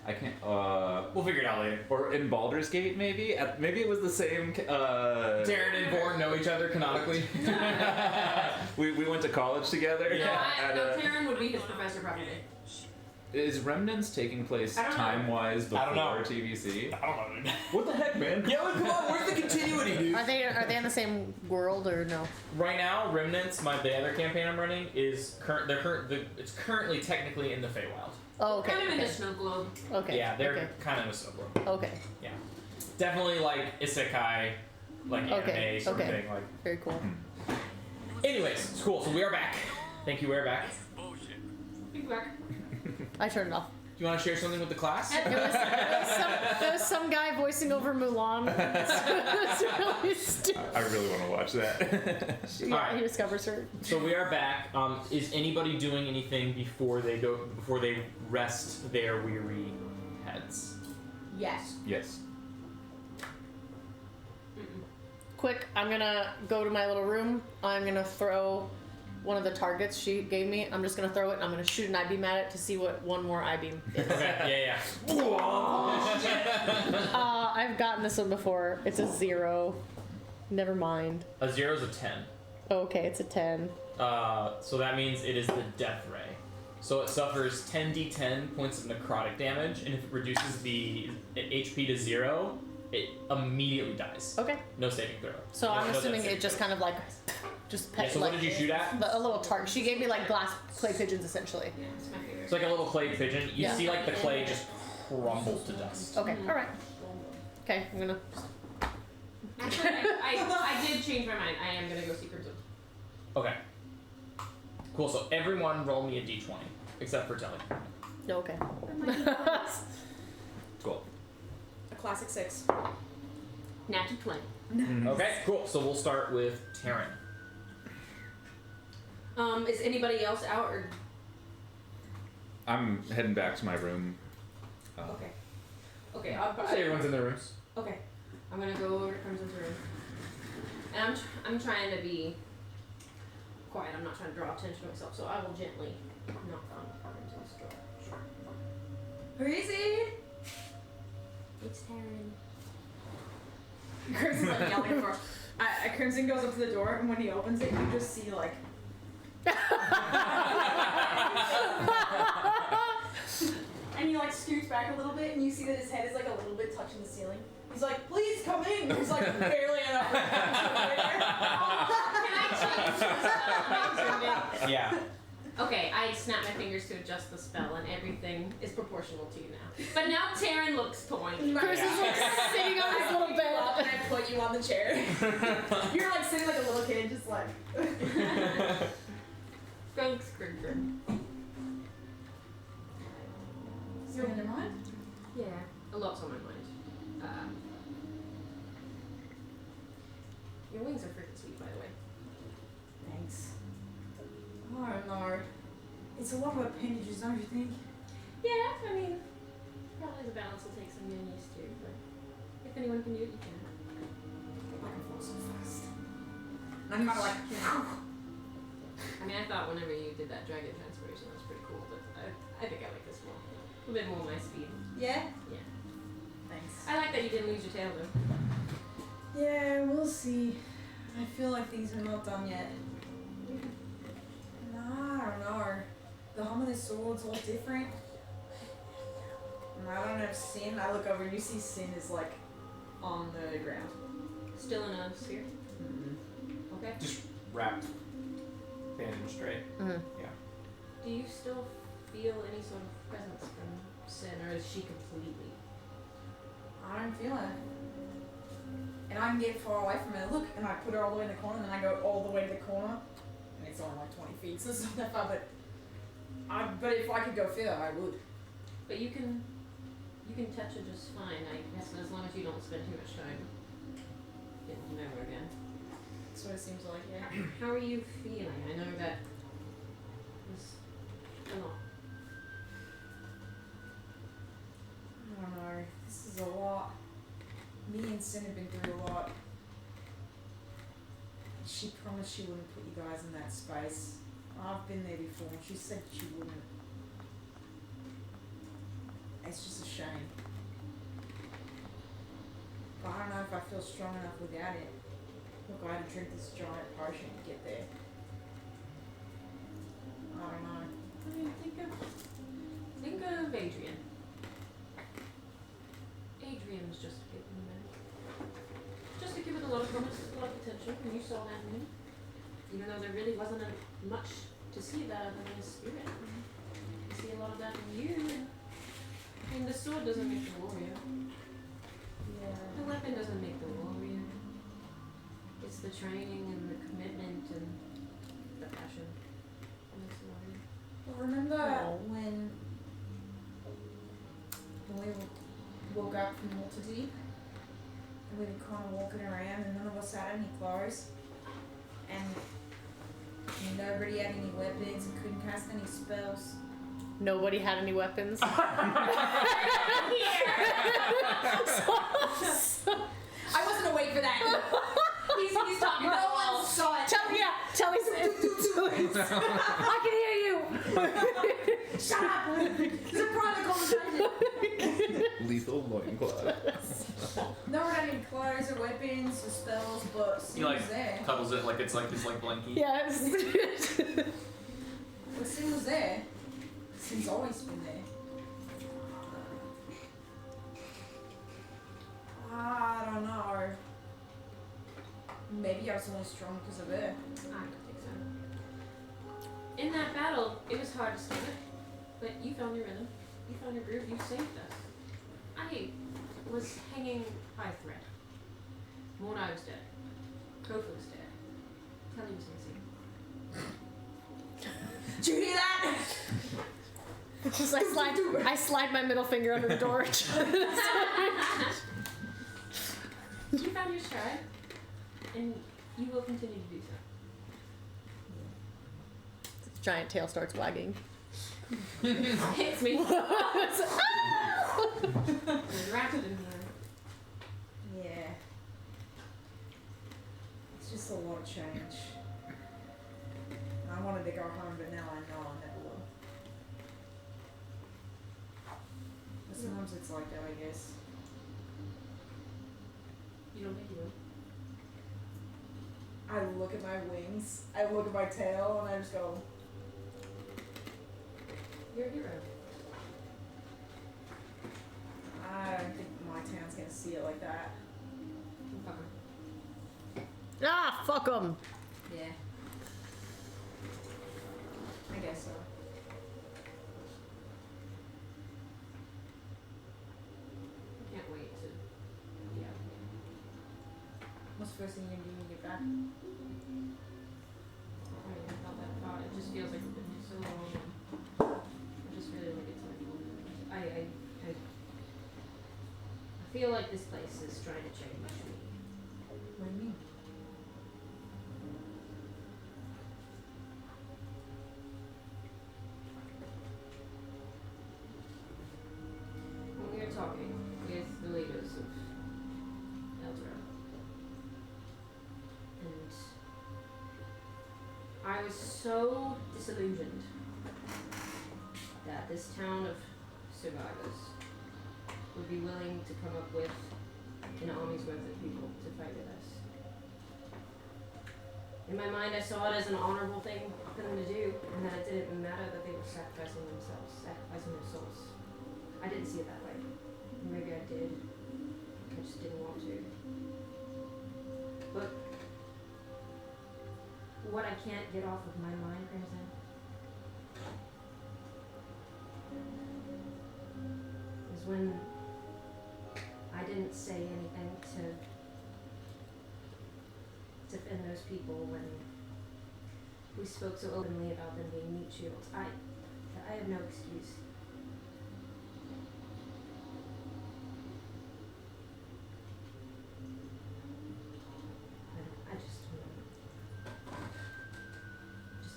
I can't. We'll figure it out later. Or in Baldur's Gate, maybe. Maybe it was the same. Taryn and Vorn know each other canonically. we went to college together. Yeah. No, Taryn would be his professor probably. Is Remnants taking place I don't know. time-wise I don't know. before TBC? I don't know, dude. What the heck, man? Yeah, come on, where's the continuity, dude? Are they in the same world or no? Right now, Remnants, the other campaign I'm running, is it's currently technically in the Feywild. Oh, okay. Kind of in Okay. the snow globe. Okay. Yeah, they're okay. kind of a snowboard. Okay. Yeah. Definitely like isekai, like anime Okay, sort okay. of thing. Like. Very cool. Anyways, it's cool. So we are back. Thank you, we're back. Big back. I turned it off. Do you want to share something with the class? There was some guy voicing over Mulan. It's really stupid. I really want to watch that. Yeah, Alright. he discovers her. So we are back. Is anybody doing anything before they rest their weary heads? Yes. Yes. Quick, I'm gonna go to my little room. I'm gonna throw one of the targets she gave me. I'm just gonna throw it and I'm gonna shoot an I-beam at it to see what one more I-beam is. Okay, yeah. I've gotten this one before. It's a 0. Never mind. A 0 is a 10. Okay, it's a 10. So that means it is the death ray. So it suffers 10d10 points of necrotic damage, and if it reduces the HP to 0, it immediately dies. Okay. No saving throw. So No- I'm no assuming death it just kind of like, just Yeah, pet so like what did you shoot at? a little target. She gave me like glass clay pigeons essentially. Yeah, it's my favorite. It's like a little clay pigeon. You Yeah. see like the clay just crumble to dust. Okay, all right. Okay, I'm gonna. Actually, I did change my mind. I am gonna go see Crimson. Okay. Cool, so everyone roll me a d20, except for Telly. No, okay. Cool. A classic 6. Natural 20. Okay, cool. So we'll start with Taryn. Is anybody else out or? I'm heading back to my room. Okay. Okay, I'll I'll say everyone's in their rooms. Okay, I'm gonna go over to Crimson's room, and I'm trying to be quiet. I'm not trying to draw attention to myself, so I will gently knock on Crimson's door. Who is it? It's Taryn. Crimson's like yelling for. Crimson goes up to the door, and when he opens it, you just see like. And he like scoots back a little bit, and you see that his head is like a little bit touching the ceiling. He's like, "Please come in." There's like barely enough room right there. Can I change the spell? Yeah. Okay, I snap my fingers to adjust the spell, and everything is proportional to you now. But now Taryn looks toy. Chris is like sitting on his little And bed. I put you on the chair. You're like sitting like a little kid, just like. Thanks, Crimson. You're in your mind? Yeah, a lot's on my mind. Your wings are freaking sweet, by the way. Thanks. Oh no. It's a lot of appendages, don't you think? Yeah, I mean, probably the balance will take some getting used to, but if anyone can do it, you can. I can fall so fast. And I'm kind of like. I mean, I thought whenever you did that dragon transformation, that was pretty cool, but I think I like this one. A bit more my speed. Yeah? Yeah. Thanks. I like that you didn't lose your tail, though. Yeah, we'll see. I feel like things are not done yet. Nah, I don't know. The hominid sword's all different. And I don't have Sin. I look over and you see Sin is like on the ground. Still in a sphere? Mm-hmm. Okay. Just wrapped, bandaged, right? Mhm. Yeah. Do you still feel any sort of presence from Sin, or is she completely? I don't feel it. And I can get far away from her. Look, and I put her all the way in the corner, and then I go all the way to the corner. And it's only like 20 feet, so it's not that far, but if I could go further, I would. But you can touch her just fine, I guess, as long as you don't spend too much time getting to know her again. That's what it seems like, yeah. How are you feeling? I know that was a lot. I don't know. This is a lot. Me and Sin have been through a lot. She promised she wouldn't put you guys in that space. I've been there before, and she said she wouldn't. It's just a shame. But I don't know if I feel strong enough without it. Look, I had to drink this giant potion to get there. I don't know. I mean, think of Adrian. Adrian was just a kid in the minute. Just a kid with a lot of promise, a lot of potential, and you saw that in him. Even though there really wasn't much to see about him in his spirit. You see a lot of that in you. I mean, the sword doesn't make the warrior. Yeah. The weapon doesn't make the warrior. It's the training and the commitment and the passion. That makes the warrior. Well, remember when we woke up from Waterdeep and we were kind of walking around and none of us had any clothes and nobody had any weapons and couldn't cast any spells. Nobody had any weapons. I wasn't awake for that. He's talking. No one saw it. Tell me I can hear you. Shut up. It's a private conversation. Lethal loincloth. No one had any clothes or weapons or spells, but He Sin like was there. cuddles it like it's like his like blankie. Yes. But Sin was there. Sin's always been there. I don't know. Maybe I was only strong because of her. I don't think so. In that battle, it was hard to stop it, but you found your rhythm. You found your groove. You saved us. I was hanging by a thread. Mordai was dead. Kofa was dead. Kelly was missing. Did you hear that? Just I slide my middle finger under the door. You found your stride, and you will continue to do so. Giant tail starts wagging. Hits me. There's rats in here. Yeah. It's just a lot of change. I wanted to go home, but now I know I never will. But sometimes it's like that, I guess. You don't think you will? I look at my wings, I look at my tail, and I just go, You're a hero. I don't think my town's gonna see it like that. Fuck her. Ah, fuck them. Yeah. I guess so. I can't wait to. Yeah. What's the first thing you're gonna do when you get back? I mean, not that far. It just feels like it's been so long. I just really like it to I feel like this place is trying to change me. What do you mean? When we were talking with the leaders of Eldra, and I was so disillusioned that this town of survivors would be willing to come up with an army's worth of people to fight with us. In my mind, I saw it as an honorable thing for them to do, and that it didn't matter that they were sacrificing themselves, sacrificing their souls. I didn't see it that way. Maybe I did. I just didn't want to. But what I can't get off of my mind, Crimson, is when I didn't say anything to defend those people when we spoke so openly about them being meat shields. I have no excuse. I just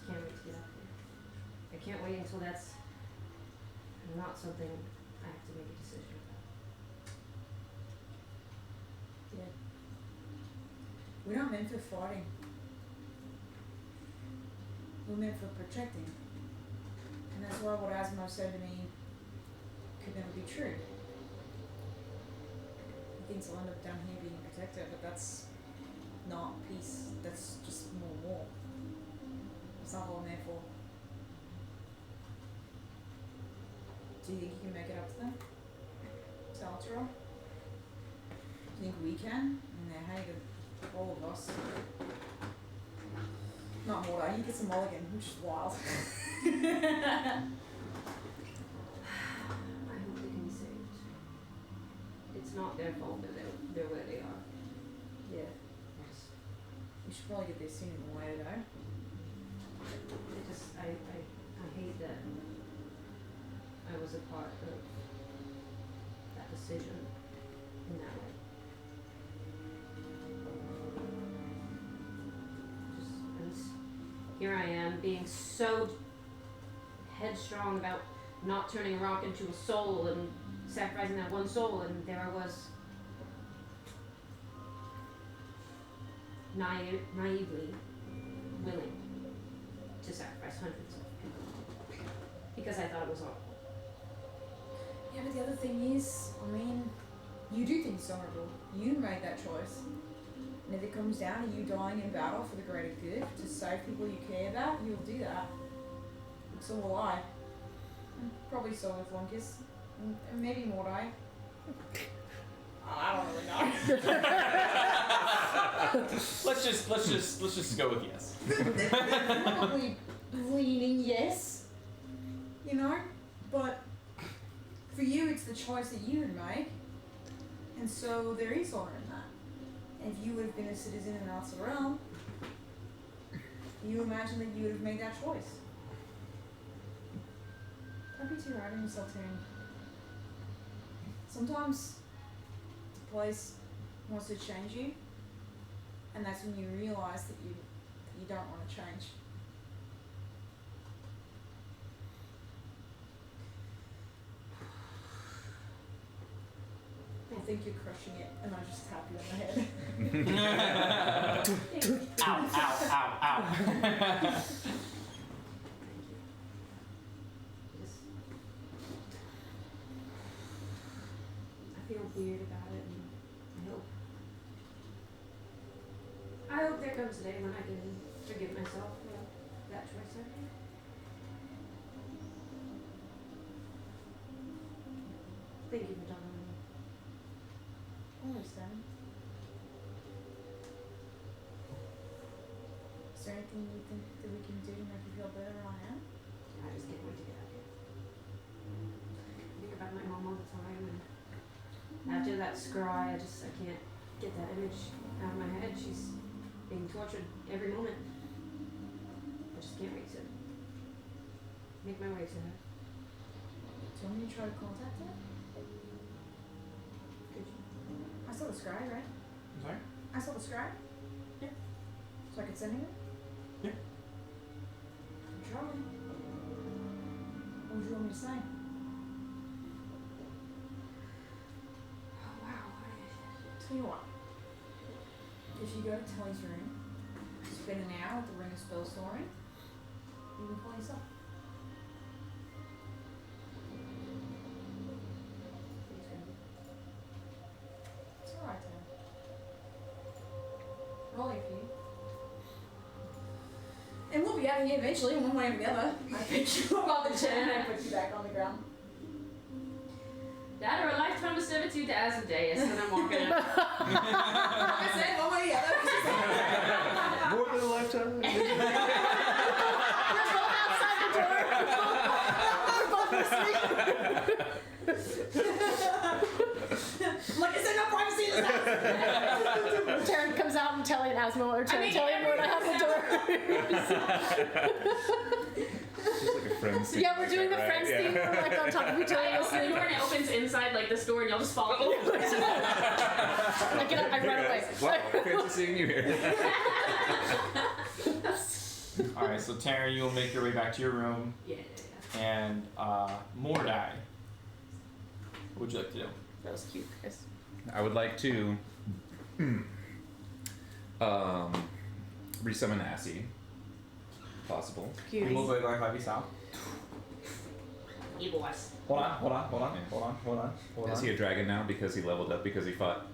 can't wait to get up there. I can't wait until that's not something I have to make a decision about. Yeah. We're not meant for fighting. We're meant for protecting. And that's why what Asmo said to me could never be true. Things will end up down here being protected, but that's not peace. That's just more war. That's not what I'm there for. Do you think you can make it up to them? To Altera? Do you think we can? And they're hated. All of us. Not Morda, he gets a mulligan, which is wild. I hope they can be saved. It's not their fault that they're where they are. Yeah. We should probably get this sooner than later though. I hate that I was a part of that decision in that way. Here I am being so headstrong about not turning a rock into a soul and sacrificing that one soul, and there I was naively willing to sacrifice hundreds of people because I thought it was honorable. Yeah, but the other thing is, I mean, you do think it's honourable. You made that choice. And if it comes down to you dying in battle for the greater good, to save people you care about, you'll do that. And so will I. And probably so with Lunkus. And maybe Mordai. I don't really know. Let's just go with yes. They're probably leaning yes. You know? But for you, it's the choice that you would make. And so there is honour in that. If you would have been a citizen in Outer Realm, you imagine that you would have made that choice. Don't be too hard on yourself, Taryn. Sometimes the place wants to change you, and that's when you realise that you don't want to change. I think you're crushing it, and I just tap you on the head. Ow, ow, ow, ow. I feel weird about it, and I hope there comes a day when I can forgive myself for that choice I made. Thank you for telling me. I understand. Is there anything you think that we can do to make you feel better right now? I just can't wait to get out here. I think about my mom all the time, and after that scry, I can't get that image out of my head. She's being tortured every moment. I just can't wait to make my way to her. Do you want me to try to contact her? Could you? I saw the scry, right? I'm sorry? I saw the scry. Yeah. So I could send him? Yeah. I'm trying. What would you want me to say? Oh wow. Tell you what. If you go to Tully's room, spend an hour at the Ring of Spell Story, you can call yourself. It's alright, Dan. Rolling for you. And we'll be out of here eventually, one way or the other. I pick you up on the chair and I put you back on the ground. That or a lifetime of servitude to Asmodeus, and I'm walking out. Like I said, one way or the other. More than a lifetime. We're both outside the door. We're both listening. Like I said, no privacy in this house. Taryn comes out and telling Asmo, or telling everyone I have the door. Just like a friends thing. Yeah, we're doing the right? friends Yeah. thing. We're like on top of each other I open the listening. door and it opens inside like the store, and y'all just follow. I get up, I run away. Wow, fancy seeing you here. Alright, so Taryn, you'll make your way back to your room, Yeah. and Mordai. What would you like to do? That was cute, Chris. I would like to resummon Assy, if possible. Cutie. Move it like 5 south. Hey boys. Hold on. Is he a dragon now because he leveled up because he fought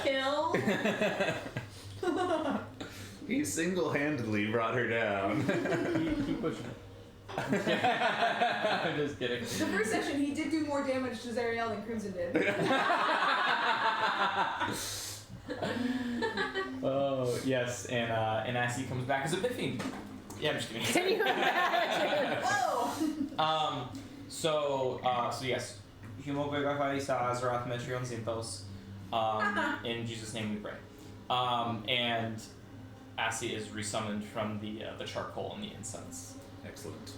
Kill. He single-handedly brought her down. Keep pushing it. I'm just kidding. The first session, he did do more damage to Zariel than Crimson did. Oh yes, and as he comes back as a Biffy. Yeah, I'm just kidding. Can you imagine? Whoa! So yes, Azeroth Metrion Zinthos. In Jesus' name we pray. And Assi is resummoned from the charcoal and the incense. Excellent.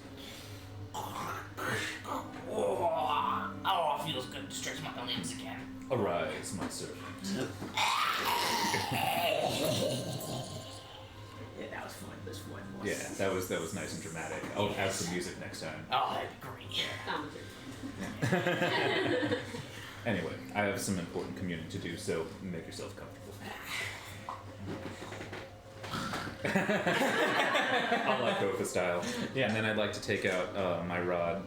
Oh, feels good to stretch my limbs again. Arise, my servant. Yeah, that was fun. This one was. Yeah, that was nice and dramatic. I'll add some music next time. Oh, that'd be great. Anyway, I have some important communing to do, so make yourself comfortable. I'll let Kofa style. Yeah. And then I'd like to take out my rod.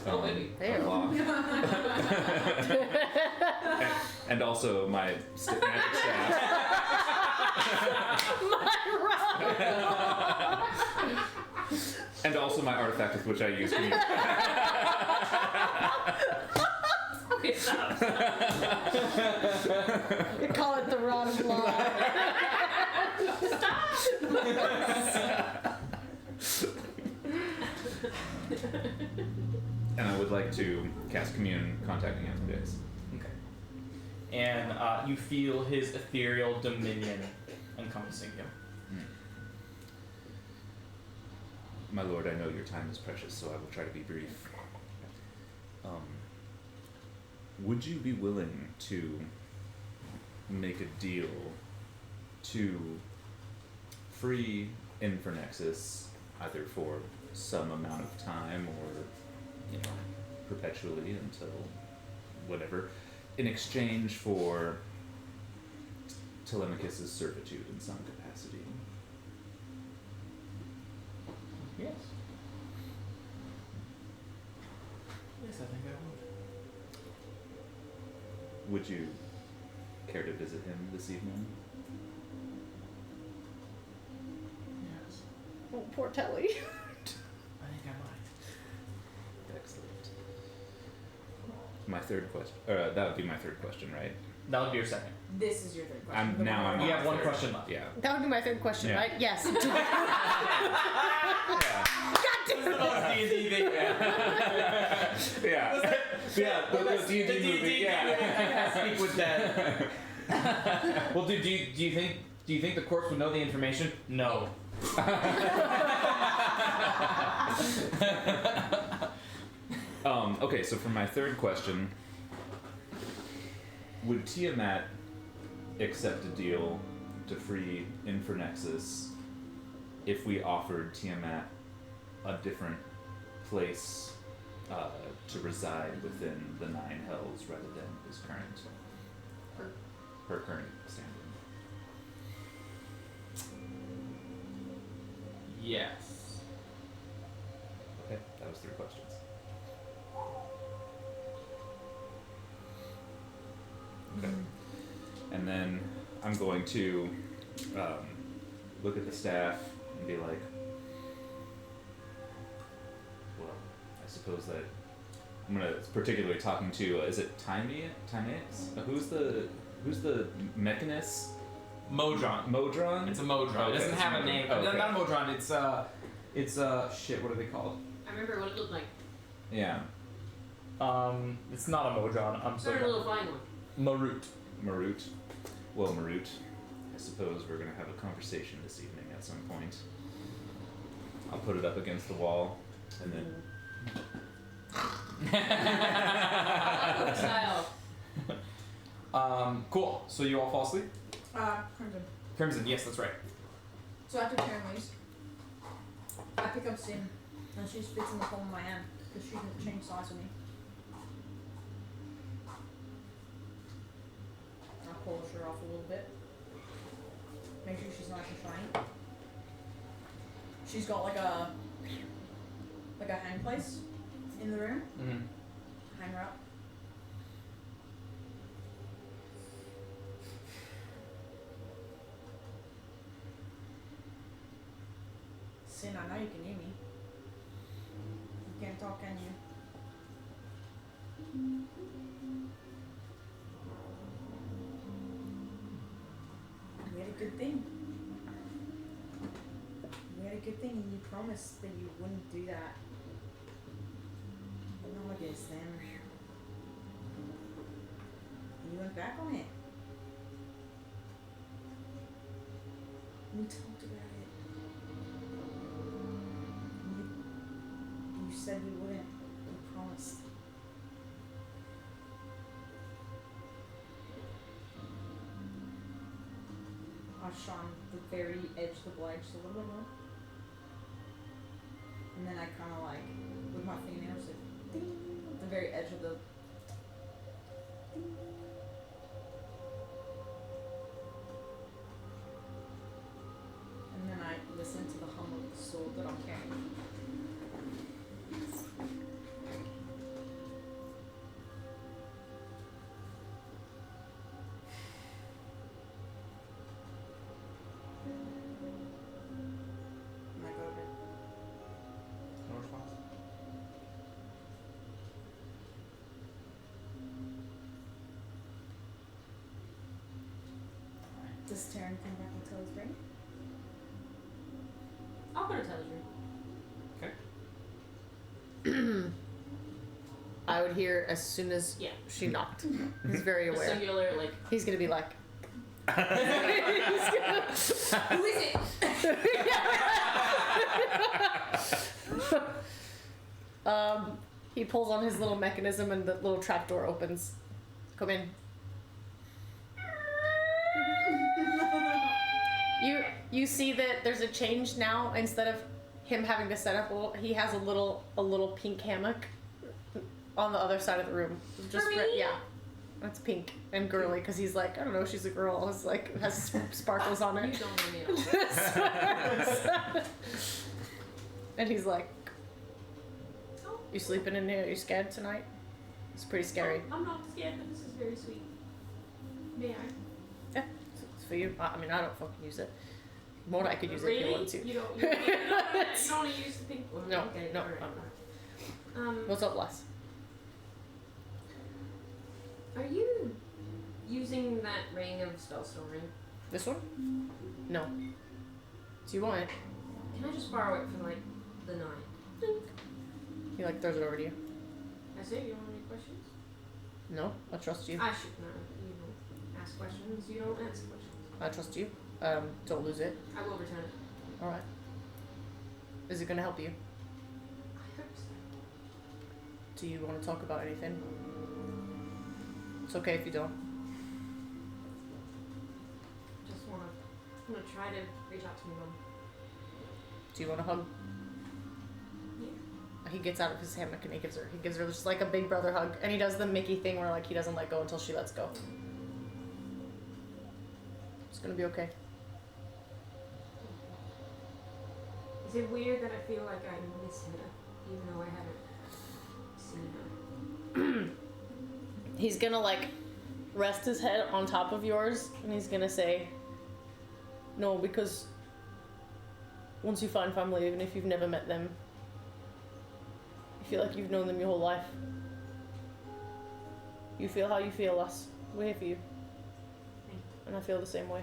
Oh, baby. Ew. Block. and also my magic staff. And also my artifact with which I use communion. Okay, stop. You call it the rod of law. And I would like to cast commune contacting Asmodeus. Okay. And you feel his ethereal dominion encompassing you. My lord, I know your time is precious, so I will try to be brief. Would you be willing to make a deal to free Infernexus, either for some amount of time or, perpetually until whatever, in exchange for Telemachus's servitude in some capacity? Yes. Yes, I think I would. Would you care to visit him this evening? Yes. Oh, poor Telly. I think I might. Excellent. My third question, that would be my third question, right? That would be your second. This is your third question. I'm We on have my one third. question left. Yeah. That would be my third question, Yeah. right? Yes. God damn it. D&D thing. Yeah. Yeah. The D&D movie. Yeah. Speak with that. Well, do you think the corpse would know the information? No. Okay, so for my third question, would Tiamat accept a deal to free Infernexus if we offered Tiamat a different place to reside within the Nine Hells rather than his current, her current standing? Yes. Okay, that was 3 questions. Okay. And then I'm going to look at the staff and be like, well, I suppose that I'm gonna particularly talking to is it Timex? Who's the mechanist? Modron. Modron? It's a Modron. Okay, It doesn't it's have a a name. Modron. Okay. Not Modron. It's shit. What are they called? I remember what it looked like. Yeah. It's not a Modron. I'm Sort of a sorry. little flying one. Marut. Marut. Well, Marut, I suppose we're gonna have a conversation this evening at some point. I'll put it up against the wall, and then Style. Cool. So you all fall asleep? Crimson. Crimson. Yes, that's right. So after Karen leaves, I pick up Sin, and she just fits in the palm of my hand because she didn't change size with me. I polish her off a little bit. Make sure she's nice and shiny. She's got like a like a hang place in the room. Mm-hmm. Hang her up. Sin, I know you can hear me. You can't talk, can you? We had a good thing. We had a good thing, and you promised that you wouldn't do that. Not against them. And you went back on it. We talked about it. You said you wouldn't. You promised. I shone the very edge of the blade just a little bit more. And then I kind of like, with my fingernails, like, ding, at the very edge of the. Ding. And then I listen to the hum of the sword that I'm carrying. And I go to bed. No response. Does Taryn come back and tell his ring? I'll go to Taylor's room. I would hear as soon as Yeah. she knocked. He's very A aware. singular, like, He's gonna be like, who is it? he pulls on his little mechanism and the little trap door opens. Come in. You see that there's a change now. Instead of him having to set up he has a little pink hammock on the other side of the room. Just For me? yeah. It's pink and girly because he's like, I don't know, she's a girl. It's like has sparkles on You it. don't know me at all. And he's like, Oh, you sleeping in here? Are you scared tonight? It's pretty scary. I'm not scared, but this is very sweet. May I? Yeah, it's for you. I mean, I don't fucking use it. Mona, I could use it Really? if you want to. You don't want to use the pink one? No, Okay, no, alright. I'm What's up, Les? Are you using that ring of spellstoring? This one? No. Do you want it? Can I just borrow it for like the night? He like throws it over to you. That's it? You don't have any questions? No, I trust you. I should know. You don't ask questions. You don't ask questions. I trust you. Don't lose it. I will return it. All right. Is it gonna help you? I hope so. Do you want to talk about anything? It's okay if you don't. Just wanna try to reach out to my mom. Do you want a hug? Yeah. He gets out of his hammock and he gives her just like a big brother hug, and he does the Mickey thing where like he doesn't let go until she lets go. It's gonna be okay. Is it weird that I feel like I miss her, even though I haven't seen her? He's gonna like rest his head on top of yours and he's gonna say, no, because once you find family, even if you've never met them, you feel like you've known them your whole life. You feel how you feel, us. We're here for you. And I feel the same way.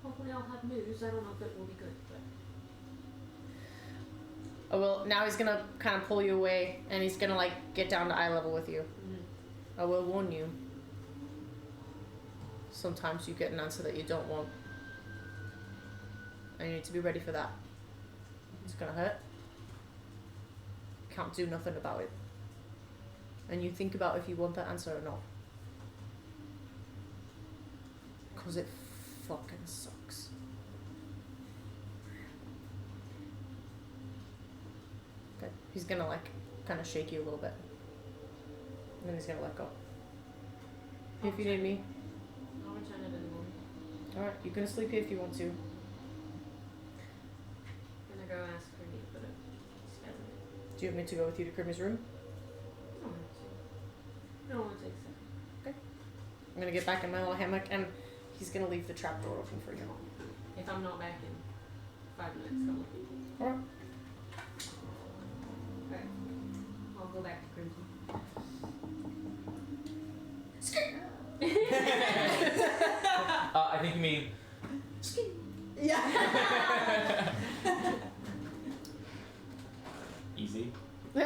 Hopefully I'll have news. I don't know if it will be good, but... Oh, well, now he's gonna kind of pull you away and he's gonna like get down to eye level with you. I will warn you. Sometimes you get an answer that you don't want. And you need to be ready for that. It's gonna hurt. Can't do nothing about it. And you think about if you want that answer or not. Because it fucking sucks. Okay. He's gonna like kind of shake you a little bit. And then he's gonna let go. If you need me. I'll return it in the morning. Alright, you can sleep here if you want to. I'm gonna go ask for Nia. Do you want me to go with you to Krimmy's room? I don't have to. I don't want to take a second. I'm gonna get back in my little hammock and he's gonna leave the trap door open for you. If I'm not back in 5 minutes, come with me. Alright. Okay. I'll go back to Crimson. I think you mean. Yeah. Easy. A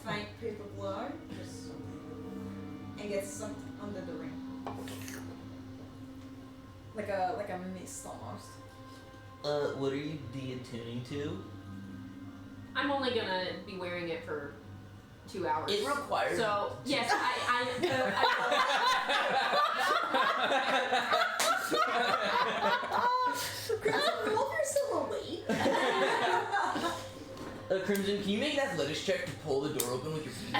faint paper blow, just and gets sucked under the ring, like a mist almost. What are you de-attuning to? I'm only gonna be wearing it for 2 hours. It requires. So yes, Wolf, you're still awake. Crimson, can you make an athletics check to pull the door open with your feet?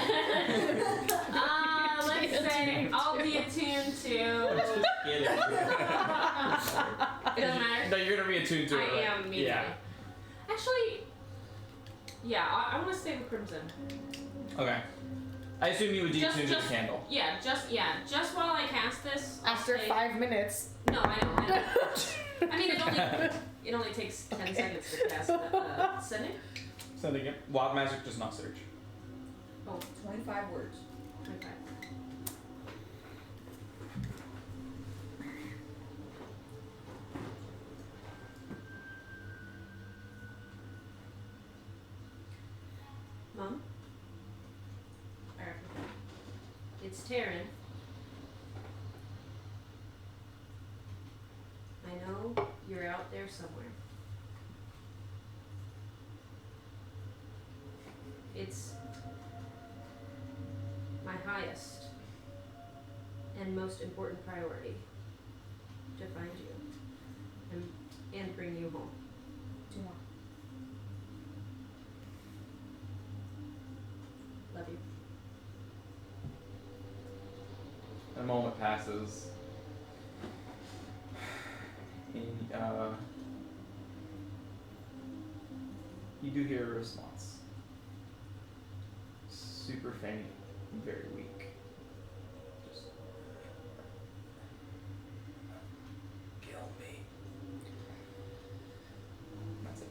let's say I'll be attuned to. Just kidding. It doesn't matter. No, you're gonna be attuned to it. I right? am immediately. Yeah. Actually, yeah, I want to stay with Crimson. Okay. I assume you would detune to the candle. Yeah, just while I cast this. I'll After stay- 5 minutes. No, I know. I mean, it only takes 10 seconds to cast sending. Sending it. Wild magic does not search. Oh, 25 words. 25. Mom? It's Taryn. I know you're out there somewhere. It's my highest and most important priority to find you and bring you home. 2 more. Love you. A moment passes. And, you do hear a response. Super faint and very weak. Just Kill me. that's it.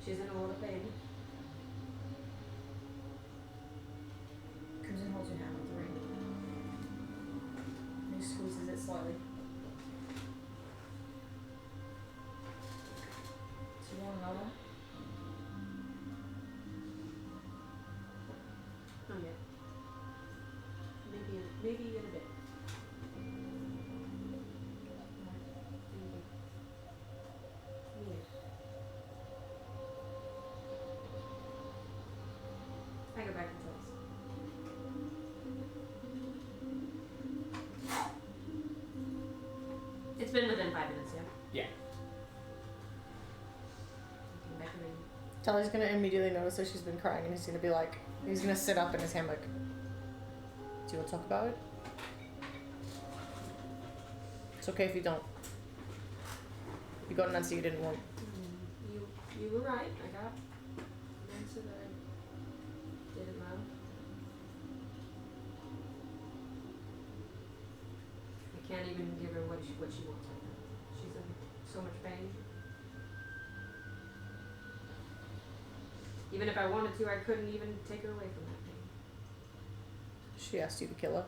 She's in a lot of pain. Crimson holds your hand with the ring. And he squeezes it slowly. Do you want another? Not yet. Maybe in a bit. I go back and tell us. It's been within 5 minutes, yeah? Yeah. Came back and Tully's gonna immediately notice that she's been crying and he's gonna be like, he's gonna sit up in his hammock. Do you want to talk about it? It's okay if you don't. You got an answer you didn't want. You were right. I got an answer that I didn't love. I can't even give her what she wants right now. She's in so much pain. Even if I wanted to, I couldn't even take her away from that pain. She asked you to kill her.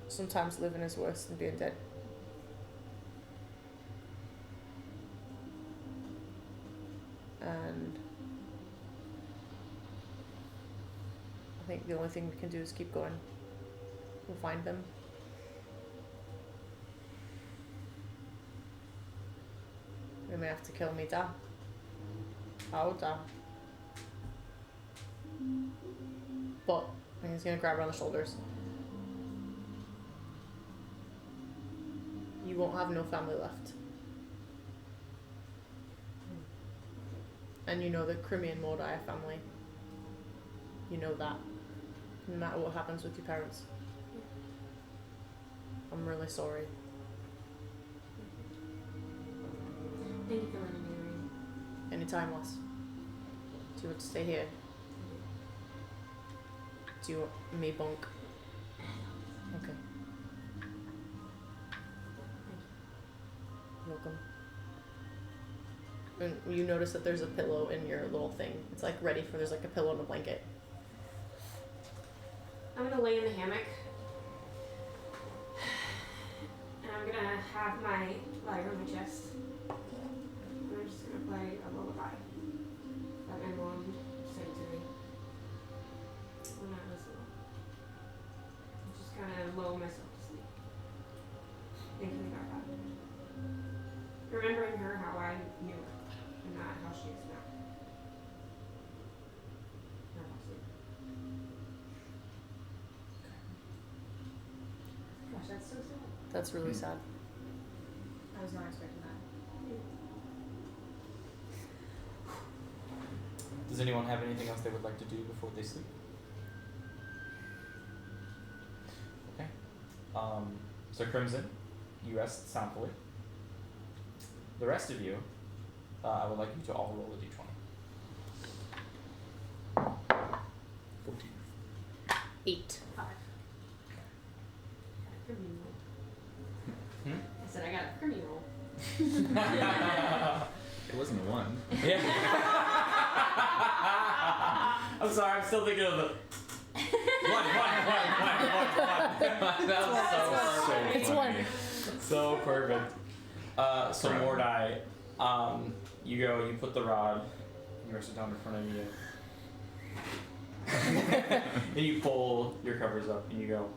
Sometimes living is worse than being dead. And I think the only thing we can do is keep going. We'll find them. You may have to kill me, da. Oh, da. But he's gonna grab her on the shoulders. You won't have no family left. And you know that Crimi and Mordai are family. You know that. No matter what happens with your parents. I'm really sorry. Thank you for letting me read. Anytime, lass. Do you want to stay here? Do you want me bunk? Okay. Welcome. And you notice that there's a pillow in your little thing. It's like ready for, there's like a pillow and a blanket. I'm gonna lay in the hammock. And I'm gonna have my leg on my chest. And I'm just gonna play a lullaby that my mom sang to me when I was little. And just kind of lull myself to sleep. Thinking about that. Remembering her how I knew her, and not how she is now. Now I'll sleep. Gosh, that's so sad. That's really sad. I was not expecting that. Does anyone have anything else they would like to do before they sleep? Okay. So Crimson, you rest soundfully. The rest of you, I would like you to all roll a d20. 14. 8. 5. Crimi roll. Hmm? I said I got a Crimi roll. It wasn't a 1. Yeah. I'm sorry, I'm still thinking of the. One. That was so It's funny. 1. So perfect. So Mordai, you go, you put the rod, you rest it down in front of you. And you pull your covers up and you go.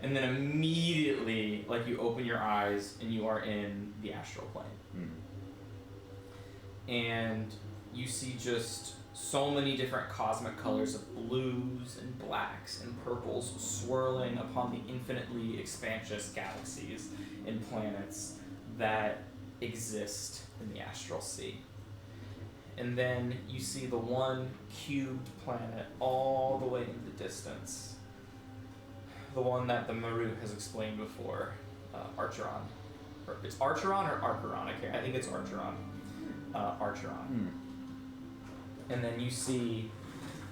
And then immediately, like, you open your eyes and you are in the astral plane. And you see just so many different cosmic colors of blues and blacks and purples swirling upon the infinitely expansive galaxies and planets that exist in the astral sea. And then you see the one cubed planet all the way in the distance. The one that the Maru has explained before, Archeron. Or it's Archeron or Archeron? I think it's Archeron. Archeron. And then you see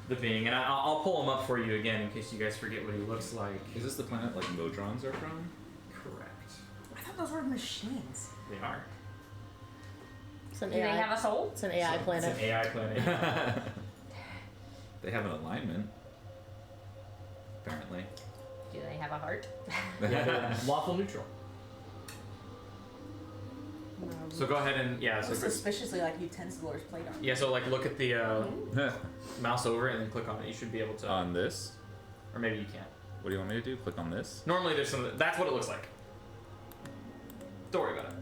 the being, and I'll pull him up for you again in case you guys forget what he looks like. Is this the planet like Modrons are from? Correct. I thought those were machines. They are. It's an Do they AI. have a soul? It's an AI planet. It's an AI planet. They have an alignment. Apparently. Do they have a heart? Yeah, they're lawful neutral. So go ahead and so Suspiciously like Utensilor's plate on. yeah. So like look at the mouse over it and then click on it. You should be able to. On this? Or maybe you can't. What do you want me to do? Click on this? Normally there's some. That's what it looks like. Don't worry about it.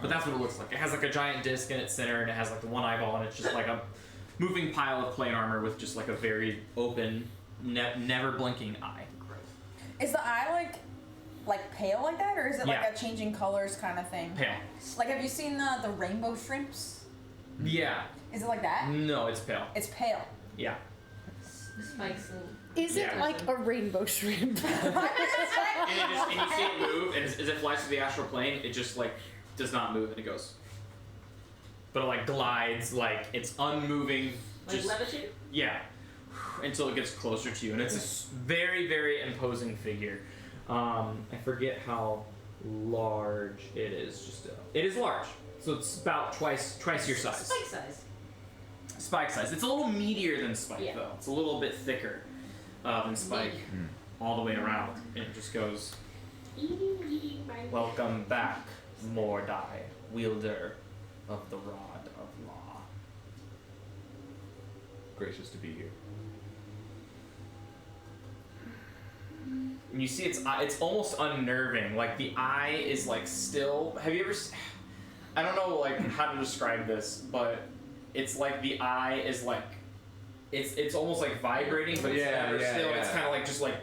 But that's what it looks like. It has like a giant disc in its center, and it has like the one eyeball, and it's just like a moving pile of plate armor with just like a very open, never blinking eye. Is the eye like pale like that, or is it like Yeah. a changing colors kind of thing? Pale. Like, have you seen the rainbow shrimps? Yeah. Is it like that? No, it's pale. It's pale. Yeah. Spikes and. Is it Yeah. like a rainbow shrimp? And you see it move, and as it flies to the astral plane, it just like does not move, and it goes. But it like glides, like it's unmoving. Like Just levitate? yeah, until it gets closer to you, and it's a very, very imposing figure. I forget how large it is. It is large, so it's about twice your size. Spike size. Spike size. It's a little meatier than Spike Yeah. though. It's a little bit thicker than Spike, all the way around, and it just goes. Welcome back, Mordai, wielder of the Rod of Law. Gracious to be here. and you see it's almost unnerving. Like the eye is like still. Have you ever? I don't know like how to describe this, but it's like the eye is like. It's almost like vibrating, but it's never still. It's kind of like just like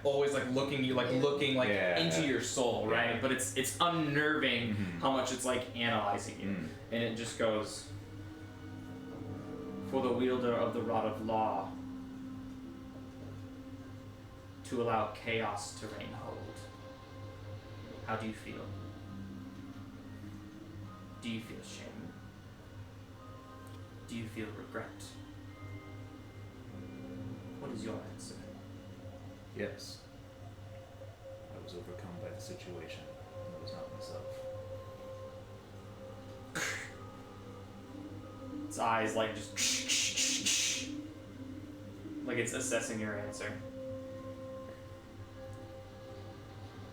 always like looking into your soul, right? But it's unnerving how much it's like analyzing you, and it just goes. For the wielder of the rod of law to allow chaos to reign hold. How do you feel? Do you feel shame? Do you feel regret? What is your answer? Yes. I was overcome by the situation. I was not myself. Its eyes like just like it's assessing your answer.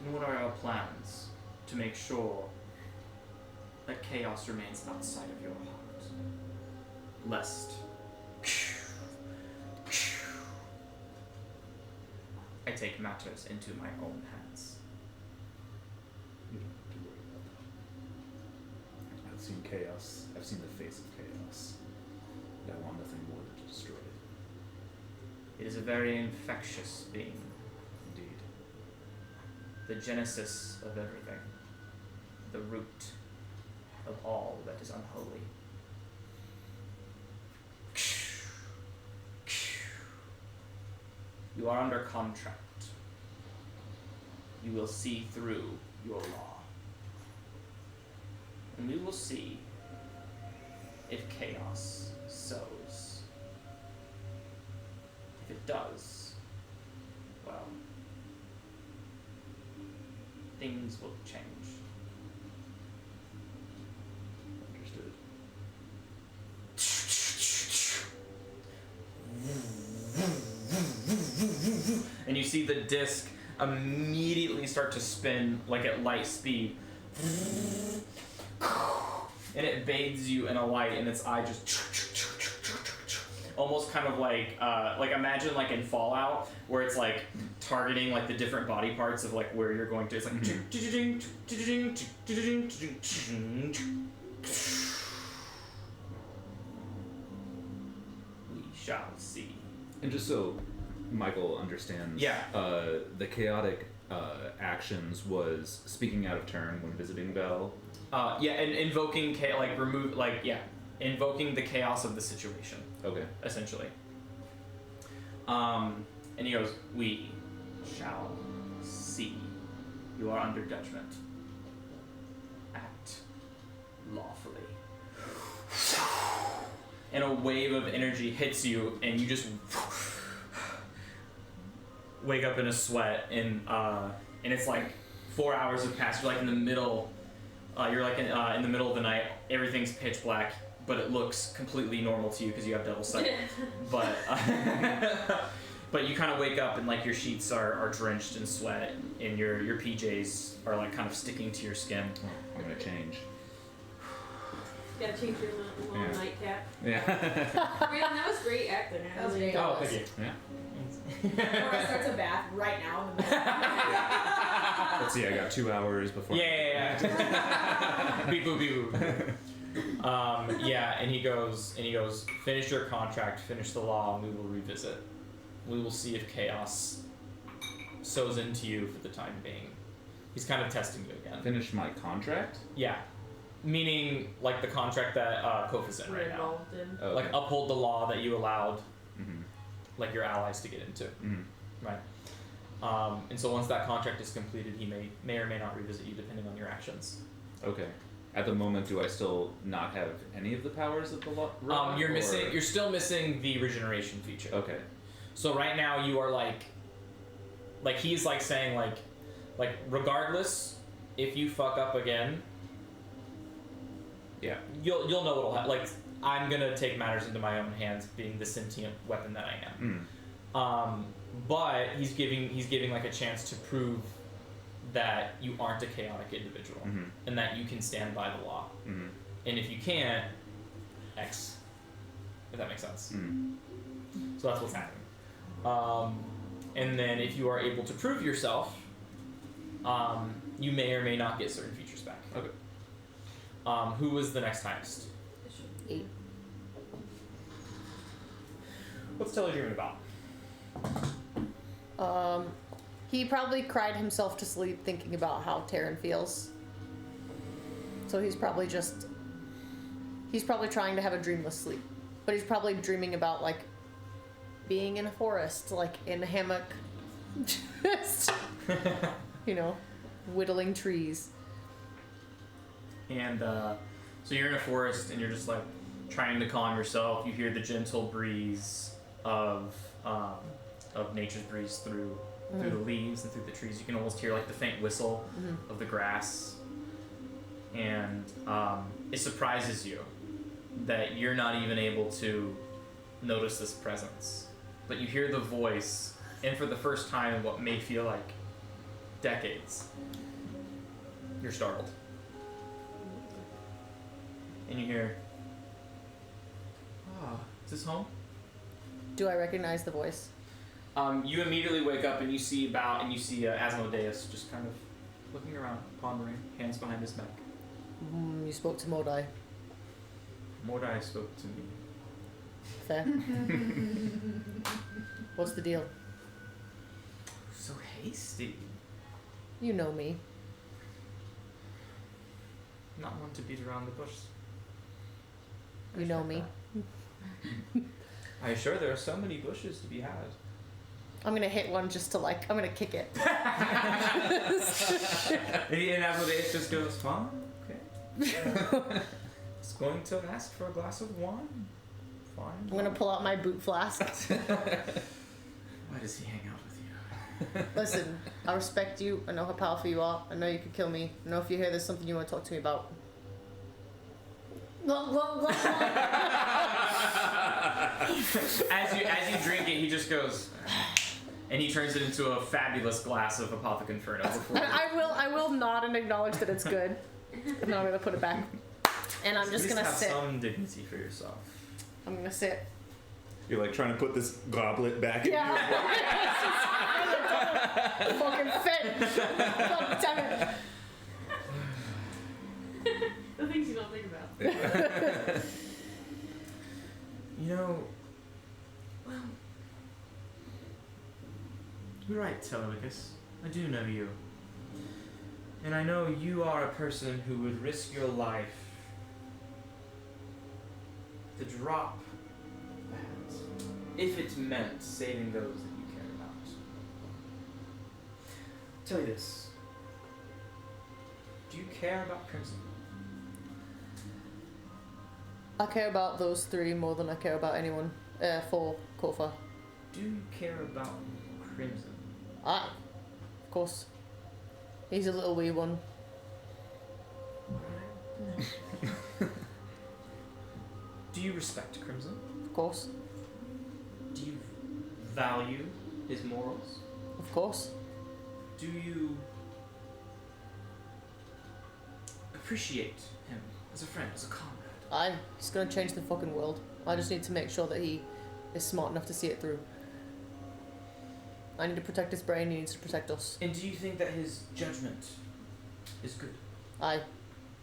And what are our plans to make sure that chaos remains outside of your heart? Lest I take matters into my own hands. You don't have to worry about that. I've seen chaos. I've seen the face of chaos. And I want nothing more than to destroy it. It is a very infectious being. Indeed. The genesis of everything. The root of all that is unholy. You are under contract. You will see through your law. And we will see if chaos sows. If it does, well, things will change. Understood. And you see the disc immediately start to spin like at light speed. And it bathes you in a light, and its eye just almost kind of like imagine like in Fallout where it's like targeting like the different body parts of like where you're going to. It's like we shall see. And just so Michael understands, the chaotic actions was speaking out of turn when visiting Bell. And invoking invoking the chaos of the situation. Okay. Essentially. And he goes, we shall see. You are under judgment. Act lawfully. And a wave of energy hits you, and you just wake up in a sweat, and it's like 4 hours have passed. You're like in the middle. You're like in the middle of the night. Everything's pitch black, but it looks completely normal to you because you have double sight. But but you kind of wake up and like your sheets are drenched in sweat, and your PJs are like kind of sticking to your skin. Oh, I'm gonna change. You gotta change your long nightcap. Yeah. Man, that was great acting. That was great. Oh, thank you. Yeah. Laura starts a bath right now in the middle. Let's see. I got 2 hours before. Yeah. Beep boop beep boop. And he goes, finish your contract, finish the law, and we will revisit. We will see if chaos sows into you for the time being. He's kind of testing you again. Finish my contract? Yeah. Meaning, like, the contract that Kofa's in right now. Involved in. Okay. Like, uphold the law that you allowed, like, your allies to get into. Right? And so once that contract is completed, he may or may not revisit you, depending on your actions. Okay. At the moment, do I still not have any of the powers of the law? You're still missing the regeneration feature. Okay. So right now you are like he's like saying like regardless, if you fuck up again, yeah, you'll know what'll happen. Like, I'm gonna take matters into my own hands, being the sentient weapon that I am. But he's giving like a chance to prove that you aren't a chaotic individual, and that you can stand by the law. And if you can't, X. If that makes sense. So that's what's happening. And then if you are able to prove yourself, you may or may not get certain features back. Okay. Who was the next highest? 8. What's Telly dreaming about? He probably cried himself to sleep thinking about how Terran feels. So he's probably trying to have a dreamless sleep. But he's probably dreaming about, like, being in a forest, like, in a hammock. Just, you know, whittling trees. And so you're in a forest and you're just like trying to calm yourself. You hear the gentle breeze of nature's breeze through the leaves and through the trees. You can almost hear like the faint whistle of the grass. And it surprises you that you're not even able to notice this presence. But you hear the voice, and for the first time in what may feel like decades, you're startled. And you hear, is this home? Do I recognize the voice? You immediately wake up and you see Asmodeus just kind of looking around, pondering, hands behind his back. You spoke to Mordai. Mordai spoke to me. Fair. What's the deal? So hasty. You know me. Not one to beat around the bush. You know me. I assure there are so many bushes to be had. I'm gonna hit one just to like, I'm gonna kick it. And Asmodeus just goes, fine, okay. It's going to ask for a glass of wine. Fine. I'm gonna pull out my boot flask. Why does he hang out with you? Listen, I respect you. I know how powerful you are. I know you could kill me. I know if you hear there's something you want to talk to me about. As you drink it, he just goes, and he turns it into a fabulous glass of Apotheconferno before you. I will nod and acknowledge that it's good. And then I'm gonna put it back. And I'm just gonna have sit. some dignity for yourself. I'm gonna sit. You're like trying to put this goblet back Yeah. It's fucking fit. God damn it. The things you don't think about. You know, well, you're right, Telemachus. I do know you. And I know you are a person who would risk your life to drop that if it meant saving those that you care about. Tell me this. Do you care about Crimson? I care about those 3 more than I care about anyone. 4, Kofa. Do you care about Crimson? Aye. Of course. He's a little wee one. Do you respect Crimson? Of course. Do you value his morals? Of course. Do you appreciate him as a friend, as a comrade? Aye. He's gonna change the fucking world. I just need to make sure that he is smart enough to see it through. I need to protect his brain, he needs to protect us. And do you think that his judgment is good, Aye.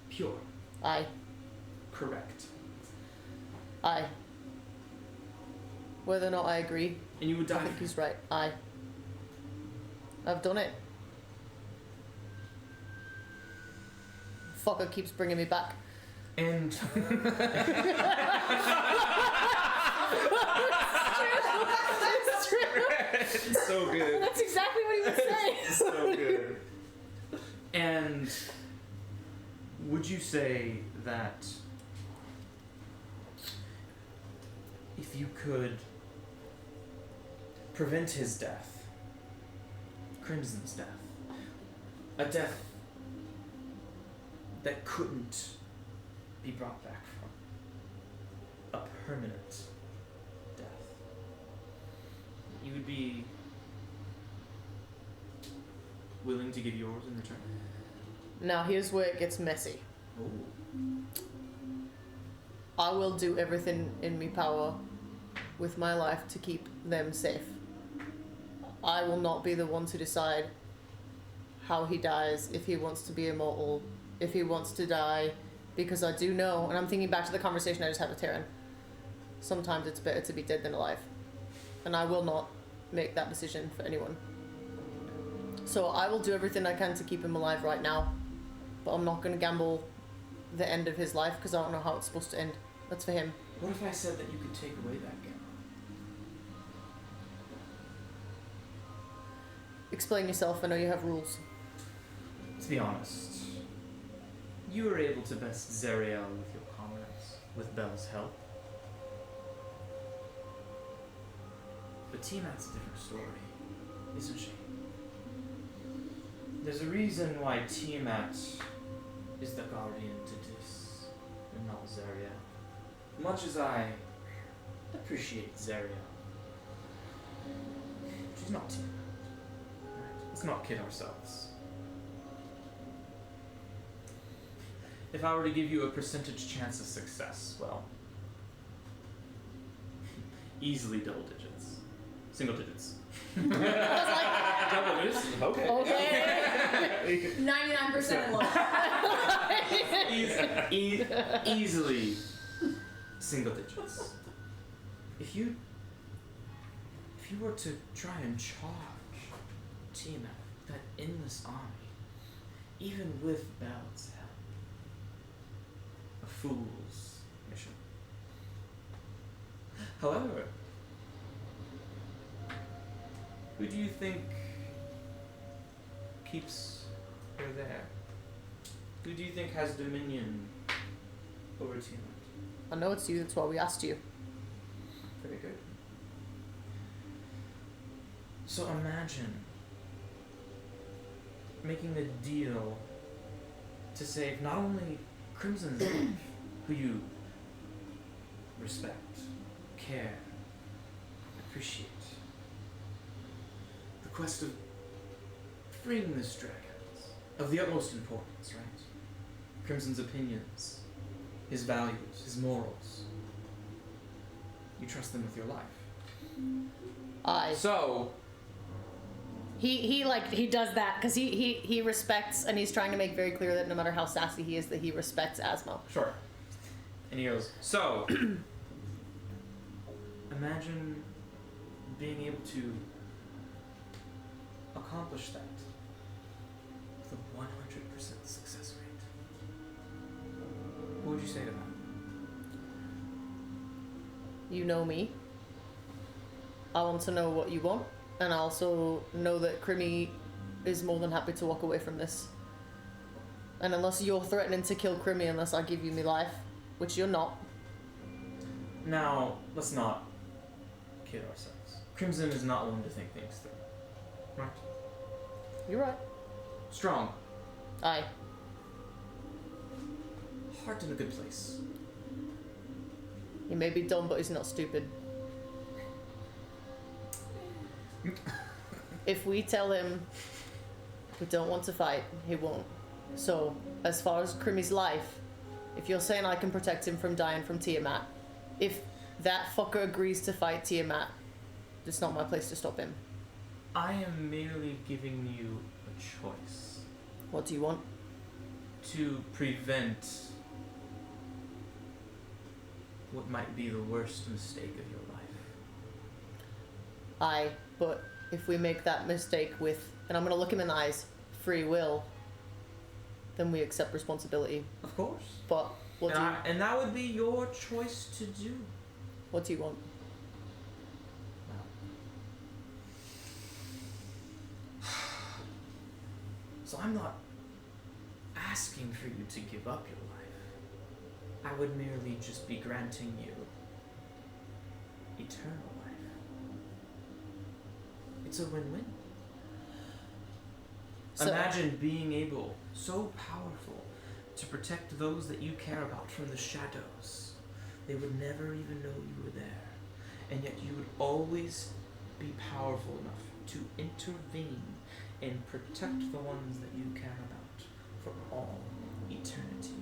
pure, Aye. correct? Aye. Whether or not I agree, And you would I die think for he's right. Aye. I've done it. Fucker keeps bringing me back. And It's true. It's so good. That's exactly what he would say. It's so good. and would you say that if you could prevent his death, Crimson's death, a death that couldn't be brought back from, a permanent death, you would be willing to give yours in return? Now here's where it gets messy. Ooh. I will do everything in me power with my life to keep them safe. I will not be the one to decide how he dies, if he wants to be immortal, if he wants to die, because I do know, and I'm thinking back to the conversation I just had with Taryn, sometimes it's better to be dead than alive. And I will not make that decision for anyone. So I will do everything I can to keep him alive right now, but I'm not going to gamble the end of his life because I don't know how it's supposed to end. That's for him. What if I said that you could take away that gamble? Explain yourself, I know you have rules. To be honest, you were able to best Zeriel with your comrades, with Belle's help. But Tiamat's a different story, isn't she? There's a reason why Tiamat is the guardian to this, and not Zeriel. Much as I appreciate Zeriel, she's not Tiamat. Right? Let's not kid ourselves. If I were to give you a percentage chance of success, well, easily double digits. Single digits. Double digits? Okay. Okay. 99% in love. Easily single digits. If you were to try and charge Tiamat, that endless army, even with Belle's help, a fool's mission. However, who do you think keeps her there? Who do you think has dominion over Tiamat? I know it's you, that's why we asked you. Very good. So imagine making a deal to save not only Crimson's life, who you respect, care, appreciate. The quest of freeing this dragon, of the utmost importance, right? Crimson's opinions, his values, his morals. You trust them with your life. So He does that because he respects, and he's trying to make very clear that no matter how sassy he is, that he respects Asmo. Sure. And he goes, so, imagine being able to accomplish that with a 100% success rate. What would you say to that? You know me. I want to know what you want, and I also know that Crimmy is more than happy to walk away from this. And unless you're threatening to kill Crimmy unless I give you my life, which you're not. Now, let's not kid ourselves. Crimson is not one to think things through. Right? You're right. Strong. Aye. Heart in a good place. He may be dumb, but he's not stupid. If we tell him we don't want to fight, he won't. So, as far as Crimmy's life, if you're saying I can protect him from dying from Tiamat, if that fucker agrees to fight Tiamat, it's not my place to stop him. I am merely giving you a choice. What do you want? To prevent what might be the worst mistake of your life. Aye, but if we make that mistake with, and I'm gonna look him in the eyes, free will, then we accept responsibility. Of course. But what And that would be your choice to do. What do you want? So I'm not asking for you to give up your life. I would merely just be granting you eternal life. It's a win-win. So, imagine being able, so powerful, to protect those that you care about from the shadows. They would never even know you were there. And yet you would always be powerful enough to intervene and protect the ones that you care about for all eternity.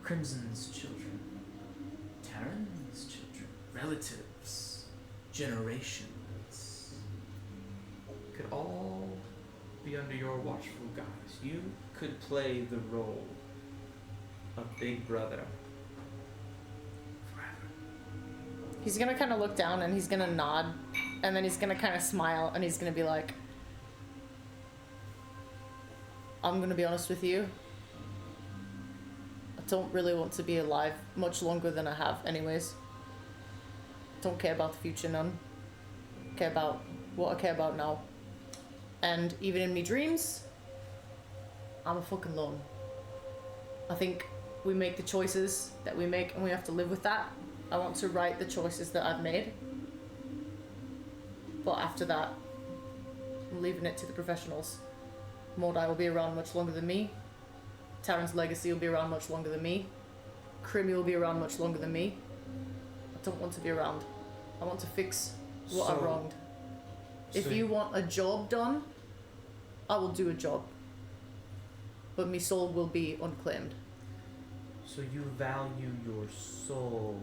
Crimson's children, Taryn's children, relatives, generations. could all be under your watchful guise. You could play the role of Big Brother forever. He's gonna kind of look down and he's gonna nod, and then he's gonna kind of smile and he's gonna be like, I'm gonna be honest with you. I don't really want to be alive much longer than I have anyways. Don't care about the future none. Care about what I care about now. And even in me dreams, I'm a fucking lone. I think we make the choices that we make and we have to live with that. I want to right the choices that I've made. But after that, I'm leaving it to the professionals. Mordai will be around much longer than me. Taryn's legacy will be around much longer than me. Crimmy will be around much longer than me. I don't want to be around. I want to fix what I wronged. If you want a job done, I will do a job. But my soul will be unclaimed. So you value your soul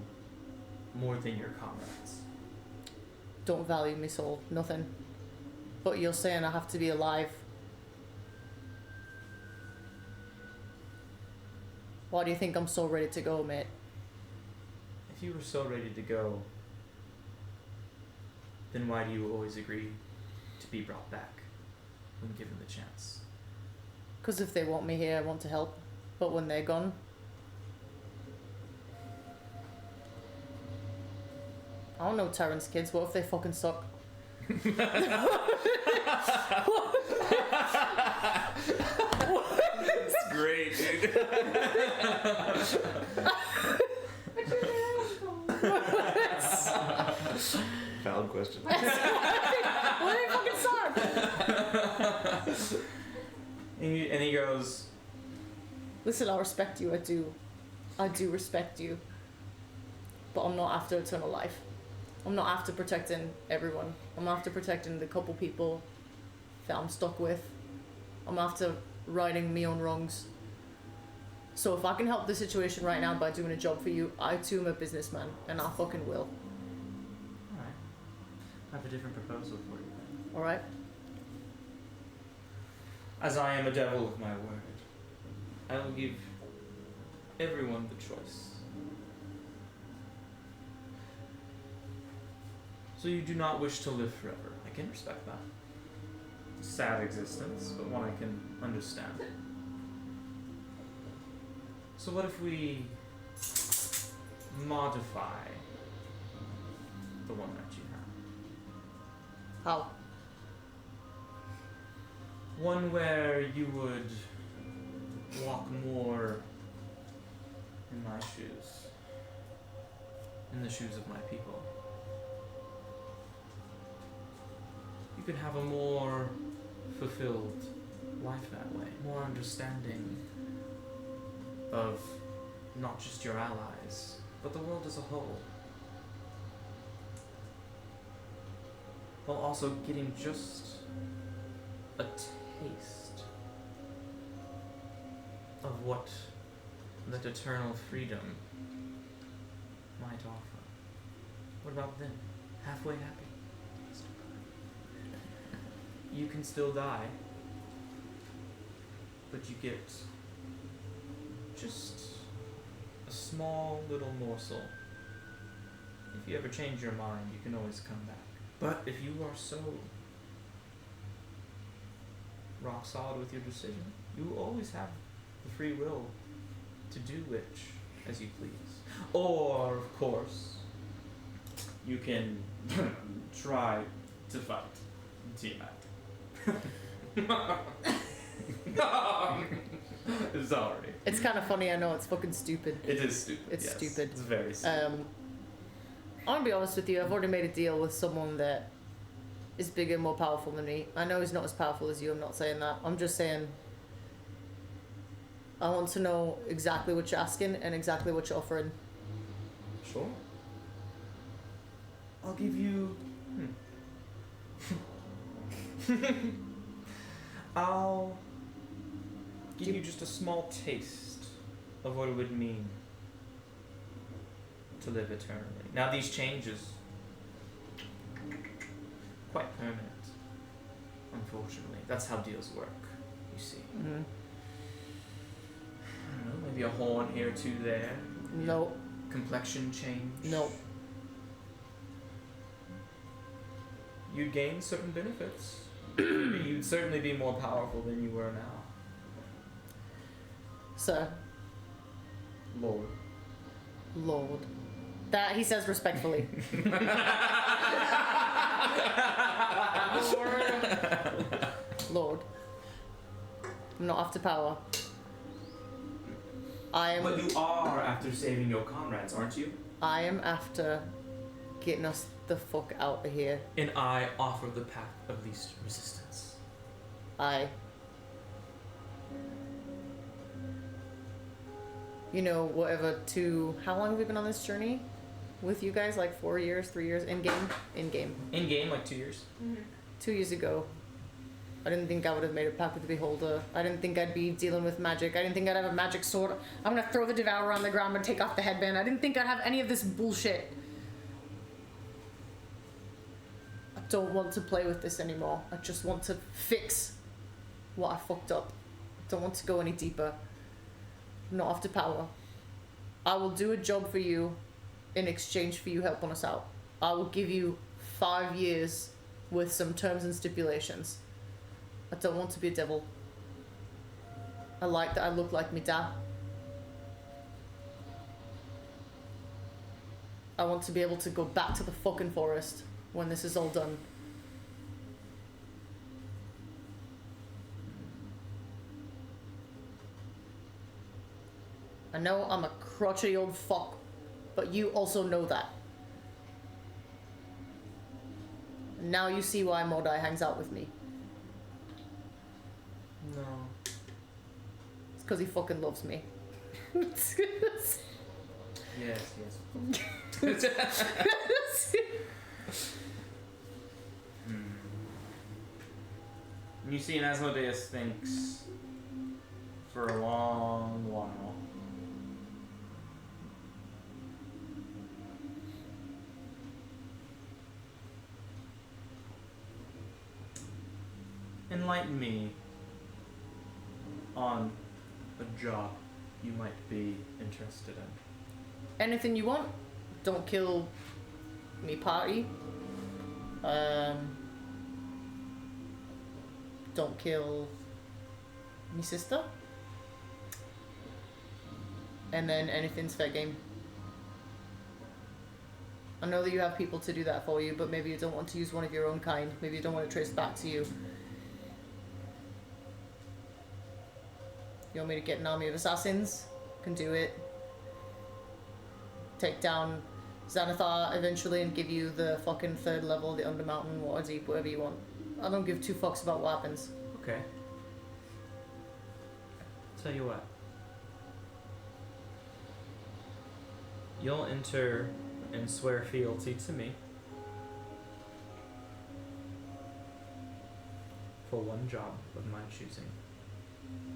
more than your comrades. Don't value my soul, nothing. But you're saying I have to be alive. Why do you think I'm so ready to go, mate? If you were so ready to go, then why do you always agree to be brought back when given the chance? Because if they want me here, I want to help. But when they're gone, I don't know Taryn's kids. What if they fucking suck? It's great, dude. Valid question. What if they fucking suck? And he goes, Listen, I respect you. I do. I do respect you. But I'm not after eternal life. I'm not after protecting everyone. I'm after protecting the couple people that I'm stuck with. I'm after righting my own wrongs. So if I can help the situation right now by doing a job for you, I too am a businessman, and I fucking will. alright, I have a different proposal for you then. Alright? As I am a devil of my word, I will give everyone the choice. So you do not wish to live forever. I can respect that. Sad existence, but one I can understand. So what if we modify the one that you have? How? One where you would walk more in my shoes. In the shoes of my people. You could have a more fulfilled life that way. More understanding of not just your allies, but the world as a whole. While also getting just a taste of what that eternal freedom might offer. What about then? Halfway happy? You can still die, but you get just a small little morsel. If you ever change your mind, you can always come back. But if you are so rock solid with your decision, you will always have the free will to do which as you please. Or, of course, you can try to fight Tiamat. Sorry. It's kind of funny, I know, it's fucking stupid. It is stupid. It's yes. stupid. It's very stupid. I want to be honest with you, I've already made a deal with someone that is bigger and more powerful than me. I know he's not as powerful as you, I'm not saying that. I'm just saying I want to know exactly what you're asking and exactly what you're offering. Sure. I'll give you... I'll give you just a small taste of what it would mean to live eternally. Now these changes, quite permanent. Unfortunately, that's how deals work. You see. Mm-hmm. I don't know, maybe a horn here, two there. Nope. Complexion change. Nope. You'd gain certain benefits. You'd certainly be more powerful than you were now. Sir. Lord. Lord. That he says respectfully. Lord. I'm not after power. I am. But you are after saving your comrades, aren't you? I am after getting us the fuck out of here. And I offer the path of least resistance. You know, whatever, how long have we been on this journey? With you guys, like 4 years, 3 years, in-game? In-game. In-game, like 2 years. 2 years ago, I didn't think I would have made a pact with the Beholder. I didn't think I'd be dealing with magic. I didn't think I'd have a magic sword. I'm gonna throw the Devourer on the ground and take off the headband. I didn't think I'd have any of this bullshit. I don't want to play with this anymore. I just want to fix what I fucked up. I don't want to go any deeper. I'm not after power. I will do a job for you in exchange for you helping us out. I will give you 5 years with some terms and stipulations. I don't want to be a devil. I like that I look like me dad. I want to be able to go back to the fucking forest when this is all done. I know I'm a crotchety old fuck, but you also know that. Now you see why Mordai hangs out with me. No. It's because he fucking loves me. Yes, You see, and Asmodeus thinks for a long while. Enlighten me on a job you might be interested in. Anything you want. Don't kill me party. Don't kill me sister. And then anything's fair game. I know that you have people to do that for you, but maybe you don't want to use one of your own kind. Maybe you don't want to trace back to you. You want me to get an army of assassins? Can do it. Take down Xanathar eventually and give you the fucking 3rd level, the Undermountain, Waterdeep, whatever you want. I don't give 2 fucks about what happens. Okay. Tell you what. You'll enter and swear fealty to me for one job of my choosing.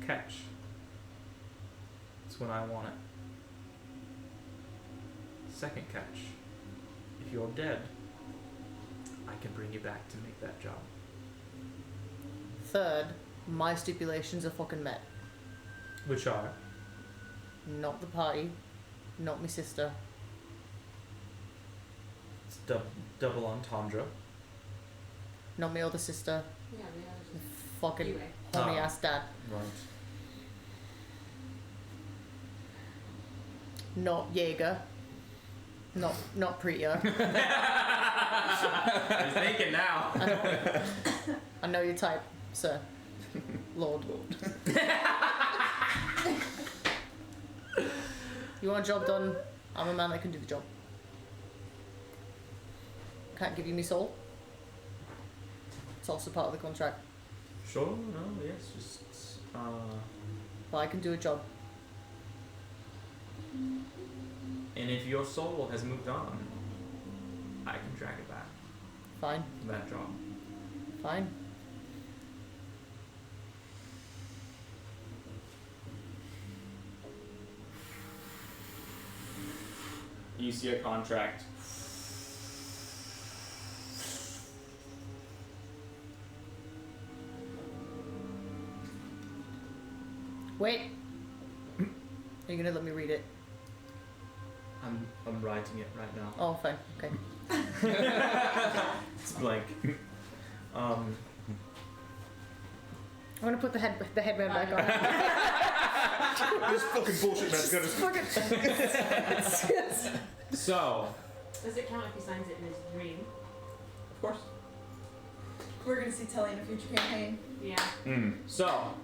Catch. It's when I want it. Second catch. If you're dead, I can bring you back to make that job. 3rd, my stipulations are fucking met. Which are? Not the party, not my sister. It's double entendre. Not my other sister. Yeah, yeah. Fucking Anyway. horny ass dad. Right. Not Jaeger. Not Priya. I'm thinking now. I know your type, sir. Lord. You want a job done? I'm a man that can do the job. Can't give you me soul. It's also part of the contract. Sure, no, yes, just But I can do a job. and if your soul has moved on, I can drag it back. Fine. That job. Fine. You see a contract. Wait. Are you gonna let me read it? I'm writing it right now. Oh, fine. Okay. It's blank. I'm gonna put the headband back on. This fucking bullshit man's gonna. So, Does it count if he signs it in his dream? of course. We're gonna see Telly in a future campaign. Yeah. So,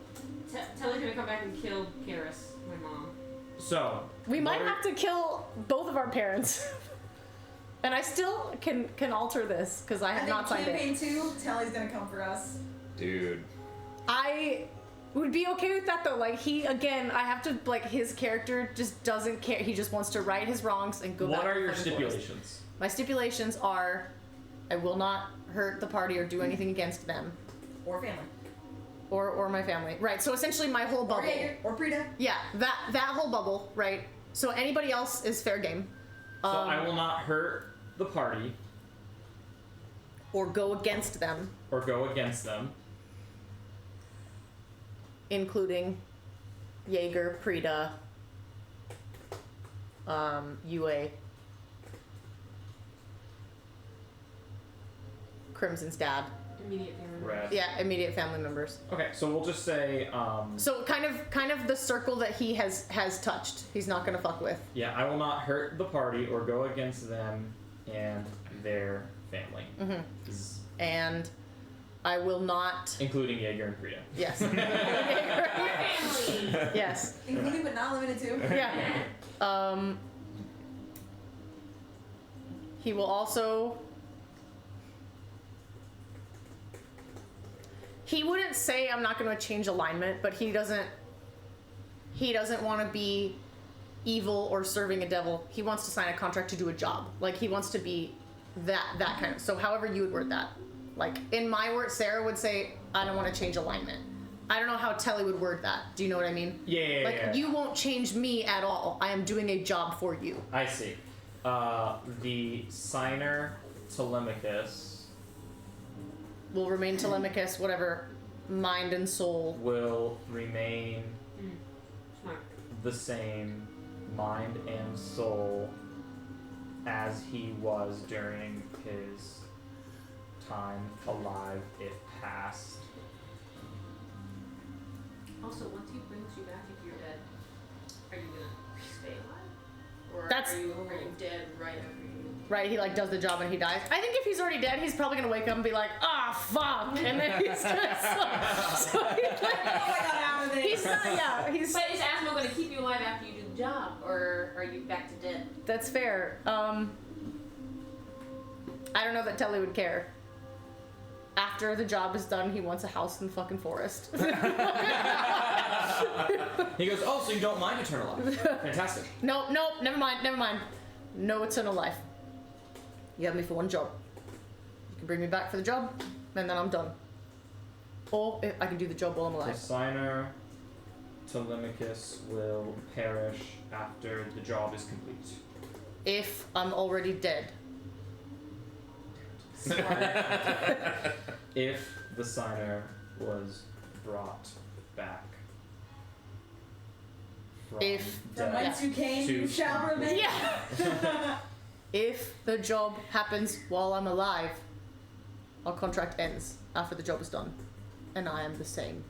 Telly's gonna come back and kill Karis, my mom. so. We might what are- have to kill both of our parents. And I still can alter this because I have not signed it. campaign 2, Telly's gonna come for us. Dude. I would be okay with that though. Like I have to his character just doesn't care. He just wants to right his wrongs and go back. What are to your the fucking forest. stipulations? My stipulations are, I will not hurt the party or do anything against them, Or family. or my family. Right. So essentially, my whole Or bubble. Jaeger. Or Prita. Yeah, that whole bubble. Right. So anybody else is fair game. So I will not hurt the party Or go against them, or go against them. including Jaeger, Prita, UA, Crimson's dad. Immediate family. Red. Yeah, immediate family members. Okay, so we'll just say, So kind of the circle that he has touched. He's not gonna fuck with. yeah, I will not hurt the party or go against them and their family. Mm-hmm. Is- And I will not. Including Jaeger and Frida. Yes. Family. Yes. Including but not limited to. Yeah. He will also. He wouldn't say I'm not going to change alignment, but he doesn't want to be evil or serving a devil. He wants to sign a contract to do a job. Like he wants to be that kind of. So however you would word that. Like in my word, Sarah would say I don't want to change alignment. I don't know how Telly would word that. Do you know what I mean? Yeah. Like you won't change me at all. I am doing a job for you. I see. The signer Telemachus Will remain Telemachus, whatever, mind and soul. will remain Smart. the same mind and soul as he was during his time alive, if past. Also, once he brings you back, if you're dead, are you gonna stay alive? Or That's- are you dead right after you? Right, he does the job and he dies. I think if he's already dead, he's probably gonna wake up and be like, ah, fuck, and then he's just so he's Oh, I got out of this. he's not, yeah, he's. But is Asmo gonna keep you alive after you do the job, or are you back to dead? That's fair. I don't know that Telly would care. After the job is done, he wants a house in the fucking forest. He goes, oh, so you don't mind eternal life? Fantastic. Nope, never mind. No eternal life. You have me for one job. You can bring me back for the job, and then I'm done. Or I can do the job while I'm The alive. signer Telemachus will perish after the job is complete. If I'm already dead. If the signer was brought back from If- From death whence you came, to you shall remain. Yeah. If the job happens while I'm alive, our contract ends after the job is done. And I am the same.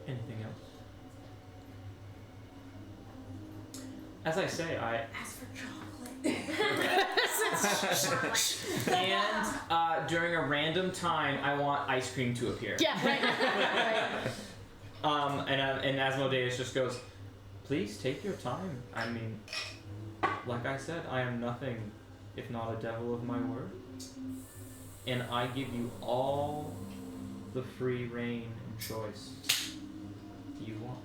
Anything else? As I say, I Ask for chocolate. and during a random time, I want ice cream to appear. Yeah, right. And Asmodeus just goes, please take your time. I mean, like I said, I am nothing if not a devil of my word. And I give you all the free reign and choice you want.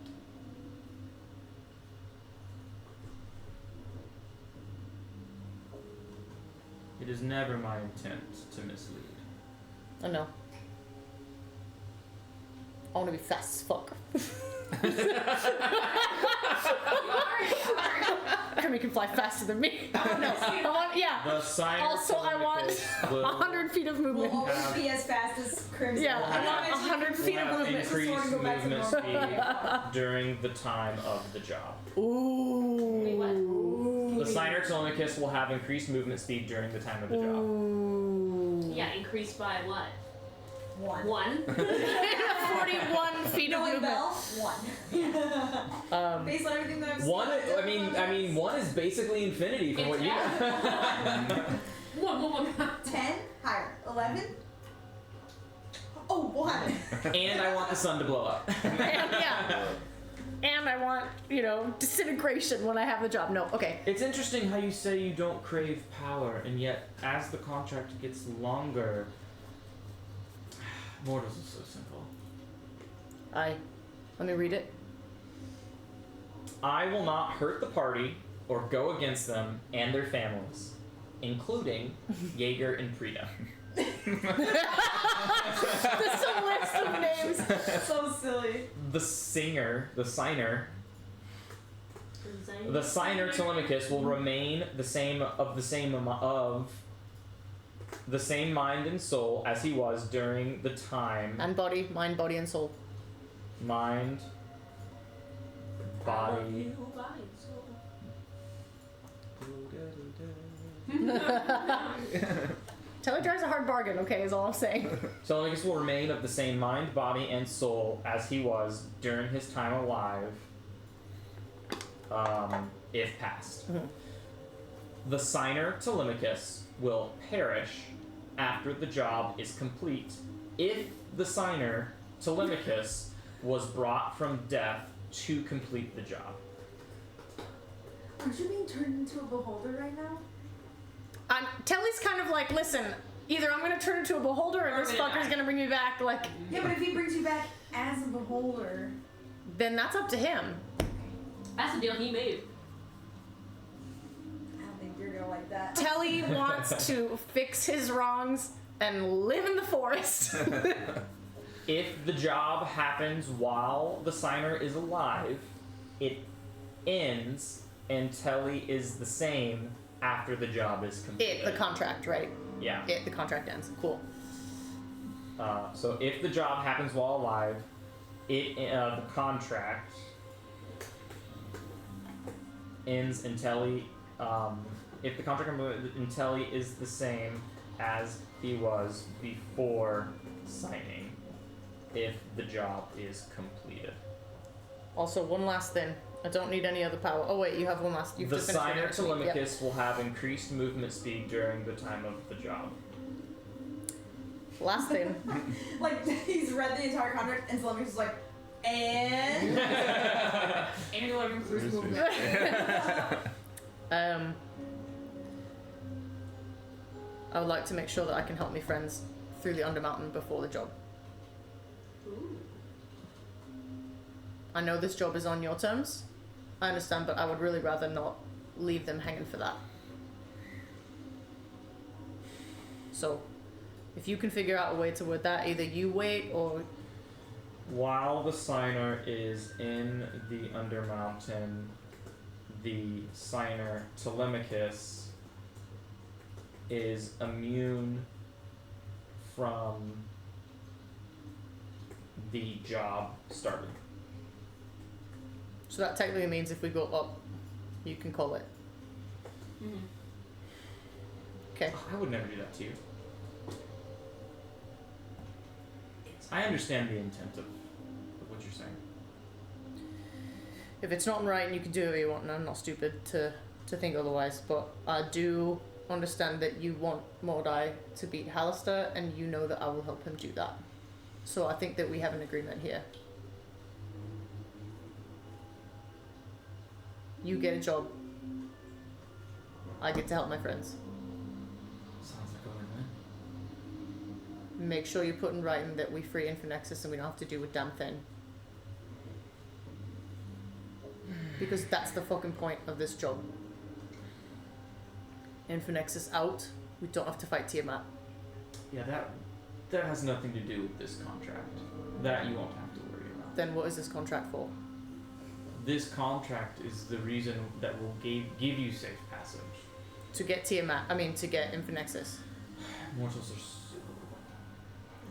It is never my intent to mislead. Oh no. I want to be fast as fuck. Come here. can fly faster than me. Oh no, I want, yeah. The signer Also, I want Telemachus will 100 feet of movement. We'll always be as fast as Crimson. Yeah, I want As you 100 feet of have movement. increased Go back to movement normal. speed during the time of the job. Ooh. Wait, what? The signer Telemachus will have increased movement speed during the time of the job. Ooh. Yeah, increased by what? One. 41 feet of Knowing movement. Bell, one. Based on everything that I've seen. One, I mean, one is basically infinity from what you. One. 10? Higher. 11? Oh, 1. And I want the sun to blow up. And, yeah. And I want, disintegration when I have the job. No, okay. It's interesting how you say you don't crave power, and yet as the contract gets longer, mortals are so simple. Let me read it. I will not hurt the party or go against them and their families, including Jaeger and Prita. There's a list of names. So silly. The signer Telemachus will remain the same mind and soul as he was during the time. And body, mind, body, and soul. Mind, body. Telly drives a hard bargain, okay, is all I'm saying. Telemachus will remain of the same mind, body, and soul as he was during his time alive, if passed. Mhm. The signer Telemachus will perish after the job is complete if the signer Telemachus was brought from death to complete the job. Aren't you being turned into a beholder right now? Telly's kind of like, listen, either I'm gonna turn into a beholder or this fucker's gonna bring me back, like, Yeah, but if he brings you back as a beholder. then that's up to him. That's the deal he made. I don't think you're gonna like that. Telly wants to fix his wrongs and live in the forest. If the job happens while the signer is alive, it ends and Telly is the same after the job is completed. The contract, right? Yeah. The contract ends. Cool. So if the job happens while alive, the contract ends and Telly. If the contract in Telly is the same as he was before signing, if the job is completed. Also, one last thing. I don't need any other power. Oh wait, you have one last. You've The just finished signer reading it to me. Telemachus will have increased movement speed during the time of the job. Yep. Last thing. Like, he's read the entire contract and Telemachus is like, and. And you'll have increased movement. I would like to make sure that I can help my friends through the Undermountain before the job. Ooh. I know this job is on your terms. I understand, but I would really rather not leave them hanging for that. So, if you can figure out a way to word that, either you wait or... While the signer is in the Undermountain, the signer Telemachus is immune from the job starting. So that technically means if we go up, you can call it. Mm-hmm. Okay. I would never do that to you. I understand the intent of what you're saying. If it's not right and you can do what you want, and I'm not stupid to think otherwise, but I do understand that you want Mordai to beat Hallister, and you know that I will help him do that. So I think that we have an agreement here. You get a job. I get to help my friends. Sounds like a win-win. Make sure you put in writing that we free Infernexus and we don't have to do a damn thing. Because that's the fucking point of this job. Infernexus out, we don't have to fight Tiamat. Yeah, that has nothing to do with this contract. That you won't have to worry about. Then what is this contract for? this contract is the reason that will give you safe passage. To get Tiamat, to get Infinexus. Mortals are so...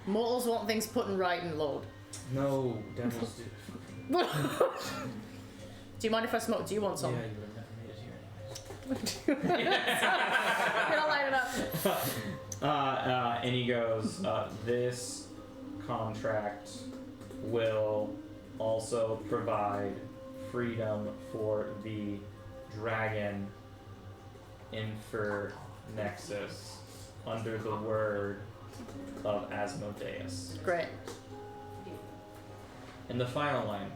Mortals want things put in right and load. No, devils do. Do you mind if I smoke? Do you want some? Yeah, you would have never made it here anyways. Gonna light it up. And he goes, this contract will also provide freedom for the dragon Nexus under the word of Asmodeus. Great. And the final line.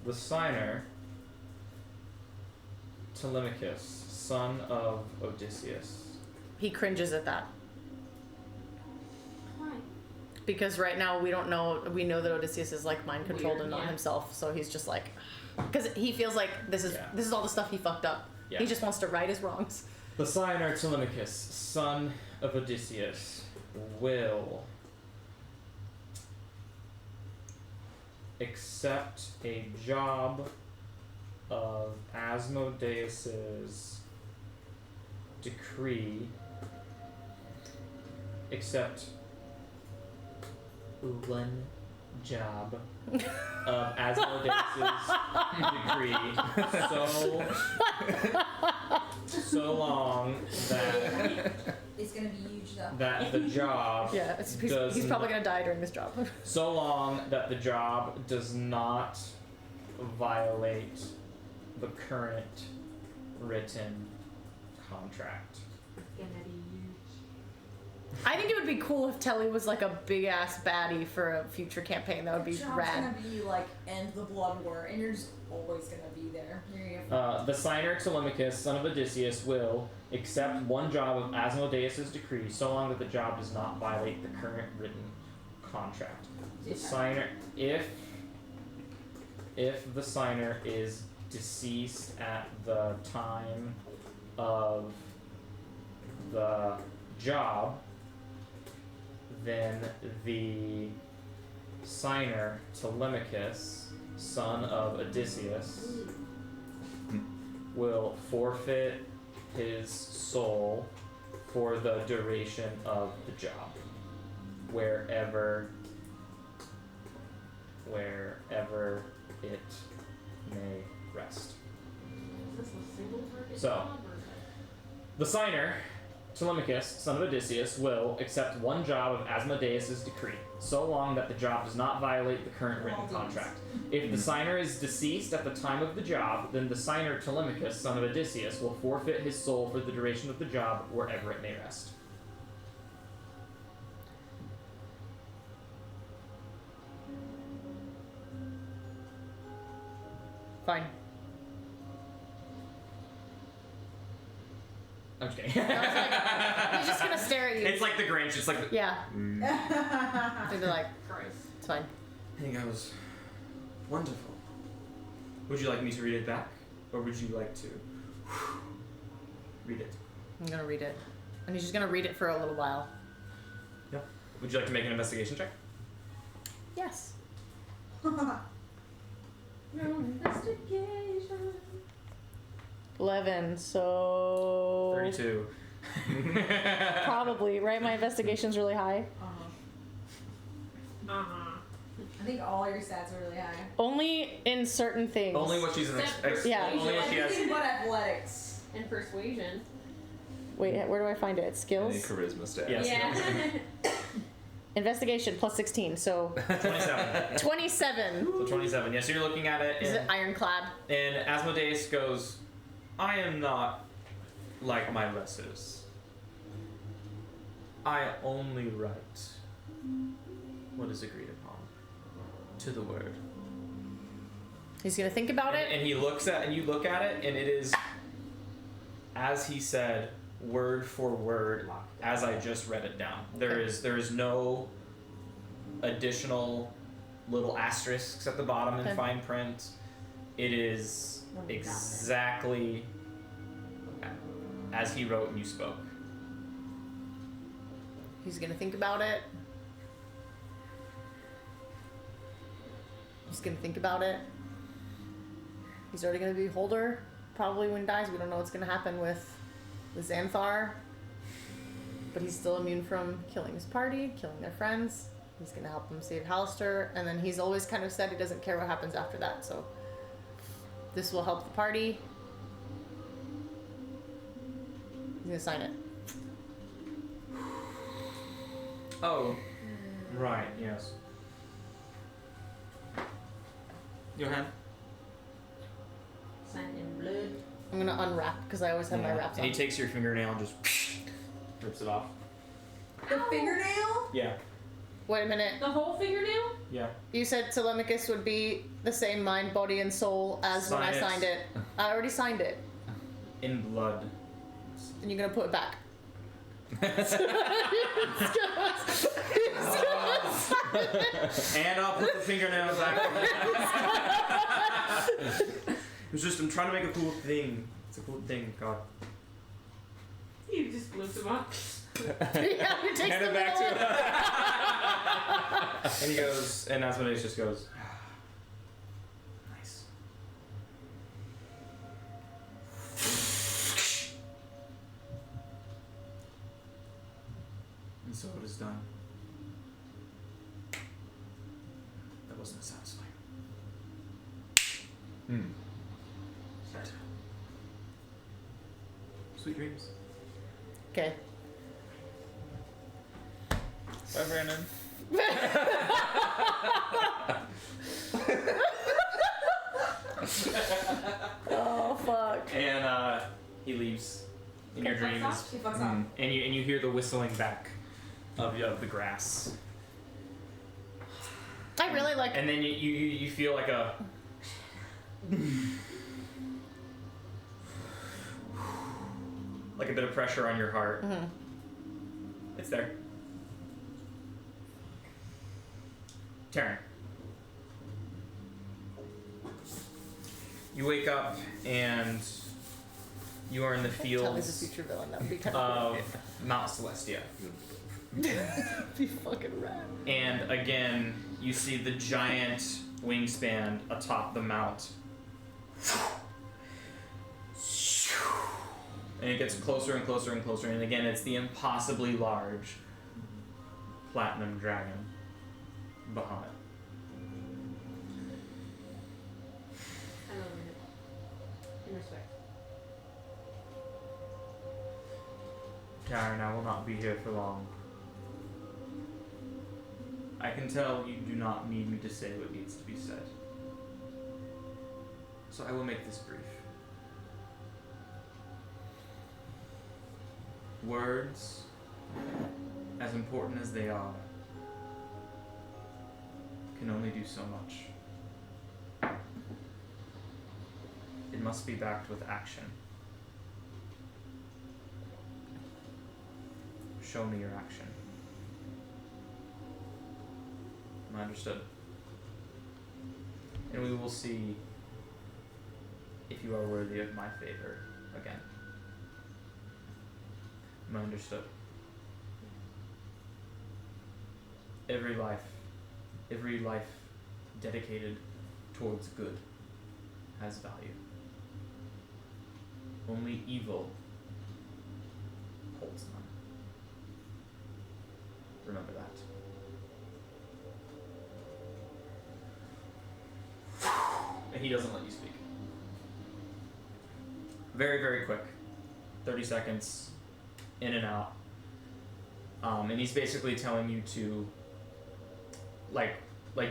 The signer, Telemachus, son of Odysseus. He cringes at that. Why? Because right now we don't know. We know that Odysseus is like mind controlled and not Yeah. himself. So he's just like, because he feels like this is all the stuff he fucked up. Yeah. He just wants to right his wrongs. The signer, Telemachus, son of Odysseus, will accept a job of Asmodeus's decree, except one job of Asmodeus's decree, so long that It's gonna be huge though. the job Yeah, he's does probably gonna die during this job. so long that the job does not violate the current written contract. It's gonna be huge. I think it would be cool if Telly was like a big ass baddie for a future campaign. That would be Job's rad. gonna be like end the blood war, and you're just always gonna be there. You're gonna The signer Telemachus, son of Odysseus, will accept one job of Asmodeus's decree so long that the job does not violate the current written contract. The signer, if the signer is deceased at the time of the job, then the signer Telemachus, son of Odysseus, will forfeit his soul for the duration of the job, wherever it may rest. Is this a single target So, job or? The signer, Telemachus, son of Odysseus, will accept one job of Asmodeus's decree, so long that the job does not violate the current written contract. If the signer is deceased at the time of the job, then the signer, Telemachus, son of Odysseus, will forfeit his soul for the duration of the job, wherever it may rest. Fine. I'm just kidding. He's just gonna stare at you. It's like the Grinch. It's like Yeah. And they're like, Christ. it's fine. And he goes, wonderful. Would you like me to read it back? Or would you like to read it? I'm gonna read it. And he's just gonna read it for a little while. Yep. Would you like to make an investigation check? Yes. No investigation. 11, so 32. probably, right? My investigation's really high. I think all your stats are really high. Only in certain things. Only what she's Yeah. Only what she has. Anything but athletics. And persuasion. Wait, where do I find it? Any Skills? charisma stats. Yes. Yeah. Investigation plus 16, so 27. 27. So 27. Yeah, so you're looking at it, Is it and, ironclad? and Asmodeus goes, I am not like my lessers. I only write what is agreed upon to the word. He's gonna think about it. And he looks at, and you look at it, and it is, as he said, word for word, as I just read it down. There is no additional little asterisks at the bottom in Okay. fine print. It is exactly as he wrote and you spoke. He's gonna think about it. He's gonna think about it. He's already gonna be Holder probably when he dies. We don't know what's gonna happen with Xanthar. But he's still immune from killing his party, killing their friends. He's gonna help them save Hallister, and then he's always kind of said he doesn't care what happens after that, so this will help the party. He's gonna sign it. Oh, right, yes. Johan? Sign in blood. I'm gonna unwrap because I always have my wraps And on. he takes your fingernail and just rips it off. The fingernail? Yeah. Wait a minute. The whole fingernail? Yeah. You said Telemachus would be the same mind, body, and soul as when I Sign it. signed it. I already signed it. In blood. And you're gonna put it back. And I'll put the fingernail back. It's just, I'm trying to make a cool thing. It's a cool thing, God. You just flipped him up. Yeah, he takes Hand the it back to middle. him. And he goes, and Asmodeus just goes, nice. And so it is done. That wasn't satisfying. Sweet dreams. Okay. Bye, Brandon. Oh fuck. And he leaves in your dreams, She fucks up. and you hear the whistling back of the grass, I really like. and then you feel like a like a bit of pressure on your heart. Mhm. It's there. Taryn. You wake up and you are in the Tell me the fields future villain. That would be kind of of Mount Celestia. be fucking rad. And again, you see the giant wingspan atop the mount. And it gets closer and closer and closer. And again, it's the impossibly large platinum dragon Bahamut. I love it. In respect. Karen, I will not be here for long. I can tell you do not need me to say what needs to be said. So I will make this brief. Words, as important as they are, can only do so much. It must be backed with action. Show me your action. Am I understood? And we will see if you are worthy of my favor again. Am I understood? Every life dedicated towards good has value. Only evil holds none. Remember that. And he doesn't let you speak. Very, very quick. 30 seconds, in and out. And he's basically telling you to, like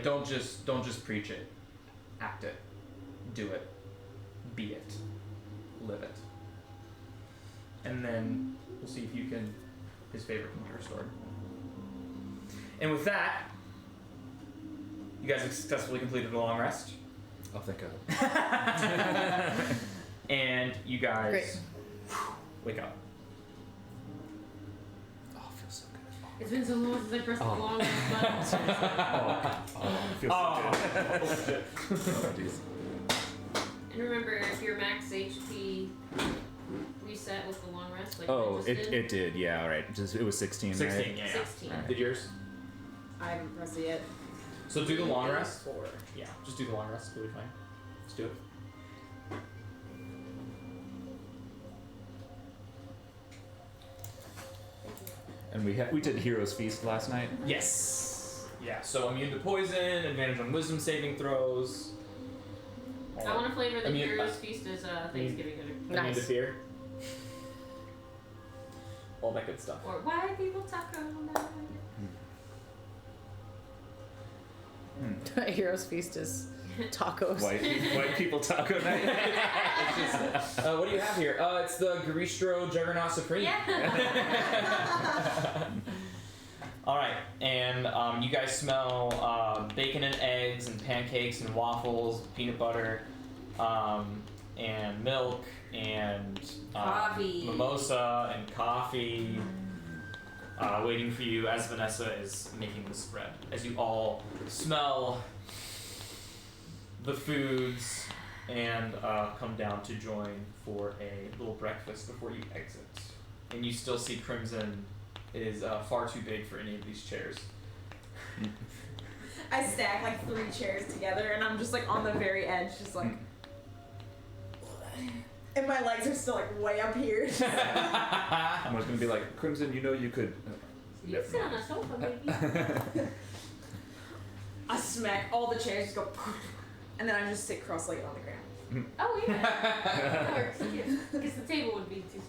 don't just preach it. Act it. Do it. Be it. Live it. And then we'll see if his favor can be restored. And with that, you guys have successfully completed a long rest. Oh, thank God. And you guys Great. wake up. Oh, it feels so good. It's been so long since I pressed the long button. It feels so good. Oh, jeez. And remember, if your max HP reset with the long rest, like Oh, it just did, it did. Yeah, all right. It was 16, 16, right? yeah. 16. Alright. Did yours? I haven't pressed it yet. So do the long It is rest. 4. Yeah, just do the long rest. It'll be fine. Let's do it. And we did Hero's Feast last night. Yes. Yeah. So immune to poison, advantage on wisdom saving throws. I want to flavor the Immune- Hero's Feast as Thanksgiving dinner. Immune to Nice. fear. All that good stuff. Or white people taco night. Hero's Feast is tacos. White people taco night. What do you have here? It's the Garistro Juggernaut Supreme. Yeah. All right, and you guys smell bacon and eggs and pancakes and waffles, peanut butter, and milk and Coffee. mimosa and coffee. Waiting for you as Vanessa is making the spread. As you all smell the foods and come down to join for a little breakfast before you exit. And you still see Crimson is far too big for any of these chairs. I stack like 3 chairs together, and I'm just like on the very edge, just like. And my legs are still like way up here. I'm just gonna be like, Crimson, you know you could. You sit on a sofa, maybe. I smack all the chairs, just go, and then I just sit cross-legged on the ground. Oh yeah. That works. Yeah. I guess the table would be too.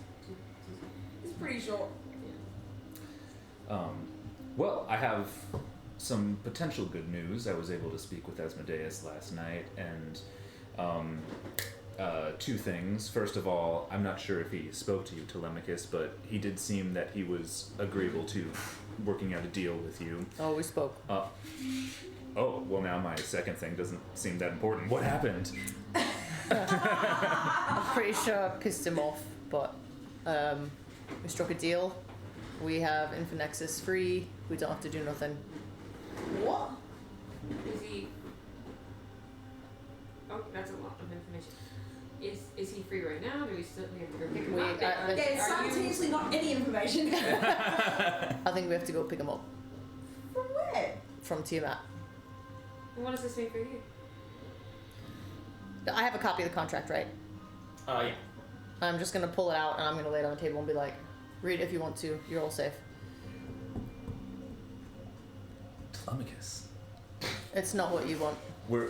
It's pretty short. Well, I have some potential good news. I was able to speak with Asmodeus last night, and 2 things. First of all, I'm not sure if he spoke to you, Telemachus, but he did seem that he was agreeable to working out a deal with you. Oh, we spoke. Oh, well, now my second thing doesn't seem that important. What happened? I'm pretty sure I pissed him off, but we struck a deal. We have Infinexus free. We don't have to do nothing. What? Is he? Oh, that's a lot of information. Is he free right now? Do we have to go pick him up? Yeah, it's simultaneously not any information. I think we have to go pick him up From where? from Tiamat. What does this mean for you? I have a copy of the contract, right? Yeah. I'm just gonna pull it out and I'm gonna lay it on the table and be like, read it if you want to. You're all safe. Telemachus. It's not what you want. We're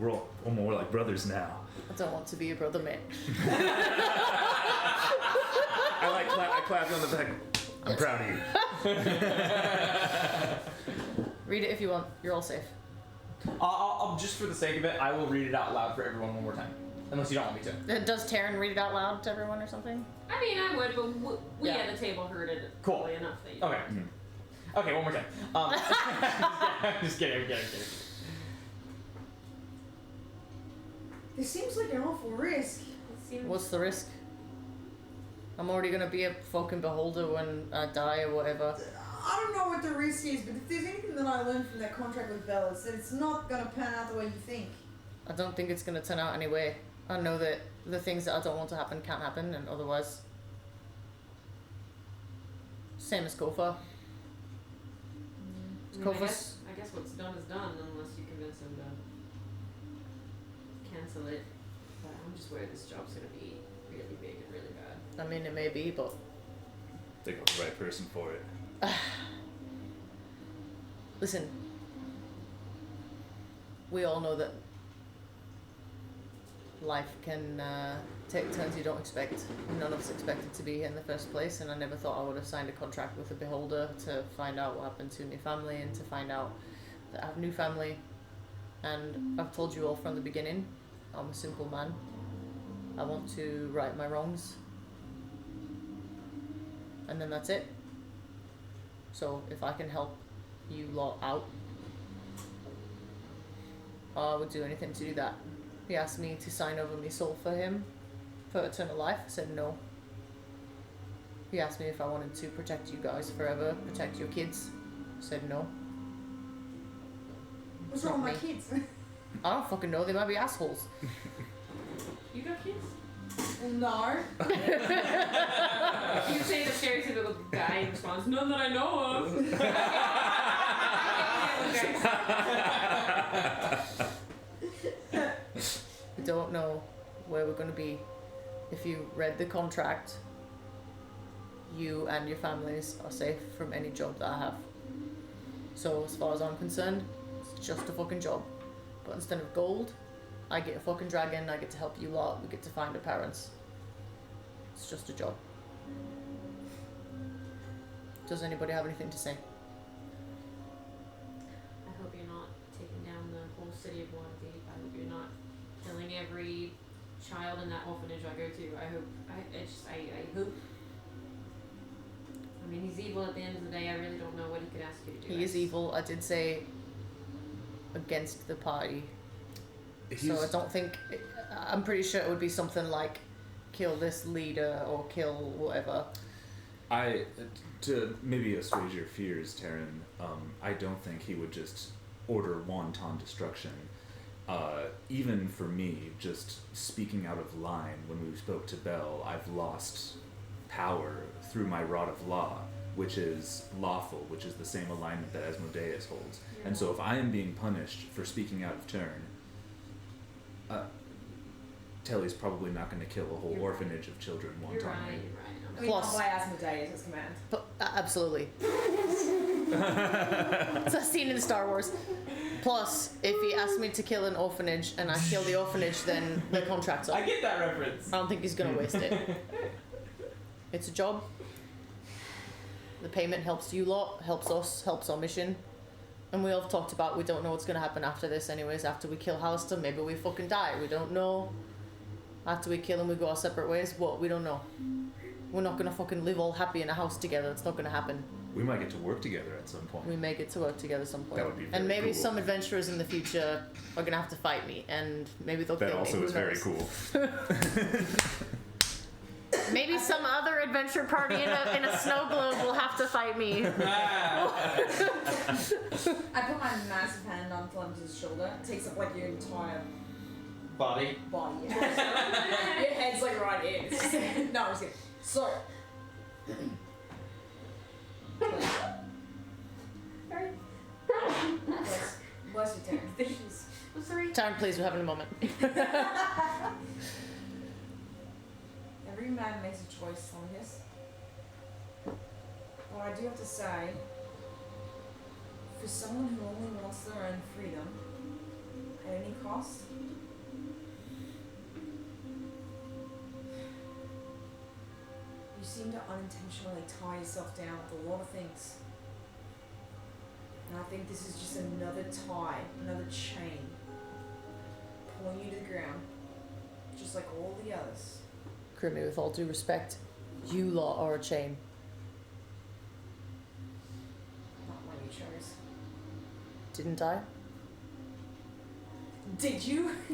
all more like brothers now. I don't want to be your brother, mate. I clap you on the back. I'm proud of you. Read it if you want. You're all safe. I'll just for the sake of it, I will read it out loud for everyone one more time. Unless you don't want me to. Does Taryn read it out loud to everyone or something? I mean, I would, but we Yeah. at the table heard it Cool. fully enough that you. Okay. Okay, one more time. Just kidding, I'm kidding. This seems like an awful risk. It seems- What's the risk? I'm already gonna be a fucking beholder when I die or whatever. I don't know what the risk is, but if there's anything that I learned from that contract with Bella, it's that it's not gonna pan out the way you think. I don't think it's gonna turn out anyway. I know that the things that I don't want to happen can't happen, and otherwise. Same as Kofa. I mean, I guess what's done is done, unless you convince him to cancel it. But I'm just worried this job's gonna be really big and really bad. I mean, it may be, but They got the right person for it. listen. We all know that life can take turns you don't expect. None of us expected to be here in the first place, and I never thought I would have signed a contract with a beholder to find out what happened to my family and to find out that I have new family. And I've told you all from the beginning, I'm a simple man. I want to right my wrongs. And then that's it. So if I can help you lot out, I would do anything to do that. He asked me to sign over my soul for him for eternal life. I said no. He asked me if I wanted to protect you guys forever, protect your kids. I said no. What's wrong with my kids? I don't fucking know, they might be assholes. You got kids? No. You say the stereotypical guy responds, none that I know of. We don't know where we're going to be. If you read the contract, you and your families are safe from any job that I have. So as far as I'm concerned, it's just a fucking job. But instead of gold, I get a fucking dragon, I get to help you lot, we get to find our parents. It's just a job. Does anybody have anything to say? I hope you're not taking down the whole city of Waterdeep. I hope you're not killing every child in that orphanage I go to. I hope. I hope. I mean, he's evil at the end of the day. I really don't know what he could ask you to do. He is evil. I did say against the party. So I don't think. I'm pretty sure it would be something like kill this leader or kill whatever. To maybe assuage your fears, Taryn, I don't think he would just order wanton destruction. Even for me, just speaking out of line when we spoke to Bell, I've lost power through my rod of law, which is lawful, which is the same alignment that Asmodeus holds. Yeah. And so if I am being punished for speaking out of turn, Telly's probably not going to kill a whole You're orphanage of children You're wantonly. right. You're right. I mean, Plus- not by Asmodeus' command. But absolutely. It's a scene in Star Wars. Plus, if he asks me to kill an orphanage and I kill the orphanage, then the contract's up. I get that reference. I don't think he's gonna waste it. It's a job. The payment helps you lot, helps us, helps our mission. And we all have talked about we don't know what's gonna happen after this anyways. After we kill Hallister, maybe we fucking die. We don't know. After we kill him, we go our separate ways. What? We don't know. We're not gonna fucking live all happy in a house together. It's not gonna happen. We might get to work together at some point. We may get to work together at some point. That would be very and maybe cool. some adventurers in the future are gonna have to fight me, and maybe they'll That kill me. also Who is very knows? cool. Maybe some other adventure party in a snow globe will have to fight me. I put my massive hand on Clem's shoulder. It takes up like your entire Body. body. Yeah. Your head's like right here. It's just, no, I'm just kidding. So. Bless you, Taryn. I'm sorry. Taryn, please, we're having a moment. Every man makes a choice, Celsius. What I do have to say, for someone who only wants their own freedom, at any cost, you seem to unintentionally tie yourself down with a lot of things. And I think this is just another tie, another chain, pulling you to the ground, just like all the others. Grimmy, with all due respect, you lot are a chain. Not one you chose. Didn't I? Did you? I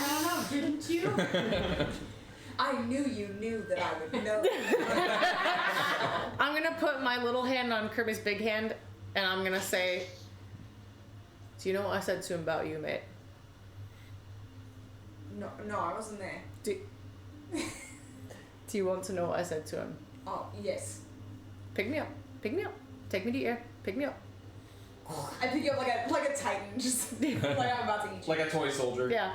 don't know. Didn't you? I knew you knew that I would know. I'm gonna put my little hand on Kirby's big hand, and I'm gonna say, do you know what I said to him about you, mate? No, I wasn't there. Do you want to know what I said to him? Oh, yes. Pick me up. Pick me up. Take me to your ear. Pick me up. I pick you up like a titan, just like I'm about to eat you. Like a toy soldier. Yeah.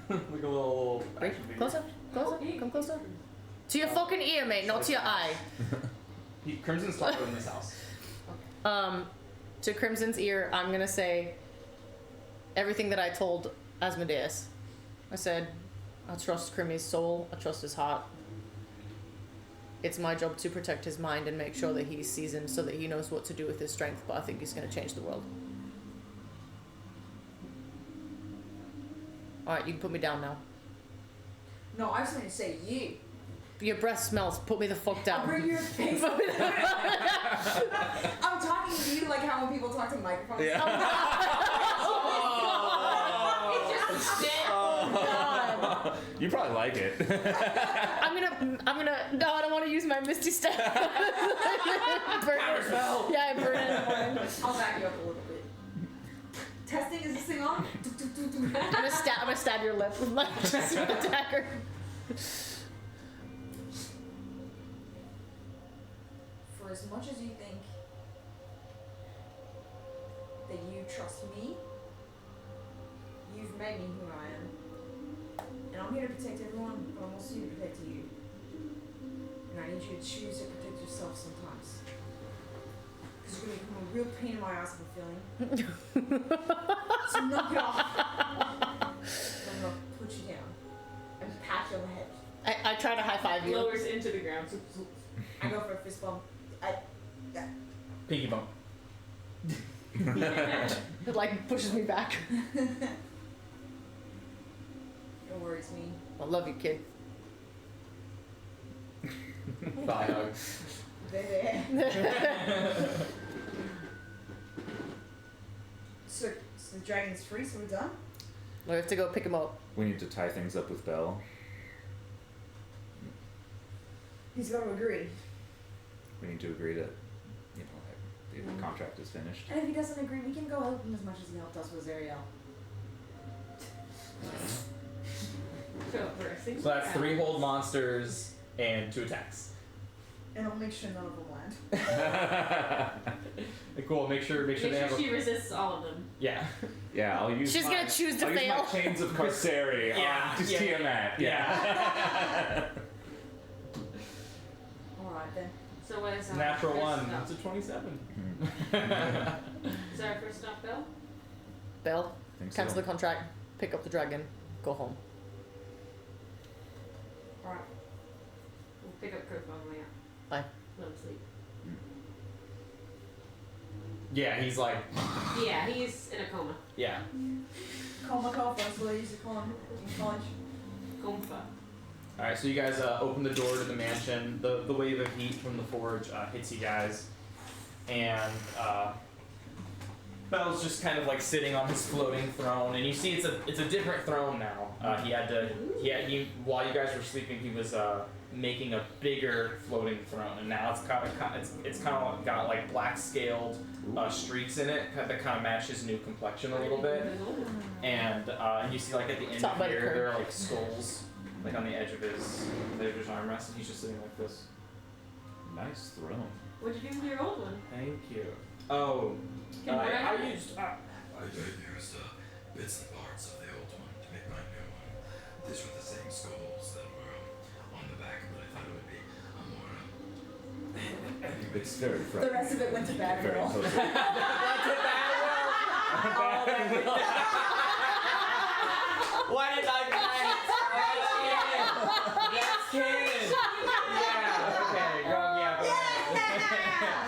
Like a little. Right. Closer. Closer. Come closer. To your fucking ear, mate, not to your eye. Crimson's talking in this house. To Crimson's ear, I'm gonna say everything that I told Asmodeus. I said, I trust Crimmy's soul, I trust his heart. It's my job to protect his mind and make sure that he's seasoned so that he knows what to do with his strength, but I think he's gonna change the world. Alright, you can put me down now. No, I was going to say you. Your breath smells, put me the fuck I'll down. bring your face. I'm talking to you like how when people talk to microphones. You probably like it. I'm gonna, no, I don't want to use my Misty Step. Burn it. Yeah, I burn it in the morning. I'll back you up a little bit. Testing, is this thing on? I'm gonna stab your lip with my dagger. For as much as you think trust me. You've made me who I am. And I'm here to protect everyone, but I'm also here to protect you. And I need you to choose to protect yourself sometimes. Because you're going to become a real pain in my ass of a feeling. So knock it off. I'm going to put you down and pat you on the head. I try to high five you. Lowers into the ground. I go for a fist bump. Pinky bump. It like pushes me back. It worries me. I love you, kid. Thigh hug. Baby. So the dragon's free, so we're done? We have to go pick him up. We need to tie things up with Belle. He's got to agree. We need to agree that, the contract is finished. And if he doesn't agree, we can go help him as much as he helped us with Zariel. So that's 3 hold monsters and 2 attacks. And I'll make sure none of them land. Cool. Make sure they have. She resists all of them. Yeah. Yeah, I'll use. She's gonna choose to I'll fail. use my chains of Carceri Yeah, on Tiamat. Yeah. Alright then. So what is our Natural first 1. stop? That's a 27. Is our first stop Belle? Belle, Think cancel so. the contract, pick up the dragon, go home. Alright. We'll pick up Kirk on the way out. Bye. Let him sleep. Yeah, he's like. Yeah, he's in a coma. Yeah. Coma, that's what I used to call him in college. Comfa. All right, so you guys open the door to the mansion. The wave of heat from the forge hits you guys, and Belle's just kind of like sitting on his floating throne, and you see it's a different throne now. While you guys were sleeping, he was making a bigger floating throne, and now it's kind of got like black scaled streaks in it that kind of match his new complexion a little bit, and you see like at the end Stop by the here curb. there are like skulls. Like on the edge of his armrest, and he's just sitting like this. Nice throne. What'd you do with your old one? Thank you. Oh, Can we I run it? used. I used bits and parts of the old one to make my new one. These were the same skulls that were on the back, but I thought it would be more. It's very The frightening. rest of it went to bad Very girl. close. Why did I play? That's canon. Yeah. Okay. Go. Yeah.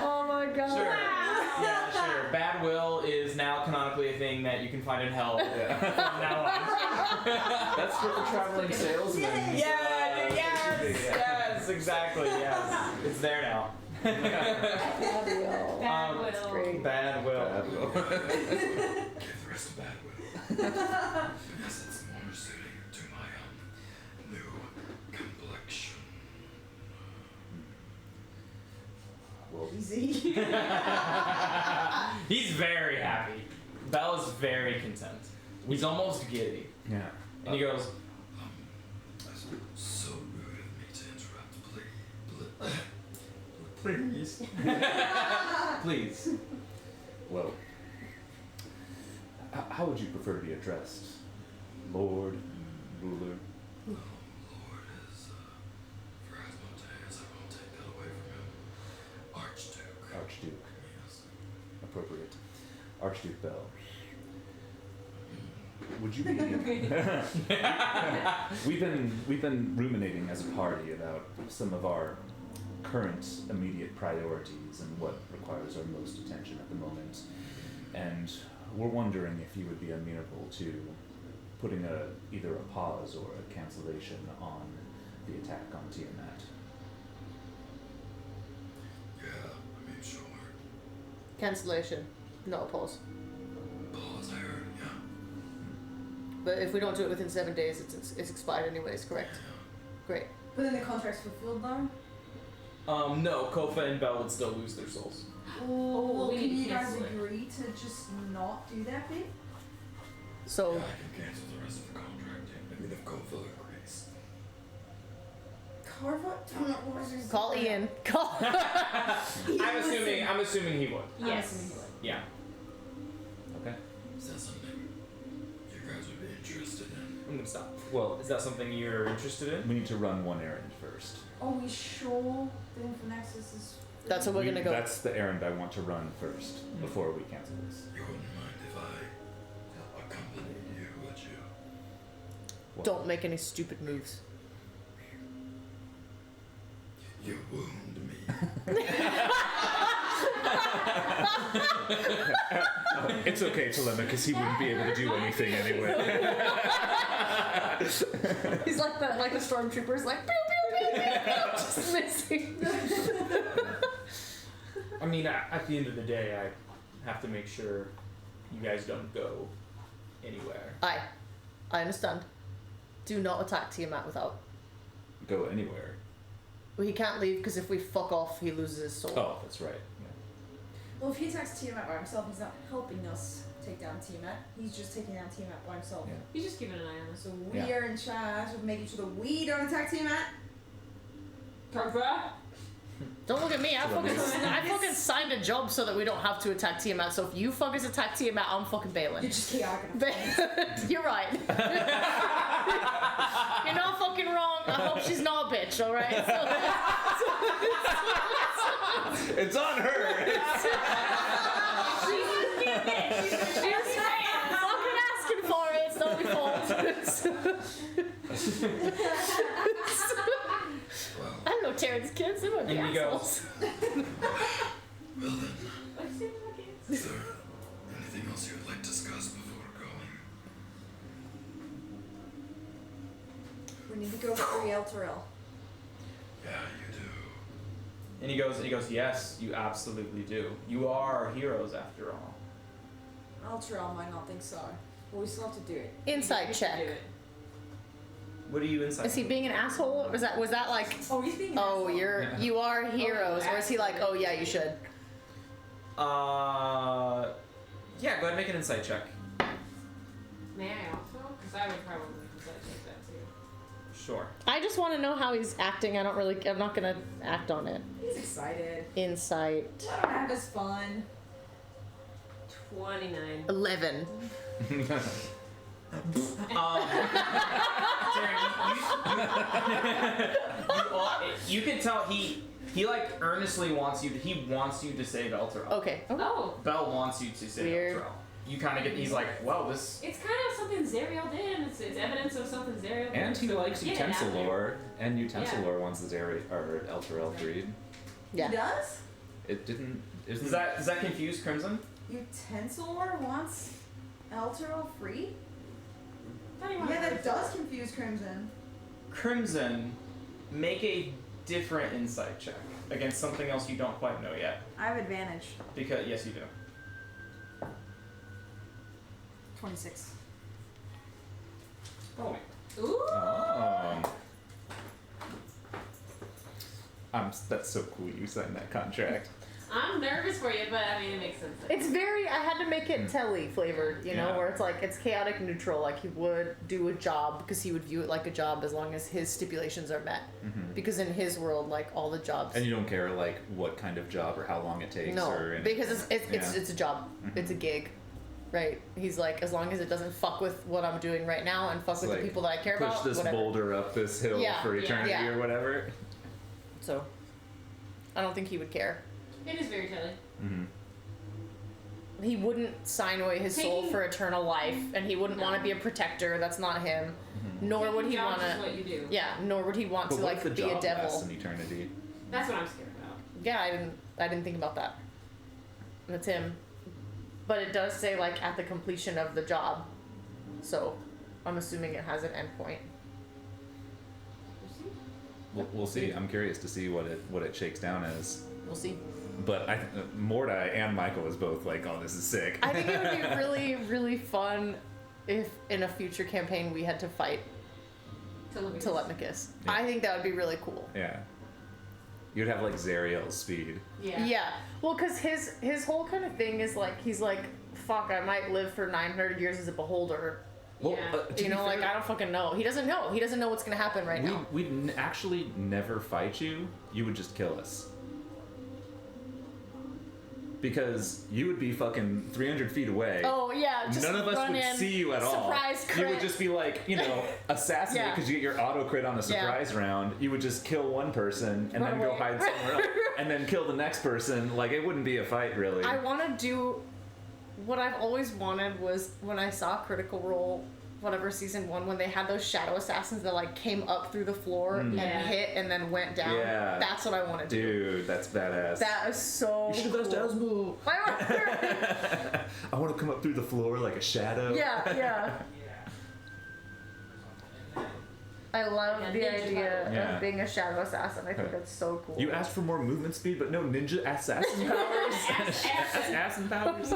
Oh my god. Sure. Yeah. Sure. Bad will is now canonically a thing that you can find in hell from now on. That's for the traveling salesman. Yeah. Yes. Exactly. Yes. It's there now. Bad will. Great. Bad will. Bad will. Give the rest of bad will. Because it's more suiting to my new complexion. Well, Easy. He's very happy. Bella's very content. He's almost giddy. yeah. And he goes, That's so rude of me to interrupt. Please. please. Well, how would you prefer to be addressed? Lord, ruler? Lord is, for Asmodeus, I won't take that away from him. Archduke. Archduke. Yes. Appropriate. Archduke Bell. Would you be? We've been ruminating as a party about some of our current immediate priorities and what requires our most attention at the moment, and we're wondering if you would be amenable to putting either a pause or a cancellation on the attack on Tiamat. Yeah, I mean, sure. Cancellation, not a pause. Pause, I heard, yeah. But if we don't do it within 7 days, it's expired anyways, correct? Great. But then the contract's fulfilled though? No, Kofa and Bell would still lose their souls. Oh, well, we can need to you guys cancel it. agree to just not do that bit? So, Yeah, I can cancel the rest of the contract. I mean, if Kofa agrees. Carve up? call Ian. Call. I'm assuming he would. Yes. Yeah. Okay. Is that something you guys would be interested in? I'm gonna stop. Well, Is that something you're interested in? we need to run one errand first. Are we sure the Infinexus is... That's where we're gonna go. That's the errand I want to run first before we cancel this. You wouldn't mind if I accompanied you, would you? Well, Don't make any stupid moves. You wound me. It's okay, Telemachus. He wouldn't be able to do anything anyway. He's like the stormtroopers, like pew pew pew pew, pew, just missing. I mean, at the end of the day, I have to make sure you guys don't go anywhere. I understand. Do not attack Tiamat without. Go anywhere. Well, he can't leave because if we fuck off, he loses his soul. Oh, that's right. Well, if he attacks Tiamat by himself, he's not helping us take down Tiamat. He's just taking down Tiamat by himself. Yeah. He's just keeping an eye on us. So we Yeah. are in charge of making sure that we don't attack Tiamat. Don't look at me. I Telemachus. fucking signed a job so that we don't have to attack Tiamat. So if you fuckers attack Tiamat, I'm fucking bailing. You're just chaotic enough. You're right. You're not fucking wrong. I hope she's not a bitch, alright? It's on her. She's fucking asking for it. It's not my fault. I don't know Terran's kids. They might be And he goes, assholes. Well then, is there anything else you would like to discuss before going? We need to go free Elturel. Yeah, you do. and he goes, yes, you absolutely do. You are heroes after all. Elturel might not think so, but we still have to do it. Inside check. What are you inside? Is he being an asshole? Was that like? Oh, he's being. Oh, you are heroes, or is he like? Oh yeah, you should. Yeah, go ahead and make an insight check. May I also? Because I would probably take that too. Sure. I just want to know how he's acting. I'm not gonna act on it. He's excited. Insight. Let him have his fun. 29. 11. You can tell he like earnestly wants you. He wants you to save Elturel. Okay. Oh, Bell wants you to save Weird. Elturel. You kind of get. He's like, well, this. it's kind of something Zariel did. It's evidence of something Zariel did. And he so likes get it out there. Utensilor, and Utensilor wants the Elturel freed. Yeah. He does? It didn't. Does that confuse Crimson? Utensilor wants Elturel free? I thought he wanted Yeah, that to- does confuse Crimson. Crimson, make a different insight check against something else you don't quite know yet. I have advantage. Because yes, you do. 26. Oh. Ooh. Oh. That's so cool. You signed that contract. I'm nervous for you, but I mean, it makes sense. It's very. I had to make it telly flavored, you know, Yeah. where it's like it's chaotic neutral. Like he would do a job because he would view it like a job as long as his stipulations are met. Because in his world, like all the jobs. And you don't care like what kind of job or how long it takes. No, or because it's a job. Mhm. It's a gig, right? He's like, as long as it doesn't fuck with what I'm doing right now and fuck It's with like, the people that I care push about. this whatever. boulder up this hill Yeah, for eternity yeah. or whatever. So, I don't think he would care. It is very telling. Mm-hmm. He wouldn't sign away his soul Taking- for eternal life, and he wouldn't No. want to be a protector. That's not him. Mm-hmm. Nor would he Taking want jobs is to. what you do. Yeah, nor would he want But to what like if the be a job devil. lasts an eternity? That's what I'm scared about. Yeah, I didn't think about that. That's him. But it does say like at the completion of the job. So I'm assuming it has an endpoint. We'll see. I'm curious to see what it shakes down as. We'll see. But Mordai and Michael is both like, oh, this is sick. I think it would be really, really fun if in a future campaign we had to fight Telemachus. Yeah. I think that would be really cool. Yeah. You'd have like Zariel's speed. Yeah. Yeah. Well, because his whole kind of thing is like, he's like, fuck, I might live for 900 years as a beholder. Well, Yeah. to You be know, like, fair, I don't fucking know. He doesn't know. He doesn't know what's going to happen right now. we'd actually never fight you. You would just kill us. because you would be fucking 300 feet away. Oh yeah, just None of us run would in, see you at all. surprise You would crit. just be like, assassinate Yeah. because you get your auto crit on a surprise round. You would just kill one person and Run then go away. hide somewhere else, and then kill the next person. Like it wouldn't be a fight really. I want to do what I've always wanted was when I saw Critical Role, whatever season 1, when they had those shadow assassins that like came up through the floor and hit and then went down. Yeah. That's what I want to do. Dude, that's badass. That is so. You should have asked cool. Asmo. I want to come up through the floor like a shadow. Yeah. I love Yeah, the ninja idea Yeah. of being a shadow assassin. I think that's so cool. You asked for more movement speed, but no ninja assassin powers. Assassin powers.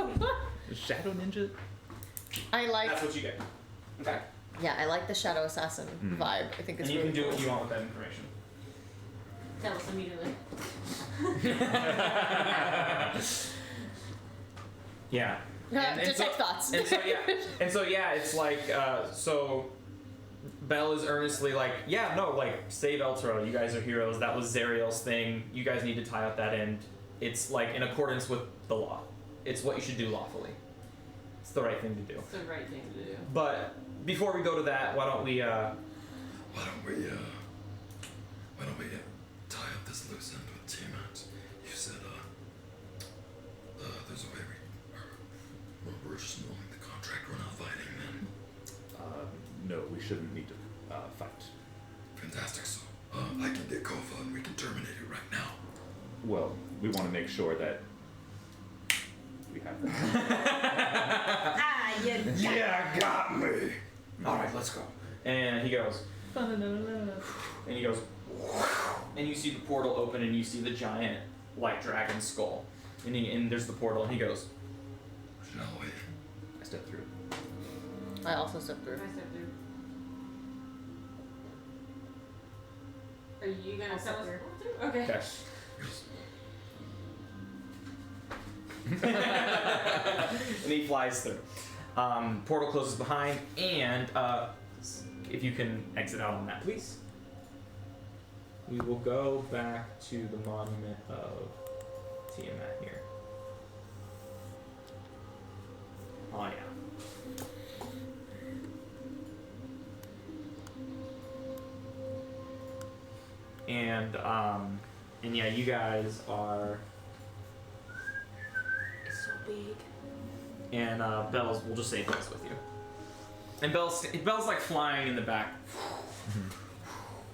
Shadow ninja. I like. That's what you get. Okay. Yeah, I like the shadow assassin vibe. I think it's And you really can do cool. what you want with that information. Tell us immediately. Yeah. Detect thoughts. And so it's like so Belle is earnestly like, yeah, no, like save Eltro, you guys are heroes. That was Zariel's thing. You guys need to tie up that end. It's like in accordance with the law. It's what you should do lawfully. It's the right thing to do. It's the right thing to do. But before we go to that, why don't we Why don't we tie up this loose end with Tiamat? You said, there's a way we're just knowing the contract, we're not fighting then. No, we shouldn't need to fight. Fantastic, so, I can get Kofa and we can terminate it right now. Well, we want to make sure that we have that. Yeah, got me! Alright, let's go. And he goes, and he goes, and you see the portal open and you see the giant light dragon skull. And there's the portal and he goes, Shall we? I stepped through. I also stepped through. I said, dude. Are you gonna I'll tell us? sit what to do? Okay. okay. And he flies through. Portal closes behind, and if you can exit out on that, please. We will go back to the monument of Tiamat here. Oh yeah. And yeah, you guys are. It's so big. And Belle's, we'll just say Belle's with you. And Belle's like flying in the back.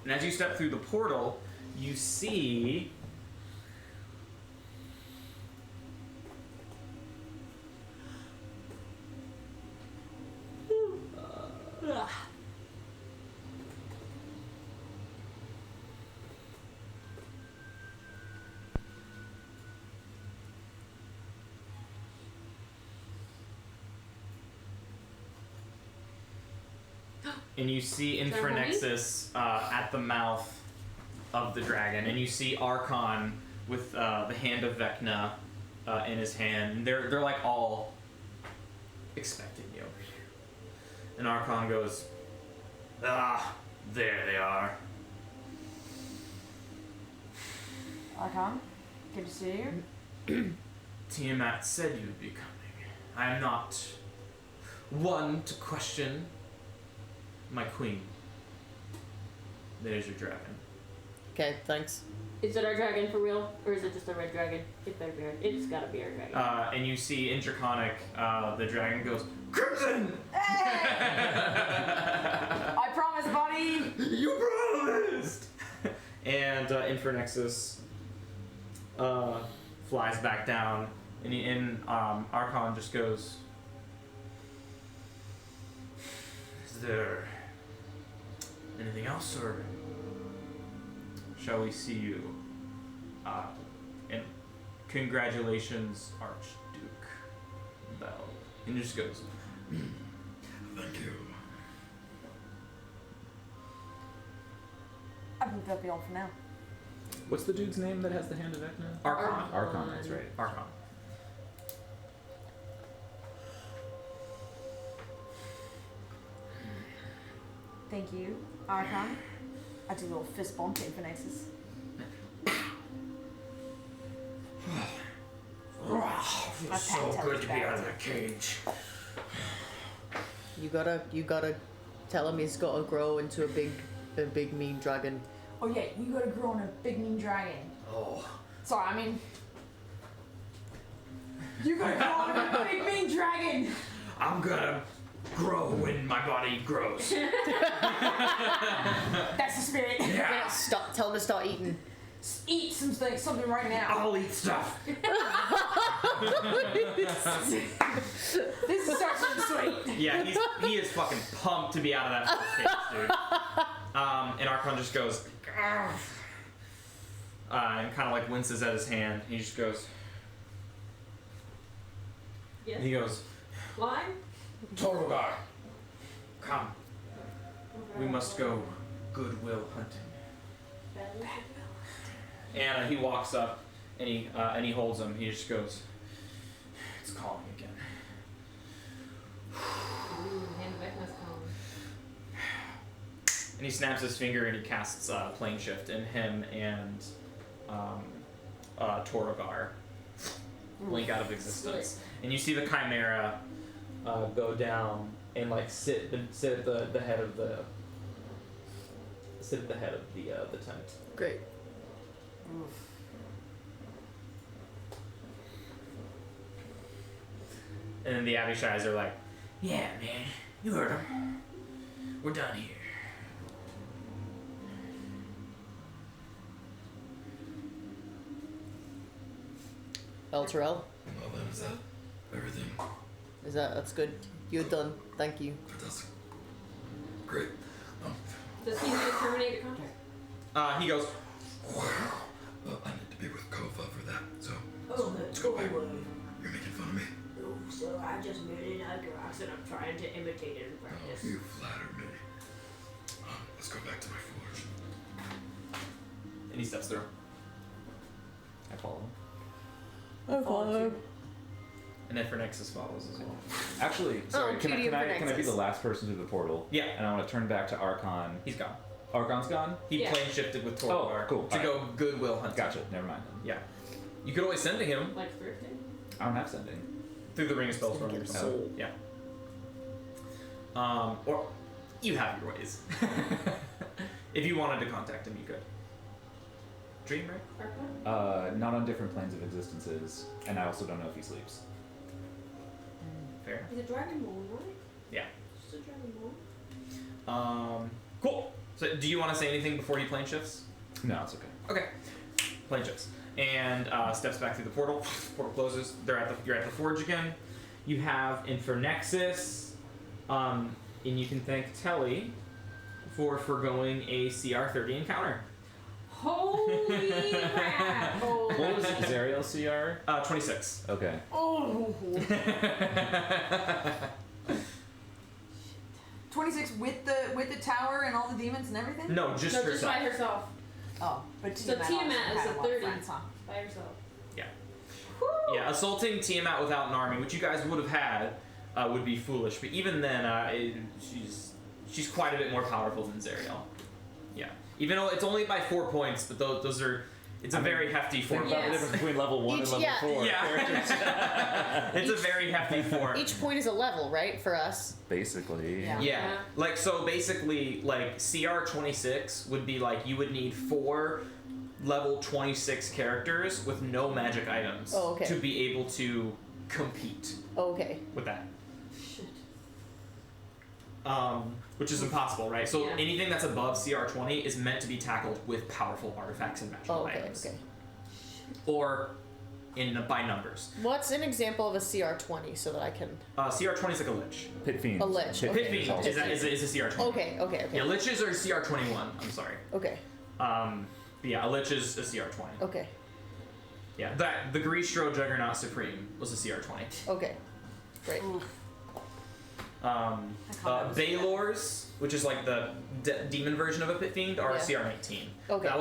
And as you step through the portal, you see and you see Infernexus at the mouth of the dragon, and you see Archon with the hand of Vecna in his hand. And they're like all expecting you. And Archon goes, "Ah, there they are." Archon, good to see you. Tiamat said you'd be coming. I am not one to question my queen. There's your dragon. Okay, thanks. Is it our dragon for real, or is it just a red dragon? It better be our. It's gotta be our dragon. And you see in Draconic, the dragon goes, "Crimson!" I promise, buddy. You promised! And Infernexus flies back down, and Archon just goes, "Is there anything else, or shall we see you?" And congratulations, Archduke Bell. And he just goes, Thank you. I believe that'll be all for now. What's the dude's name that has the hand of Vecna? Archon. Archon, that's right. Archon. Thank you, Archon. I do a little fist bump to Infernexus. My So pet good to be telepath. out of that cage. You gotta tell him he's gotta grow into a big mean dragon. Oh yeah, you gotta grow on a big mean dragon. Oh. Sorry, I mean. You gotta grow on a big mean dragon! I'm gonna grow when my body grows. That's the spirit. Yeah. Tell him to start eating. Eat something right now. I'll eat stuff. This starts with sweet. Yeah, he is fucking pumped to be out of that first cage, dude. And Archon just goes, and kind of like winces at his hand. He just goes, Yes. he goes, Fly? Torgar, come. We must go goodwill hunting. And he walks up and he holds him. He just goes, it's calling again. Ooh, hand Vecna's calling. And he snaps his finger and he casts plane shift, and him and Torgar blink out of existence. And you see the Chimera go down and like sit at the head of the tent. Great. And then the Abishais are like, yeah, man, you heard him. We're done here. El Terrell, Well then, is that everything? that's good. You're done. Thank you. Fantastic. Great. Does he need to terminate the contract? He goes, Well, I need to be with Kova for that, so Oh, let's go back. You're making fun of me? No, so I just made an Agarax and I'm trying to imitate it in Oh, practice. you flatter me. Let's go back to my forge. and he steps through. I follow him. follow. And then for Nexus follows as well. Actually, sorry, can cutie I for be Nexus. the last person through the portal? Yeah. And I want to turn back to Archon. He's gone. Archon's gone? He Yeah. plane shifted with Oh, Torgar cool. to go goodwill hunting. Gotcha, never mind then. Yeah. You could always send to him Like thrifting? I don't have sending. through the Ring of Spellstorm. Get or a something. soul. Yeah. Or you have your ways. If you wanted to contact him, you could. Dream, right? Arcana? Not on different planes of existences, and I also don't know if he sleeps. Fair. He's a dragonborn, right? Yeah. Just a dragonborn. Cool. So, do you want to say anything before he plane shifts? No, it's okay. Okay. Plane shifts and steps back through the portal. Portal closes. You're at the forge again. You have Infernexus, and you can thank Telly for foregoing a CR30 encounter. Holy crap! What was Zariel CR? 26. Okay. Oh. 26 with the tower and all the demons and everything? No, just No, just herself. by herself. Oh, but So Tiamat Tiamat also is had a a lot of 30. friends, huh? By herself. Yeah. Woo! Yeah, assaulting Tiamat without an army, which you guys would have had, would be foolish. But even then, she's quite a bit more powerful than Zariel. Yeah. Even though it's only by 4 points, but those are. It's a very hefty 4 Think points. about the difference between level 1 and Each- level yeah. 4 characters. Yeah. It's a very hefty 4. Each point is a level, right, for us? Basically. Yeah. Yeah. Like, so basically, like, CR 26 would be like you would need 4 level 26 characters with no magic items Oh, okay. to be able to compete Oh, okay. with that. Shit. Which is impossible, right? So Yeah. anything that's above CR 20 is meant to be tackled with powerful artifacts and magical Oh, okay, items. okay. Or by numbers. What's an example of a CR20 so that I can... CR 20 is like a lich. Pit Fiend. A lich, Pit okay. Pit Fiend also- is a CR 20. Okay, okay, okay. Yeah, liches are CR 21. I'm sorry. Okay, But yeah, a lich is a CR 20. okay, Yeah, the Greastro Juggernaut Supreme was a CR 20. okay. Great. Baylors, which is like the demon version of a Pit Fiend, are Yeah. CR 19. Okay. That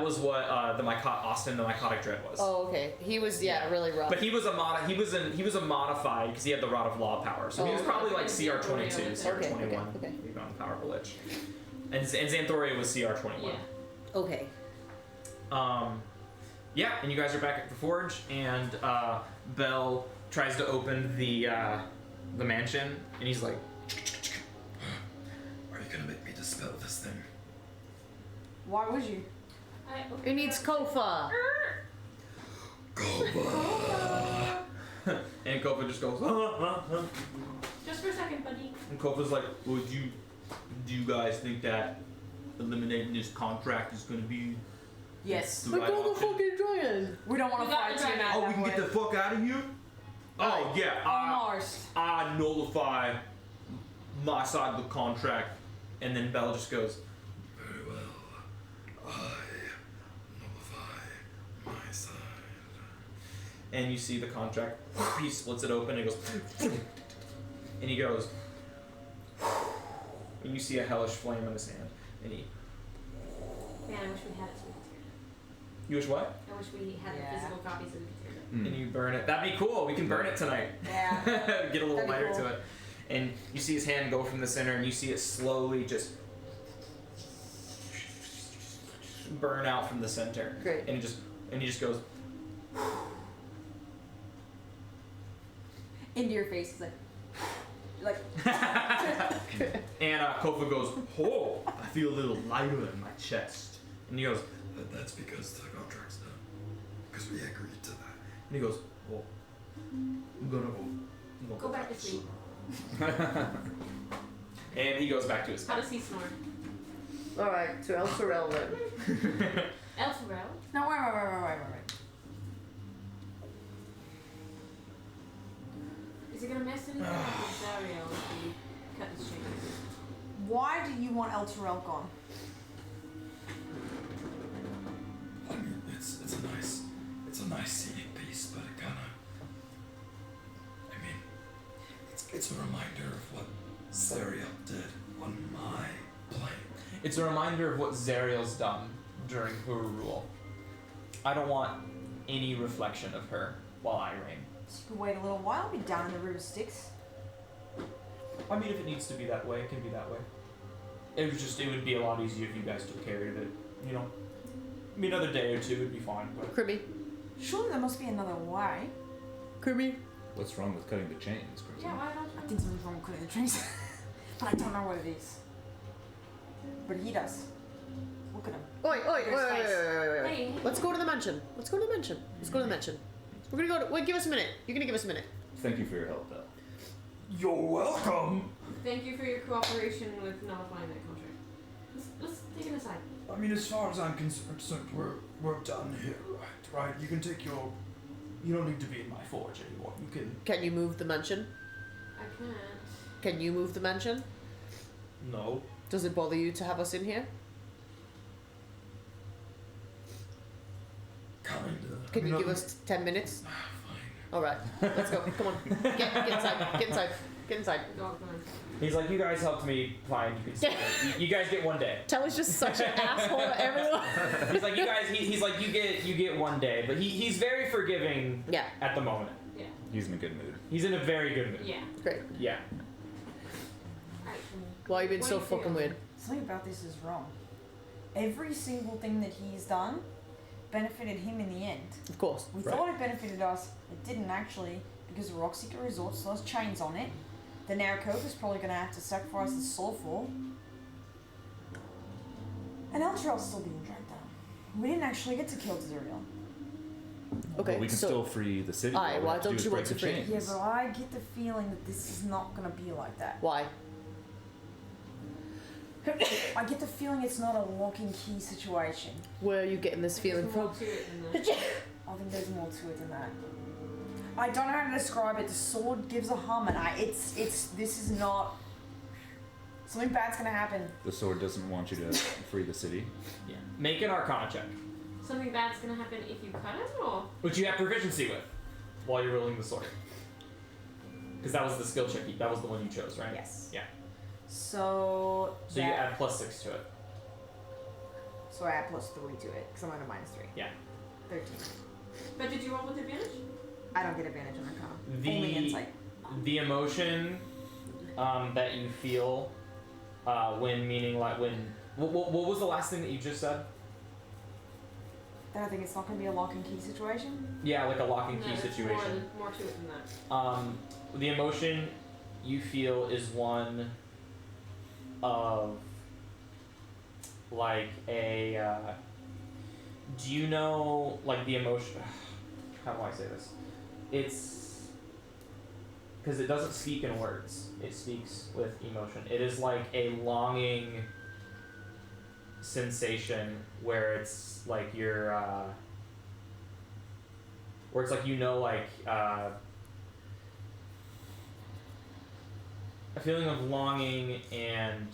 was what Austin the Mycotic Dread was. Oh, okay. He was, really rough. But he was a modified because he had the Rod of Law power, so he was Oh. probably like CR 22, CR Okay, 21. okay. He got powerful lich. And Xanthoria was CR 21. Yeah. Okay. Yeah, and you guys are back at the forge, and Belle tries to open the mansion, and he's like, Are you gonna make me dispel this thing? Why would you? It needs Kofa. and Kofa just goes, Just for a second, buddy. And Kofa's like, well, do you guys think that eliminating this contract is gonna be Yes. the But right go the option? fucking dragon. We don't want We to got fight the Tiamat. dragon. Oh, we can get the fuck out of here? Oh yeah, Almost. I nullify my side of the contract. and then Belle just goes, Very well. I nullify my side. and you see the contract. He splits it open and goes, and he goes, and you see a hellish flame in his hand, and he. Man, I wish we had it so we could tear it up. You wish what? I wish we had Yeah. the physical copy so we could tear it up. And you burn it. That'd be cool. We can burn it tonight. Yeah. Get a little That'd be lighter cool. to it. And you see his hand go from the center, and you see it slowly just burn out from the center. Great. And he just goes. Into your face. He's like. And Kofa goes, oh, I feel a little lighter in my chest. And he goes, That's because the contract's done. Because we agreed to that. and he goes, well, I'm gonna Go back to sleep. And he goes back to his How bed. does he snore? Alright, to El Sorel then. Elfrel? No, wait. Is it gonna mess anything up with Zariel if we cut this chain? Why do you want El Terrell gone? I mean, it's a nice scenic piece, but it kinda. I mean, it's a reminder of what Zariel did on my plane. It's a reminder of what Zariel's done during her rule. I don't want any reflection of her while I reign. So you can wait a little while. I'll be down in the River Styx. I mean, if it needs to be that way, it can be that way. It would be a lot easier if you guys took care of it, you know. I mean, another day or two would be fine, but. Kirby. Surely there must be another way. Kirby. What's wrong with cutting the chains, Crimson? Yeah, why don't I you? think something's wrong with cutting the trees. But I don't know what it is. But he does. Look at him. Wait. Hey. Let's go to the mansion. Let's go to the mansion. We're gonna go to. Wait, give us a minute. You're gonna give us a minute. Thank you for your help, Belle. You're welcome. Thank you for your cooperation with nullifying that contract. Let's take it aside. I mean, as far as I'm concerned, we're done here, right? You can take your. You don't need to be in my forge anymore. You can. Can you move the mansion? I can't. Can you move the mansion? No. Does it bother you to have us in here? Kinda. Can you No, give us 10 minutes? Fine. Alright, let's go. Come on. Get inside. Get inside. Go inside. He's like, you guys helped me find. You can stay. You guys get one day. Telly's just such an asshole to everyone. He's like, you guys. He's like, you get one day, but he's very forgiving Yeah, at the moment. Yeah. He's in a good mood. He's in a very good mood. Yeah. great. Yeah. Alright. Why you been What so do you feel? fucking weird? Something about this is wrong. Every single thing that he's done benefited him in the end. Of course. We thought it benefited us. It didn't actually, because the Rockseeker Resort still has chains on it. The Narracopa's probably going to have to sacrifice his soul for. And Eltrell's still being dragged down. We didn't actually get to kill Zuriel. Okay, But we can so still free the city. Aye, All we why have to do don't is you break want to the free? chains. Yeah, but I get the feeling that this is not going to be like that. why? I get the feeling it's not a lock and key situation. Where are you getting this feeling There's from? more to it than that. I think there's more to it than that. I don't know how to describe it. The sword gives a hum, and this is not. Something bad's gonna happen. The sword doesn't want you to free the city. Yeah. Make an Arcana check, Something bad's gonna happen if you cut it, or which you have proficiency with, while you're wielding the sword. Because that was the skill check. That was the one you chose, right? Yes. Yeah. So. So you add +6 to it. So I add +3 to it, because I'm at a -3. Yeah. 13. but did you roll with advantage? I don't get advantage on Arcana. The- Only insight. The emotion that you feel when, meaning like when. What was the last thing that you just said? Then I think it's not going to be a lock and key situation. Yeah, like a lock and key No, it's situation. More to it than that. The emotion you feel is one of like a. Do you know like the emotion? How do I say this? It's because it doesn't speak in words. It speaks with emotion. It is like a longing sensation where it's like you're where it's like a feeling of longing, and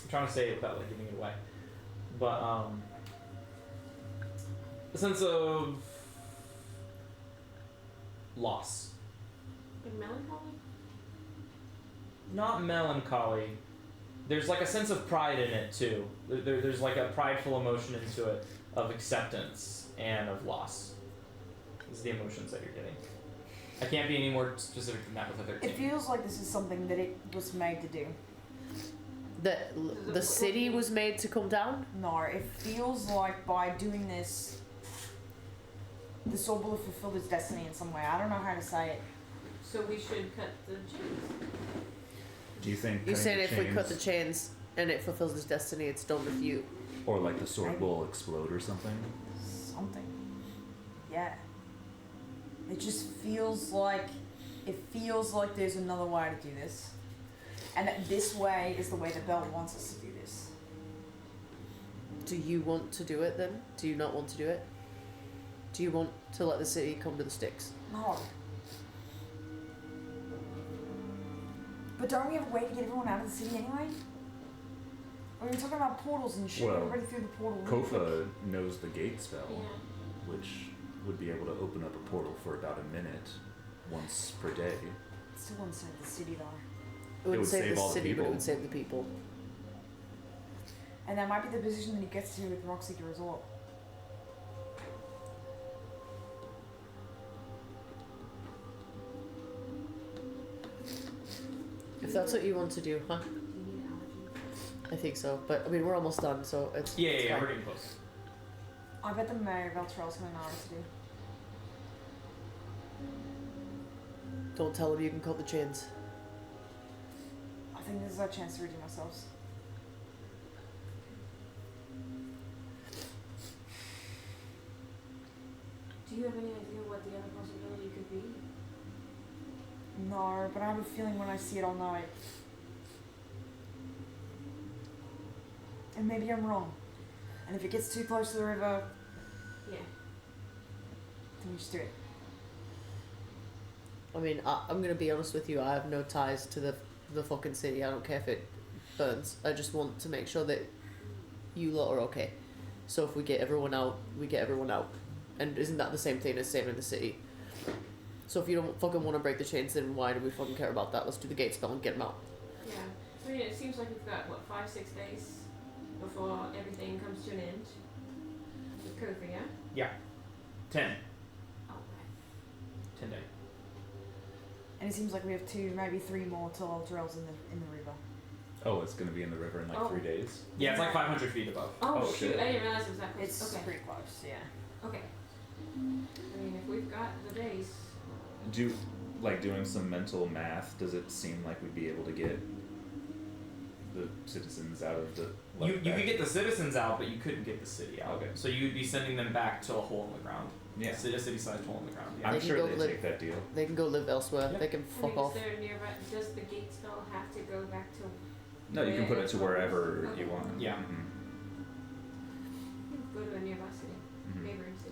I'm trying to say it without like giving it away, but a sense of loss. Like melancholy? Not melancholy. There's like a sense of pride in it too. There's like a prideful emotion into it of acceptance and of loss. These are the emotions that you're getting. I can't be any more specific than that with a 13. It feels like this is something that it was made to do. The city was made to come down? No, it feels like by doing this, the soul will have fulfilled its destiny in some way. I don't know how to say it. So we should cut the chains. Do you think You cutting said the if we cut the chains- chains and it fulfills its destiny, it's done with you. or like the sword will explode or something? Something. Yeah. It just feels like there's another way to do this. And that this way is the way the belt wants us to do this. Do you want to do it then? Do you not want to do it? Do you want to let the city come to the sticks? No. But don't we have a way to get everyone out of the city anyway? We were talking about portals and shit. Well, Everybody through the portal. Kofa knows the gate spell, Yeah. which would be able to open up a portal for about a minute once per day. Still wouldn't save the city though. It would would save save the all the city, but it people. would save the people. And that might be the position that he gets to with Rockseeker Resort. If that's what you want to do, huh? Do you need allergy? I think so. But I mean, we're almost done, so it's Yeah, it's yeah, fine. we're getting close. I bet the Mayor of Elturel's gonna know what to do. Don't tell him you can cut the chains. I think this is our chance to redeem ourselves. Do you have any idea what the other possibility could be? No, but I have a feeling when I see it, I'll know it. And maybe I'm wrong. And if it gets too close to the river, Yeah. then we just do it. I mean, I'm gonna be honest with you. I have no ties to the fucking city. I don't care if it burns. I just want to make sure that you lot are okay. So if we get everyone out, we get everyone out. And isn't that the same thing as saving the city? So if you don't fucking want to break the chains, then why do we fucking care about that? Let's do the gate spell and get them out. Yeah. I mean, it seems like we've got, what, 5-6 days before everything comes to an end? With Kofi, yeah? 10. Okay. 10 days. And it seems like we have 2, maybe 3 more till Elturel's in the river. Oh, it's gonna be in the river in like Oh. 3 days. Yeah, it's like 500 feet above. Oh, Oh, shoot, shit. I didn't realize it was that close. It's Okay. pretty close, yeah. Okay. I mean, if we've got the days, Doing some mental math, does it seem like we'd be able to get the citizens out of the You back? could get the citizens out, but you couldn't get the city out. Okay. So you would be sending them back to a hole in the ground. Yeah. A city-sized hole in the ground. Yeah. I'm They can sure go they'd live- take that deal. They can go live elsewhere. Yeah. They can I fuck mean, off. is there nearby, does the gate spell have to go back to No, you can put it to wherever Okay. you want. Yeah. Mhm. go to a nearby city, Mhm. neighboring city?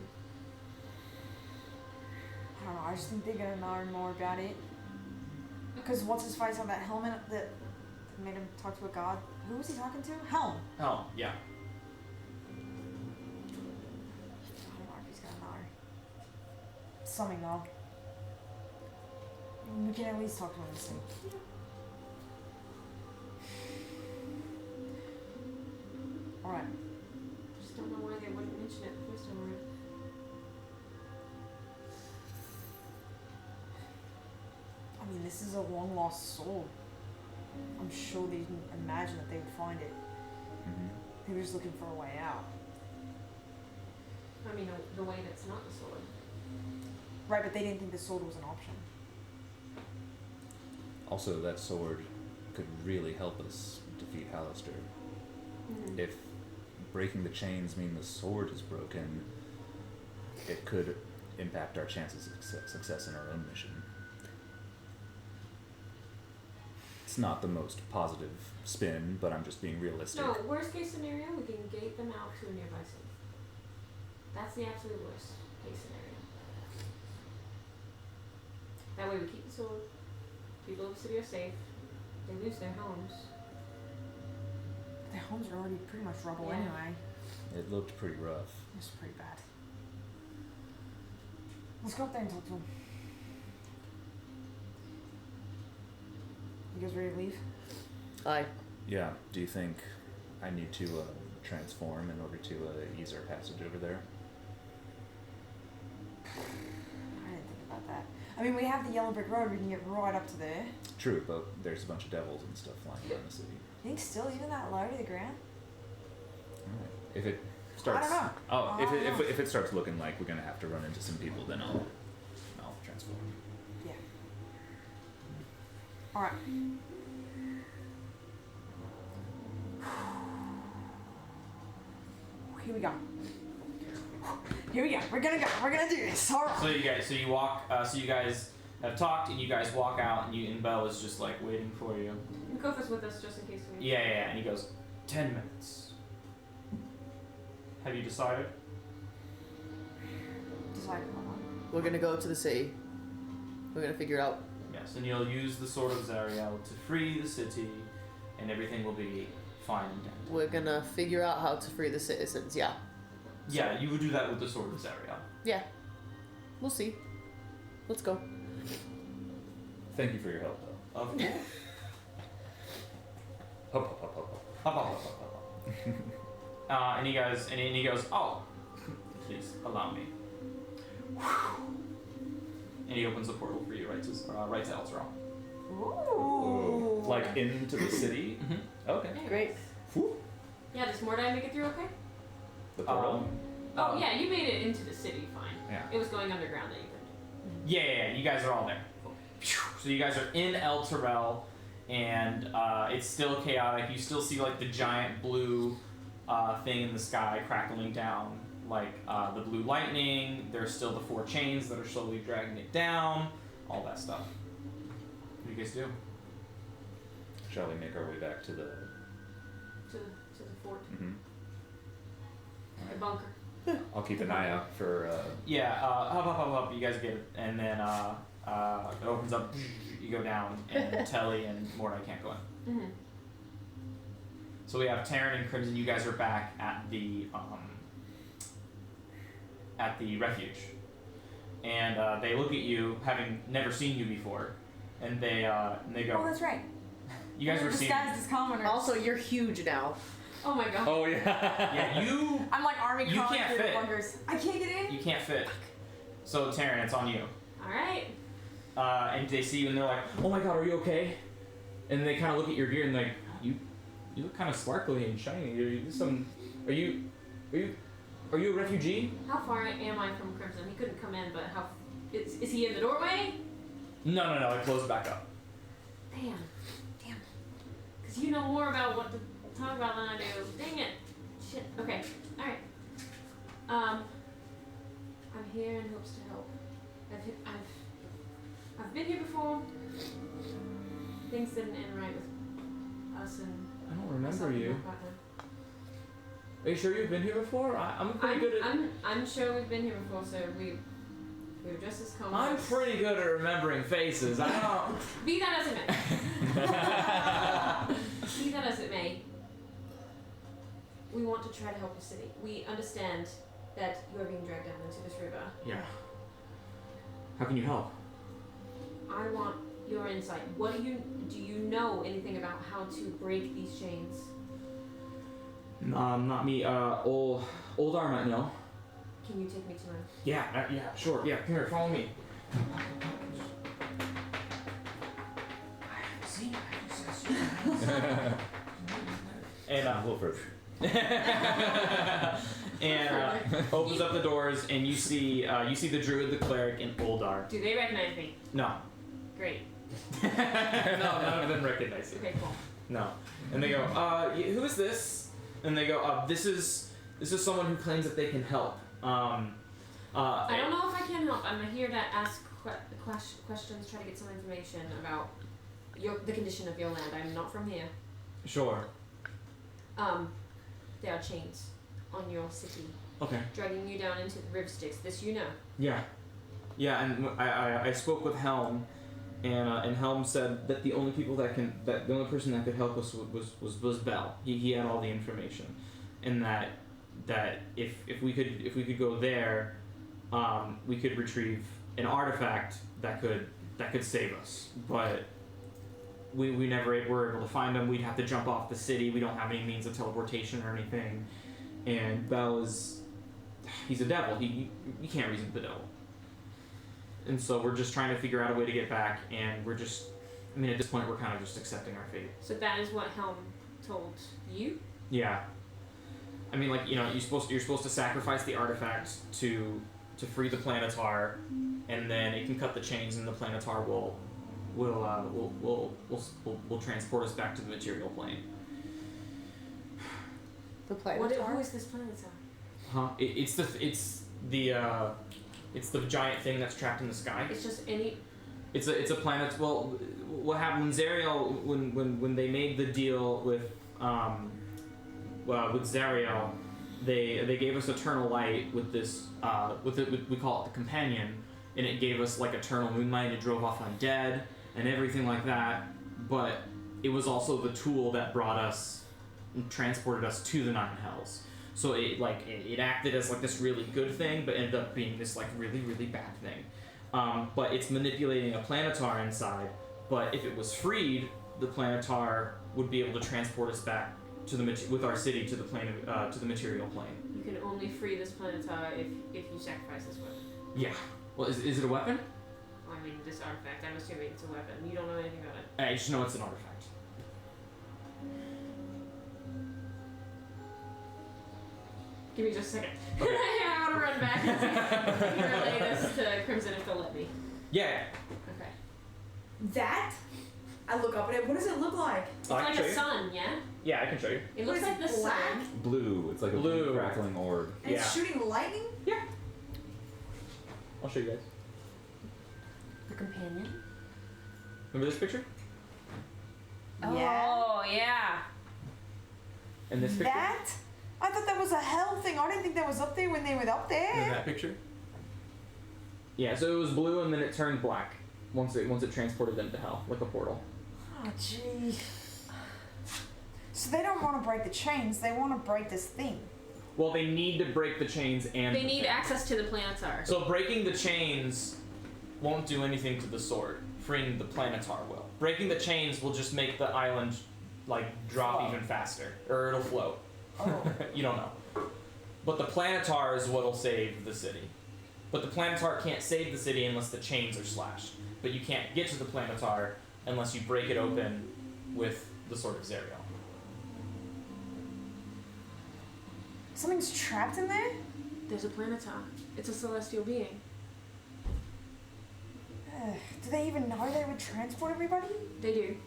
I don't know, I just think they're gonna know more about it. Because what's his face on that helmet that made him talk to a god? Who was he talking to? Helm! Oh, yeah. I don't know if he's gonna know. Something though. We can at least talk to him and see. Alright. Just don't know why they wouldn't mention it the first time around. I mean, this is a long lost soul. I'm sure they didn't imagine that they would find it. Mhm. They were just looking for a way out. I mean, the way that's not the sword. Right, but they didn't think the sword was an option. Also, that sword could really help us defeat Hallister. Mm-hmm. If breaking the chains mean the sword is broken, it could impact our chances of success in our own mission. It's not the most positive spin, but I'm just being realistic. No, worst case scenario, we can gate them out to a nearby city. That's the absolute worst case scenario. That way we keep the sword, people of the city are safe, they lose their homes. Their homes are already pretty much rubble Yeah. anyway. It looked pretty rough. It's pretty bad. Let's go up there and talk to him. You guys ready to leave? Aye. Yeah, do you think I need to transform in order to ease our passage over there? I didn't think about that. I mean, we have the yellow brick road. We can get right up to there. True, but there's a bunch of devils and stuff flying around the city. I think still even that low to the ground. Alright. If it starts, I don't know. Oh, I don't know. if it starts looking like we're gonna have to run into some people, then I'll transform. Yeah. All right. Here we go. Here we go. We're gonna go. We're gonna do this. All right. So you walk. So you guys have talked, and you guys walk out, and Belle is just like waiting for you. Kofa's with us just in case we. Yeah, and he goes, 10 minutes. Have you decided? Decide on one. We're gonna go to the city. We're gonna figure out. Yes, and you'll use the Sword of Zariel to free the city, and everything will be fine and dandy. We're gonna figure out how to free the citizens. Yeah. Yeah, you would do that with the Sword of Zariel. Yeah. We'll see. Let's go. Thank you for your help, though. Of course. Hop, hop, hop, hop, hop. Hop, hop, hop, hop, hop. And he goes, oh, please allow me. And he opens the portal for you, right to Elturel. Ooh. Like into the city? Okay. Anyways. Great. Whew. Yeah, does Mordai make it through okay? The portal? Oh yeah, you made it into the city fine. Yeah. It was going underground that you couldn't. Yeah, you guys are all there. So you guys are in Elturel, and it's still chaotic. You still see like the giant blue thing in the sky crackling down, like the blue lightning. There's still the 4 chains that are slowly dragging it down. All that stuff. What do you guys do? Shall we make our way back to the... To the fort. Mm-hmm. The bunker. I'll keep an eye out for... Yeah, hop, you guys get it. And then it opens up, you go down, and Telly and Mordai can't go in. Mm-hmm. So we have Terran and Crimson, you guys are back at the refuge. And they look at you, having never seen you before, and they go, Oh, that's right. you guys were seen. disguised as commoners. Also, you're huge now. Oh my god. Oh, yeah. Yeah, you I'm like army You crawling can't through fit. the bunkers. I can't get in. you can't fit. So Terran, it's on you. Alright. And they see you and they're like, oh my god, are you okay? And they kind of look at your gear and like, you look kind of sparkly and shiny. Are you a refugee? How far am I from Crimson? He couldn't come in, but how is he in the doorway? No, it closed back up. Damn. Because you know more about what to talk about than I do. Dang it. Shit. Okay. Alright. I'm here in hopes to help. I've been here before. Things didn't end right with us and I don't us remember and you. my partner. Are you sure you've been here before? I'm pretty good at. I'm sure we've been here before, so we were just as common. I'm pretty good at remembering faces. I don't. Be that as it may. Be that as it may. We want to try to help the city. We understand that you are being dragged down into this river. Yeah. How can you help? I want your insight. Do you know anything about how to break these chains? Not me. Old Ar might know. Can you take me to him? Yeah, sure. Yeah, come here, follow me. See, And Go for it. and opens up the doors, and you see the druid, the cleric, and Oldar. Do they recognize me? No. Great. No, none of them recognize you. Okay, cool. No. And they go, who is this? And they go, this is someone who claims that they can help. I don't know if I can help. I'm here to ask questions, try to get some information about the condition of your land. I'm not from here. Sure. There are chains on your city. Okay. Dragging you down into the river Styx. This you know. Yeah. Yeah, and I spoke with Helm, and Helm said that the only person that could help us was Bell. He had all the information, and that if we could go there, we could retrieve an artifact that could save us. But we never were able to find him. We'd have to jump off the city. We don't have any means of teleportation or anything. And Bell he's a devil. You can't reason with the devil. And so we're just trying to figure out a way to get back, and at this point we're kind of just accepting our fate. So that is what Helm told you? Yeah. You're supposed to sacrifice the artifact to free the planetar, and then it can cut the chains, and the planetar will transport us back to the material plane. The planetar? Who is this planetar? Huh? It's the giant thing that's trapped in the sky. It's just any. It's a planet. Well, what happened when Zariel, when they made the deal with Zariel, they gave us eternal light with this we call it the companion, and it gave us like eternal moonlight. It drove off undead and everything like that. But it was also the tool that brought us and transported us to the Nine Hells. So it acted as like this really good thing, but ended up being this like really, really bad thing. But it's manipulating a planetar inside. But if it was freed, the planetar would be able to transport us back to with our city to the material plane. You can only free this planetar if you sacrifice this weapon. Yeah. Well, is it a weapon? Well, this artifact. I'm assuming it's a weapon. You don't know anything about it. I just know it's an artifact. Give me just a second. Okay. I want to run back and relay this to Crimson if they'll let me. Yeah. Okay. That? I look up at it. What does it look like? It's like a sun, yeah? Yeah, I can show you. It looks like the black? sun. Blue. It's like a blue crackling orb. And it's shooting lightning? Yeah. I'll show you guys. The companion? Remember this picture? Yeah. Oh, yeah. And this picture? That? I thought that was a hell thing. I didn't think that was up there when they were up there. And that picture? Yeah, so it was blue and then it turned black once it transported them to hell, like a portal. Oh, gee. So they don't want to break the chains. They want to break this thing. Well, they need to break the chains and They need access to the planetar. So breaking the chains won't do anything to the sword. Freeing the planetar will. Breaking the chains will just make the island drop even faster, or it'll float. Oh. You don't know. But the planetar is what'll save the city. But the planetar can't save the city unless the chains are slashed. But you can't get to the planetar unless you break it open with the Sword of Zariel. Something's trapped in there? There's a planetar. It's a celestial being. Do they even know they would transport everybody? They do.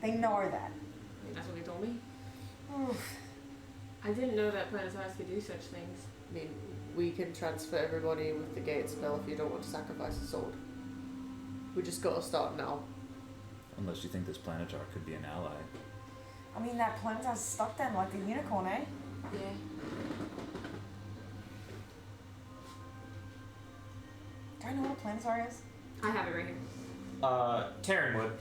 They know that. That's what they told me. Oof. I didn't know that planetars could do such things. I mean, we can transfer everybody with the gate spell if you don't want to sacrifice a sword. We just gotta start now. Unless you think this planetar could be an ally. I mean, that planetar's stuck then like the unicorn, eh? Yeah. Do I know what a planetar is? I have it right here. Terranwood.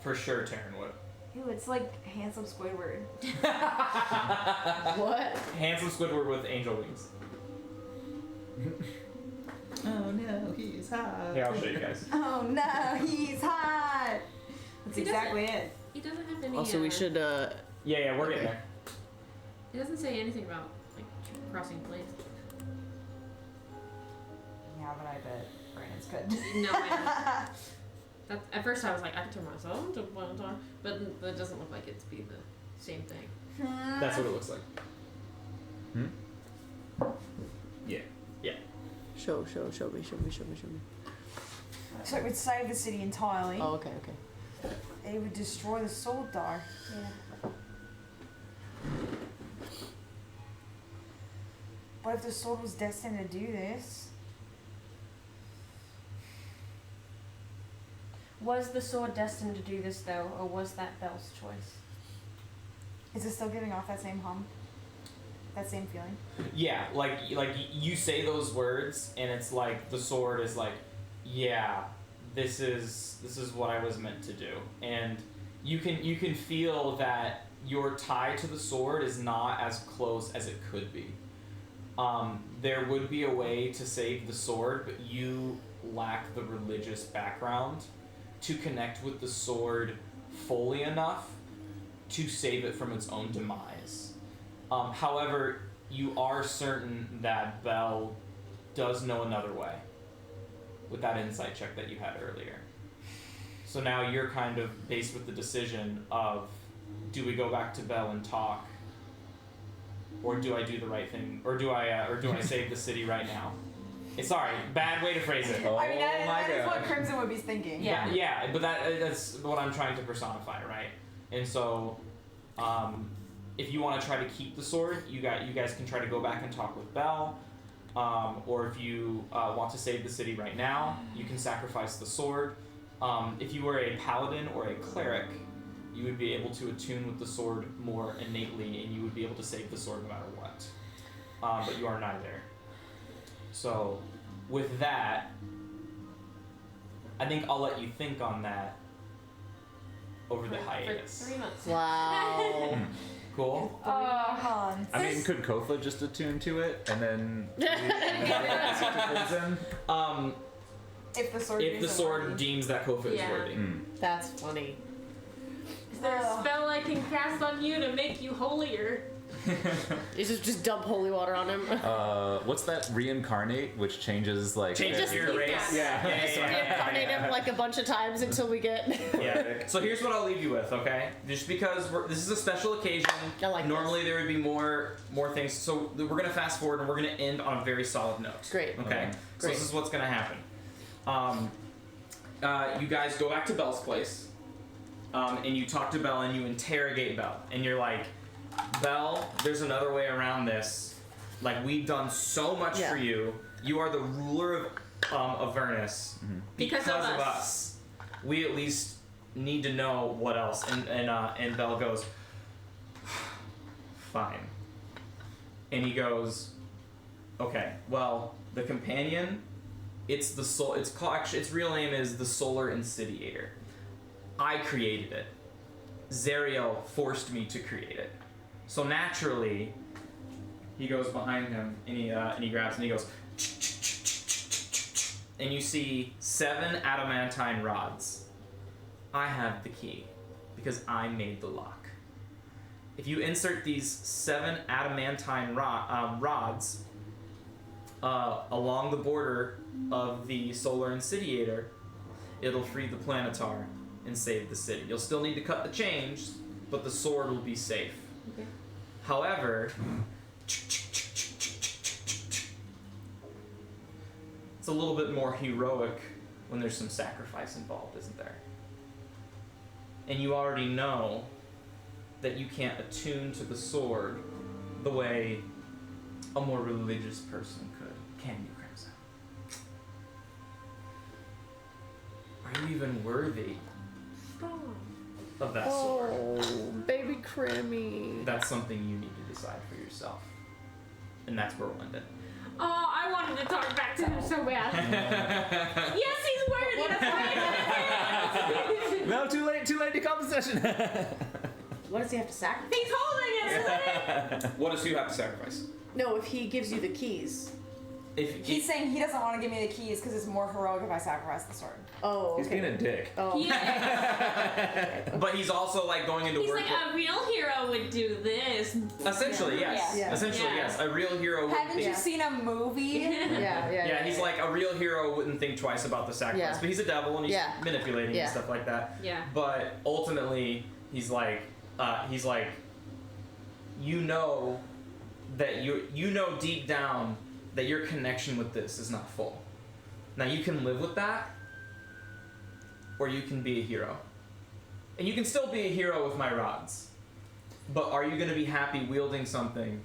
For sure, Terranwood. Ew, it's like handsome Squidward. What? Handsome Squidward with angel wings. Oh no, he's hot. Here, I'll show you guys. Oh no, he's hot! That's He exactly it. He doesn't have any. Also, we should, Yeah, we're getting there. It doesn't say anything about crossing planes. Yeah, but I bet Brandon's could. No, I don't. At first I was like, I can turn myself into a planetar, but that doesn't look like it to be the same thing. That's what it looks like. Yeah. Show me. So it would save the city entirely. Oh, okay. It would destroy the sword, though. Yeah. But if the sword was destined to do this, Was the sword destined to do this though, or was that Belle's choice? is it still giving off that same hum? That same feeling? Yeah, like you say those words, and it's like the sword is like, yeah, this is what I was meant to do, and you can feel that your tie to the sword is not as close as it could be. There would be a way to save the sword, but you lack the religious background to connect with the sword fully enough to save it from its own demise. However, you are certain that Belle does know another way with that insight check that you had earlier. So now you're kind of faced with the decision of, do we go back to Belle and talk, or do I do the right thing, or do I save the city right now? Sorry, bad way to phrase it. I mean, that is what God. Crimson would be thinking. Yeah, but that's what I'm trying to personify, right? And so, if you want to try to keep the sword, you guys can try to go back and talk with Belle, or if you want to save the city right now, you can sacrifice the sword. If you were a paladin or a cleric, you would be able to attune with the sword more innately, and you would be able to save the sword no matter what. But you are neither. So, with that, I think I'll let you think on that over the hiatus. For 3 months. Wow. Cool? I mean, could Kofa just attune to it and then If the sword. If the sword deems that Kofa is worthy. That's funny. Is there a spell I can cast on you to make you holier? You just dump holy water on him. What's that reincarnate, which changes like Changes your race. Yeah. Reincarnate him like a bunch of times until we get. Yeah. So here's what I'll leave you with, okay? Just because this is a special occasion. I like Normally there would be more things. So we're gonna fast forward and we're gonna end on a very solid note. Great. Okay. So Great. this is what's gonna happen. You guys go back to Belle's place, and you talk to Belle and you interrogate Belle, and you're like, Belle, there's another way around this. Like, we've done so much for you. You are the ruler of Avernus. Because of us. We at least need to know what else. And Belle goes, fine. And he goes, okay, well, the companion, it's the soul. It's called, actually, its real name is the Solar Insidiator. I created it. Zariel forced me to create it. So naturally, he goes behind him and he grabs and he goes, and you see 7 adamantine rods. I have the key because I made the lock. If you insert these 7 adamantine rods along the border of the Solar Insidiator, it'll free the Planetar and save the city. You'll still need to cut the chains, but the sword will be safe. Okay. However, it's a little bit more heroic when there's some sacrifice involved, isn't there? And you already know that you can't attune to the sword the way a more religious person could. Can you, Crimson? Are you even worthy of that sword? Oh, baby Crimmy. That's something you need to decide for yourself. And that's where we'll end it. Oh, I wanted to talk back to him so bad. Yes, he's worthy. That's why No, too late to call the session. What does he have to sacrifice? he's holding it. What does you have to sacrifice? No, if he gives you the keys. He's saying he doesn't want to give me the keys because it's more heroic if I sacrifice the sword. Oh, okay. He's being a dick. Oh. But he's also like going into He's work. like, a real hero would do this. Essentially, yes. Yeah. Essentially, Yeah. yes. A real hero would Haven't think. you seen a movie? Yeah, he's like a real hero wouldn't think twice about the sacrifice. Yeah. But he's a devil and he's Yeah. manipulating Yeah. and stuff like that. Yeah. But ultimately, he's like, you know that you know deep down that your connection with this is not full. Now you can live with that, or you can be a hero. And you can still be a hero with my rods. But are you going to be happy wielding something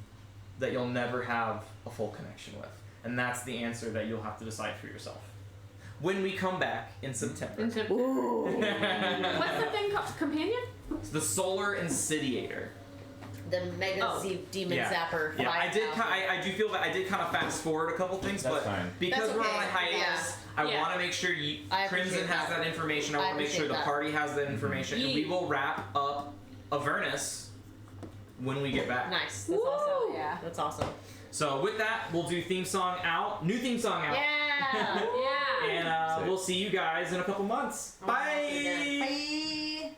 that you'll never have a full connection with? And that's the answer that you'll have to decide for yourself. When we come back in September. What's the thing called? Companion? It's the Solar Insidiator. The Mega Demon Zapper. Yeah, I do feel that I did kind of fast forward a couple things, That's but fine. because That's we're okay. on a hiatus, I Yeah. want to make sure I Crimson appreciate has that information. I want to make sure appreciate the that. party has that information, and we will wrap up Avernus when we get back. Nice. That's awesome. Yeah. That's awesome. So with that, we'll do theme song out, new theme song out, Yeah. Yeah. and we'll see you guys in a couple months. Bye. Bye.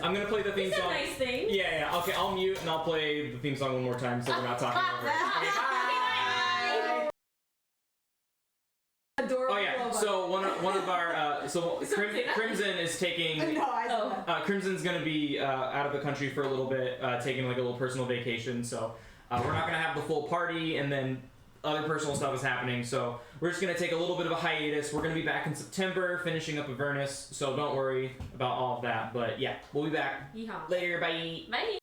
I'm gonna play the theme It's a song. nice thing. Yeah. Okay, I'll mute and I'll play the theme song one more time so we're not talking over it. Okay, bye. Adorable Oh yeah. robot. So one of our Crimson is taking. No, I said that. Crimson's gonna be out of the country for a little bit, taking like a little personal vacation. So we're not gonna have the full party, and then other personal stuff is happening. So we're just gonna take a little bit of a hiatus. We're gonna be back in September, finishing up Avernus. So don't worry about all of that. But yeah, we'll be back Yeehaw. later. Bye. Bye.